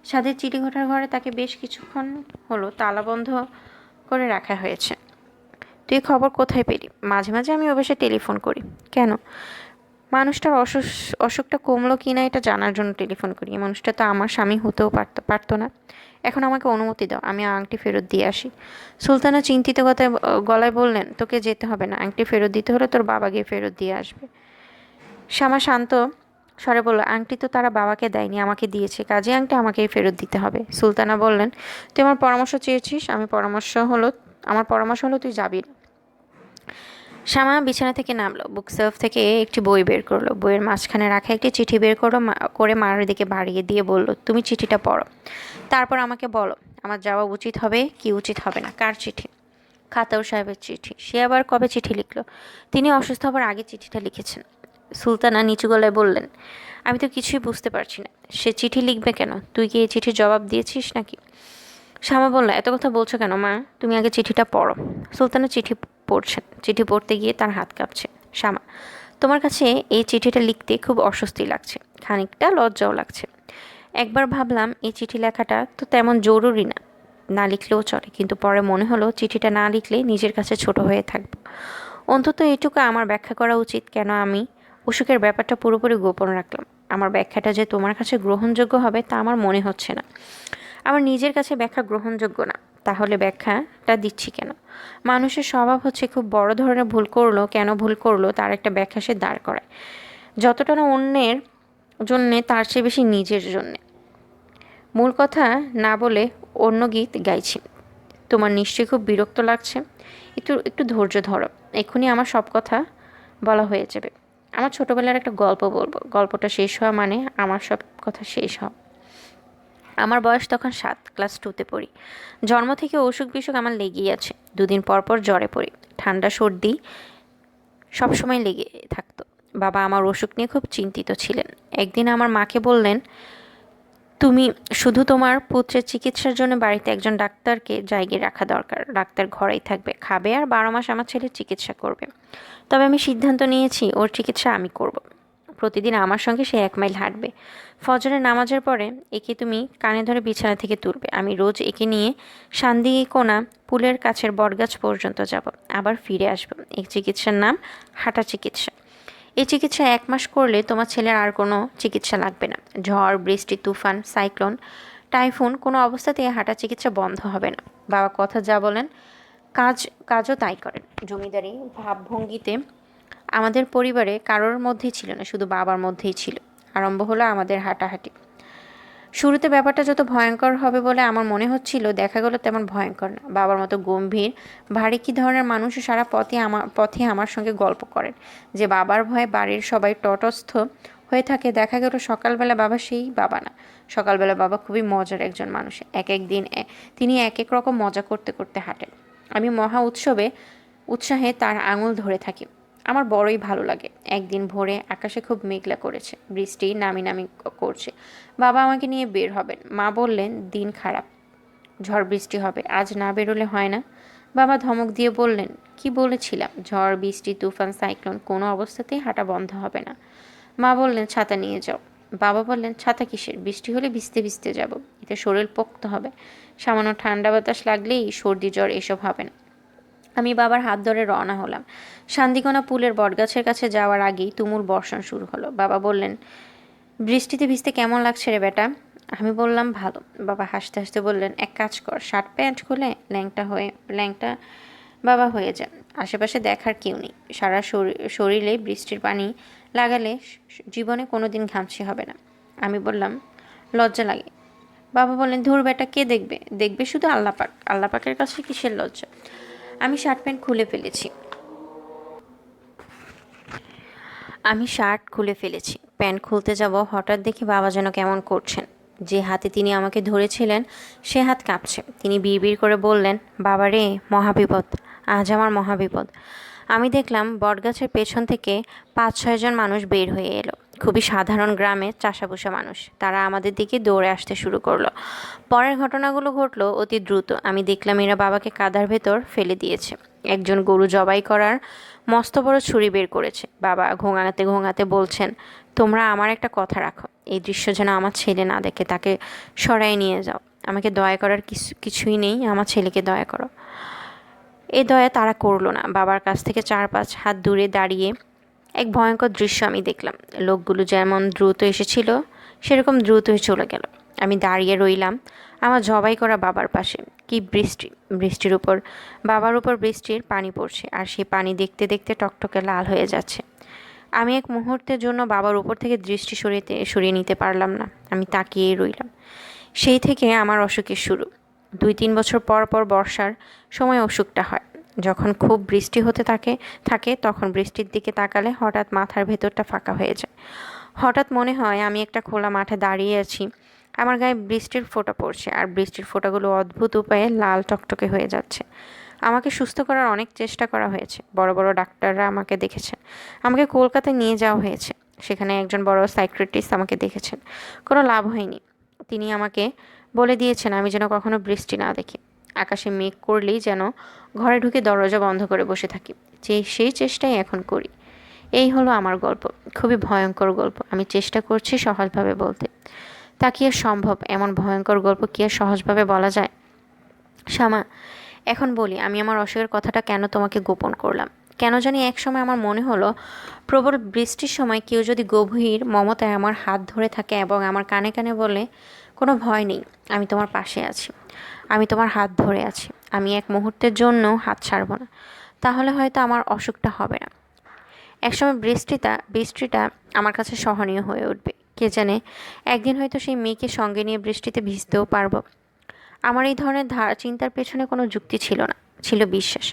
সাধের চিঠিঘটার ঘরে তাকে বেশ কিছুক্ষণ হলো তালাবন্ধ করে রাখা হয়েছে। তুই খবর কোথায় পেলি? মাঝে মাঝে আমি অবশ্যই টেলিফোন করি। কেন? মানুষটার অসুখটা কমলো কি না এটা জানার জন্য টেলিফোন করি। এই মানুষটা তো আমার স্বামী হতেও পারতো না। এখন আমাকে অনুমতি দাও, আমি আংটি ফেরত দিয়ে আসি। সুলতানা চিন্তিত গলায় বললেন, তোকে যেতে হবে না। আংটি ফেরত দিতে হলে তোর বাবা গিয়ে ফেরত দিয়ে আসবে। শ্যামা শান্ত স্বরে বলল, আংটি তো তারা বাবাকে দেয়নি, আমাকে দিয়েছে, কাজে আংটি আমাকেই ফেরত দিতে হবে। সুলতানা বললেন, তুই আমার পরামর্শ চেয়েছিস, আমার পরামর্শ হলো তুই যাবি না। শ্যামা বিছানা থেকে নামলো, বুক সেলফ থেকে একটি বই বের করলো, বইয়ের মাঝখানে রাখা একটি চিঠি বের করে মার দিকে বাড়িয়ে দিয়ে বলল, তুমি চিঠিটা পড়ো, তারপর আমাকে বলো আমার যাওয়া উচিত হবে কি উচিত হবে না। কার চিঠি? খাতাউর সাহেবের চিঠি। সে আবার কবে চিঠি লিখলো? তিনি অসুস্থ হবার আগে চিঠিটা লিখেছেন। সুলতানা নিচু গলায় বললেন, আমি তো কিছুই বুঝতে পারছি না, সে চিঠি লিখবে কেন? তুই কি এই চিঠির জবাব দিয়েছিস নাকি? শ্যামা বলল, এত কথা বলছো কেন মা? তুমি আগে চিঠিটা পড়ো। সুলতানা চিঠি পড়ছেন। চিঠি পড়তে গিয়ে তার হাত কাঁপছে। শ্যামা, তোমার কাছে এই চিঠিটা লিখতে খুব অস্বস্তি লাগছে, খানিকটা লজ্জাও লাগছে। একবার ভাবলাম এই চিঠি লেখাটা তো তেমন জরুরি না, না লিখলেও চলে, কিন্তু পরে মনে হলো চিঠিটা না লিখলে নিজের কাছে ছোট হয়ে থাকবো। অন্তত এইটুকু আমার ব্যাখ্যা করা উচিত, কেন আমি অসুখের ব্যাপারটা পুরোপুরি গোপন রাখলাম। আমার ব্যাখ্যাটা যে তোমার কাছে গ্রহণযোগ্য হবে তা আমার মনে হচ্ছে না। আমার নিজের কাছে ব্যাখ্যা গ্রহণযোগ্য না, তাহলে ব্যাখ্যাটা দিচ্ছি কেন? মানুষের স্বভাব হচ্ছে খুব বড় ধরনের ভুল করলো, কেন ভুল করলো তার একটা ব্যাখ্যা সে দাঁড় করায়, যতটা না অন্যের জন্যে তার চেয়ে বেশি নিজের জন্যে। মূল কথা না বলে অন্য গীত গাইছি। তোমার নিশ্চয়ই খুব বিরক্ত লাগছে। একটু একটু ধৈর্য ধরো, এক্ষুনি আমার সব কথা বলা হয়ে যাবে। আমার ছোটবেলার একটা গল্প বলবো, গল্পটা শেষ হওয়া মানে আমার সব কথা শেষ হওয়া। আমার বয়স তখন 7, ক্লাস 2তে পড়ি। জন্ম থেকে অসুখ বিসুখ আমার লেগেই আছে। 2 দিন পর পর জ্বরে পড়ি, ঠান্ডা সর্দি সবসময় লেগে থাকতো। বাবা আমার অসুখ নিয়ে খুব চিন্তিত ছিলেন। একদিন আমার মাকে বললেন, তুমি শুধু তোমার পুত্রের চিকিৎসার জন্য বাড়িতে একজন ডাক্তারকে জায়গায় রাখা দরকার। ডাক্তার ঘরেই থাকবে, খাবে, আর 12 মাস আমার ছেলের চিকিৎসা করবে। তবে আমি সিদ্ধান্ত নিয়েছি ওর চিকিৎসা আমি করব। প্রতিদিন আমার সঙ্গে সে 1 মাইল হাঁটবে। ফজরের নামাজের পরে একে তুমি কানে ধরে বিছানা থেকে তুলবে। আমি রোজ একে নিয়ে শান্দিকোনা পুলের কাছের বটগাছ পর্যন্ত যাব, আবার ফিরে আসব। এই চিকিৎসার নাম হাঁটা চিকিৎসা। এই চিকিৎসা 1 মাস করলে তোমার ছেলের আর কোনো চিকিৎসা লাগবে না। ঝড়, বৃষ্টি, তুফান, সাইক্লোন, টাইফুন, কোনো অবস্থাতেই হাঁটা চিকিৎসা বন্ধ হবে না। বাবা কথা যা বলেন কাজও তাই করেন। জমিদারি ভাবভঙ্গিতে আমাদের পরিবারে কারোর মধ্যেই ছিল না, শুধু বাবার মধ্যেই ছিল। আরম্ভ হলো আমাদের হাঁটাহাঁটি। শুরুতে ব্যাপারটা যত ভয়ঙ্কর হবে বলে আমার মনে হচ্ছিল, দেখা গেল তেমন ভয়ঙ্কর না। বাবার মতো গম্ভীর ভারী কী ধরনের মানুষও সারা পথে আমার সঙ্গে গল্প করেন। যে বাবার ভয়ে বাড়ির সবাই তটস্থ হয়ে থাকে, দেখা গেল সকালবেলা বাবা সেই বাবা না। সকালবেলা বাবা খুবই মজার একজন মানুষ। এক এক দিন তিনি এক এক রকম মজা করতে করতে হাঁটেন। আমি মহা উৎসাহে তার আঙুল ধরে থাকি। আমার বড়ই ভালো লাগে। একদিন ভোরে আকাশে খুব মেঘলা করেছে, বৃষ্টি নামি নামি করছে। বাবা আমাকে নিয়ে বের হবেন। মা বললেন, দিন খারাপ, ঝড় বৃষ্টি হবে, আজ না বেরোলে হয় না। বাবা ধমক দিয়ে বললেন, কি বলেছিলাম? ঝড় বৃষ্টি তুফান সাইক্লোন কোনো অবস্থাতেই হাঁটা বন্ধ হবে না। মা বললেন, ছাতা নিয়ে যাও। বাবা বললেন, ছাতা কিসের? বৃষ্টি হলে ভিজতে ভিজতে যাব, এতে শরীর পোক্ত হবে। সামান্য ঠান্ডা বাতাস লাগলেই সর্দি জ্বর এসব হবে না। আমি বাবার হাত ধরে রওনা হলাম। শান্তিকোনা পুলের বটগাছের কাছে যাওয়ার আগেই তুমুল বর্ষণ শুরু হলো। বাবা বললেন, বৃষ্টিতে ভিজতে কেমন লাগছে রে বেটা? আমি বললাম, ভালো। বাবা হাসতে হাসতে বললেন, এক কাজ কর, শার্ট প্যান্ট খুলে ল্যাংটা বাবা হয়ে যান। আশেপাশে দেখার কেউ নেই। সারা শরীরে বৃষ্টির পানি লাগালে জীবনে কোনো দিন ঘামছি হবে না। আমি বললাম, লজ্জা লাগে। বাবা বললেন, ধুর বেটা, কে দেখবে? দেখবে শুধু আল্লাপাক। আল্লাপাকের কাছে কিসের লজ্জা? আমি শার্ট খুলে ফেলেছি। প্যান্ট খুলতে যাব, হঠাৎ দেখি বাবা যেন কেমন করছেন। যে হাতে তিনি আমাকে ধরেছিলেন সে হাত কাঁপছে। তিনি বিড়বিড় করে বললেন, বাবা রে, মহাবিপদ, আজ আমার মহাবিপদ। আমি দেখলাম বটগাছের পেছন থেকে 5-6 জন মানুষ বের হয়ে এলো। খুবই সাধারণ গ্রামের চাষাভুষা মানুষ। তারা আমাদের দিকে দৌড়ে আসতে শুরু করলো। পরের ঘটনাগুলো ঘটলো অতি দ্রুত। আমি দেখলাম এরা বাবাকে কাদার ভেতর ফেলে দিয়েছে। একজন গরু জবাই করার মস্ত বড় ছুরি বের করেছে। বাবা ঘোঙাতে ঘোঙাতে বলছেন, তোমরা আমার একটা কথা রাখো। এই দৃশ্য যেন আমার ছেলে না দেখে, তাকে সরাই নিয়ে যাও। আমাকে দয়া করার কিছুই নেই, আমার ছেলেকে দয়া করো। এই দয়া তারা করলো না। বাবার কাছ থেকে 4-5 হাত দূরে দাঁড়িয়ে এক ভয়ঙ্কর দৃশ্য আমি দেখলাম। লোকগুলো যেমন দ্রুত এসেছিল সেরকম দ্রুতই চলে গেল। আমি দাঁড়িয়ে রইলাম আমার জবাই করা বাবার পাশে। কি বৃষ্টি! বৃষ্টির উপর বাবার উপর বৃষ্টির পানি পড়ছে, আর সেই পানি দেখতে দেখতে টকটকে লাল হয়ে যাচ্ছে। আমি এক মুহূর্তের জন্য বাবার উপর থেকে দৃষ্টি সরিয়ে নিতে পারলাম না। আমি তাকিয়েই রইলাম। সেই থেকে আমার অসুখের শুরু। 2-3 বছর পর পর বর্ষার সময় অসুখটা হয়। যখন খুব বৃষ্টি হতে থাকে তখন বৃষ্টির দিকে তাকালে হঠাৎ মাথার ভেতরটা ফাঁকা হয়ে যায়। হঠাৎ মনে হয় আমি একটা খোলা মাঠে দাঁড়িয়ে আছি, আমার গায়ে বৃষ্টির ফোঁটা পড়ছে, আর বৃষ্টির ফোঁটাগুলো অদ্ভুত উপায়ে লাল টকটকে হয়ে যাচ্ছে। আমাকে সুস্থ করার অনেক চেষ্টা করা হয়েছে। বড় বড় ডাক্তাররা আমাকে দেখেছেন। আমাকে কলকাতায় নিয়ে যাওয়া হয়েছে। সেখানে একজন বড় সাইকিয়াট্রিস্ট আমাকে দেখেছেন। কোনো লাভ হয়নি। তিনি আমাকে বলে দিয়েছেন আমি যেন কখনো বৃষ্টি না দেখি। আকাশে মেঘ করলেই যেন ঘরে ঢুকে দরজা বন্ধ করে বসে থাকি। সেই চেষ্টাই এখন করি। এই হলো আমার গল্প। খুবই ভয়ঙ্কর গল্প। আমি চেষ্টা করছি সহজভাবে বলতে। তা কি আর সম্ভব? এমন ভয়ঙ্কর গল্প কি আর সহজভাবে বলা যায়? শ্যামা, এখন বলি আমি আমার অসুখের কথাটা কেন তোমাকে গোপন করলাম। কেন জানি একসময় আমার মনে হলো প্রবল বৃষ্টির সময় কেউ যদি গভীর মমতায় আমার হাত ধরে থাকে এবং আমার কানে কানে বলে, কোনো ভয় নেই, আমি তোমার পাশে আছি, আমি তোমার হাত ধরে আছি, আমি এক মুহূর্তের জন্য হাত ছাড়ব না, তাহলে হয়তো আমার অসুখটা হবে না। একসময় বৃষ্টিটা আমার কাছে সহনীয় হয়ে উঠবে। কে জানে, একদিন হয়তো সেই মেয়েকে সঙ্গে নিয়ে বৃষ্টিতে ভিজতেও পারবো। আমার এই ধরনের চিন্তার পেছনে কোনো যুক্তি ছিল না, ছিল বিশ্বাস।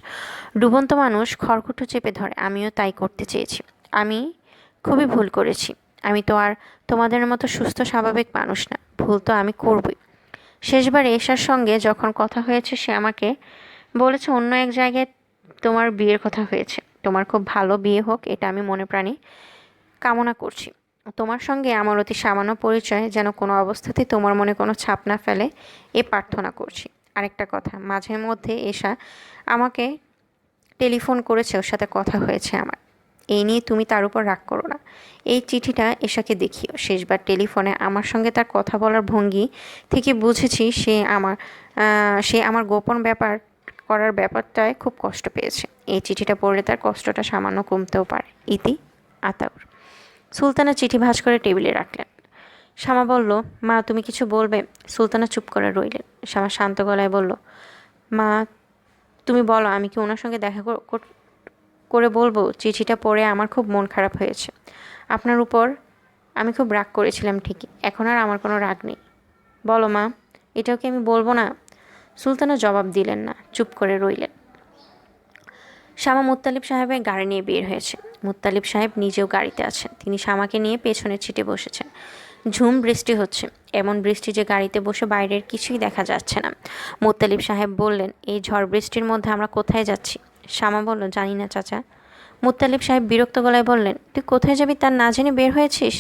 ডুবন্ত মানুষ খড়কুটো চেপে ধরে, আমিও তাই করতে চেয়েছি। আমি খুবই ভুল করেছি। আমি তো আর তোমাদের মতো সুস্থ স্বাভাবিক মানুষ না। ভুল তো আমি করবই। শেষবার এশার সঙ্গে যখন কথা হয়েছে সে আমাকে বলেছে অন্য এক জায়গায় তোমার বিয়ের কথা হয়েছে। তোমার খুব ভালো বিয়ে হোক, এটা আমি মনে প্রাণে কামনা করছি। তোমার সঙ্গে আমার অতি সামান্য পরিচয় যেন কোনো অবস্থাতেই তোমার মনে কোনো ছাপ না ফেলে, এ প্রার্থনা করছি। আরেকটা কথা, মাঝে মধ্যে এশা আমাকে টেলিফোন করেছে, ওর সাথে কথা হয়েছে আমার। এই নিয়ে তুমি তার উপর রাগ করো না। এই চিঠিটা এশাকে দেখিও। শেষবার টেলিফোনে আমার সঙ্গে তার কথা বলার ভঙ্গি থেকে বুঝেছি সে আমার গোপন করার ব্যাপারটায় খুব কষ্ট পেয়েছে। এই চিঠিটা পড়লে তার কষ্টটা সামান্য কমতেও পারে। ইতি আতাউর। সুলতানা চিঠি ভাঁজ করে টেবিলে রাখলেন। শ্যামা বলল, মা তুমি কিছু বলবে? সুলতানা চুপ করে রইলেন। শ্যামা শান্ত গলায় বলল, মা তুমি বলো, আমি কি ওনার সঙ্গে দেখা করে বলবো? চিঠিটা পড়ে আমার খুব মন খারাপ হয়েছে। আপনার উপর আমি খুব রাগ করেছিলাম ঠিকই, এখন আর আমার কোনো রাগ নেই। বলো মা, এটাও কি আমি বলবো না? সুলতানা জবাব দিলেন না, চুপ করে রইলেন। শ্যামা মুত্তালিব সাহেবের গাড়ি নিয়ে বের হয়েছে। মুত্তালিব সাহেব নিজেও গাড়িতে আছেন। তিনি শ্যামাকে নিয়ে পেছনের সিটে বসেছেন। ঝুম বৃষ্টি হচ্ছে, এমন বৃষ্টি যে গাড়িতে বসে বাইরের কিছুই দেখা যাচ্ছে না। মুত্তালিব সাহেব বললেন, এই ঝড় বৃষ্টির মধ্যে আমরা কোথায় যাচ্ছি? শ্যামা বলল, জানি না চাচা। মুত্তালিব সাহেব বিরক্ত গলায় বললেন, তুই কোথায় যাবি তার না জেনে বের হয়েছিস?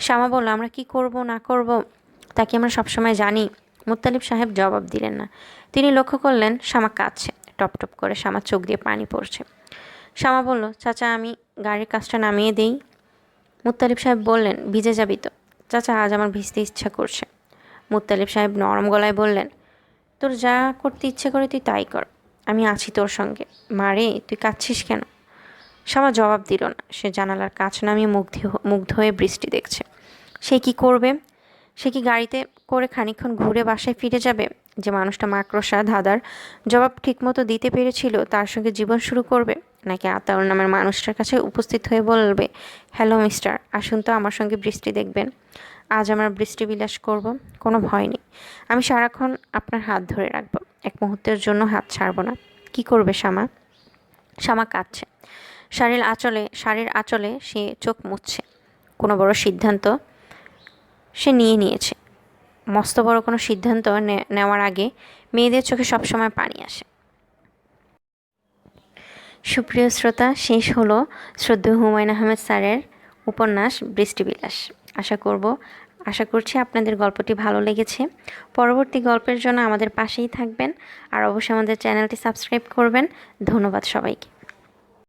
শ্যামা বলল, আমরা কি করব না করব তা কি আমরা সবসময় জানি? মুত্তালিব সাহেব জবাব দিলেন না। তিনি লক্ষ্য করলেন শ্যামা কাঁদছে। টপ টপ করে শ্যামার চোখ দিয়ে পানি পড়ছে। শ্যামা বলল, চাচা আমি গাড়ির কাজটা নামিয়ে দেই। মুত্তালিব সাহেব বললেন, ভিজে যাবি তো? চাচা, আজ আমার ভিজতে ইচ্ছা করছে। মুত্তালিব সাহেব নরম গলায় বললেন, তোর যা করতে ইচ্ছে করে তুই তাই কর, আমি আছি তোর সঙ্গে। মা রে, তুই কাঁদছিস কেন? শ্যামা জবাব দিল না। সে জানালার কাছ নামিয়ে মুগ্ধ হয়ে বৃষ্টি দেখছে। সে কি করবে? সে কি গাড়িতে করে খানিকক্ষণ ঘুরে বাসায় ফিরে যাবে? যে মানুষটা মাকড়সা ধাঁধার জবাব ঠিকমতো দিতে পেরেছিল তার সঙ্গে জীবন শুরু করবে? নাকি আতাউর নামের মানুষটার কাছে উপস্থিত হয়ে বলবে, হ্যালো মিস্টার, আসুন তো আমার সঙ্গে বৃষ্টি দেখবেন, আজ আমরা বৃষ্টি বিলাস করব, কোনো ভয় নেই, আমি সারাক্ষণ আপনার হাত ধরে রাখবো, এক মুহূর্তের জন্য হাত ছাড়বো না। কি করবে শ্যামা? শ্যামা কাঁদছে। শাড়ির আঁচলে সে চোখ মুছছে। কোনো বড় সিদ্ধান্ত সে নিয়েছে। মস্ত বড় কোনো সিদ্ধান্ত নেওয়ার আগে মেয়েদের চোখে সবসময় পানি আসে। সুপ্রিয় শ্রোতা, শেষ হলো শ্রদ্ধেয় হুমায়ূন আহমেদ স্যারের উপন্যাস বৃষ্টিবিলাস। আশা করছি আপনাদের গল্পটি ভালো লেগেছে। পরবর্তী গল্পের জন্য আমাদের পাশেই থাকবেন আর অবশ্যই আমাদের চ্যানেলটি সাবস্ক্রাইব করবেন। ধন্যবাদ সবাইকে।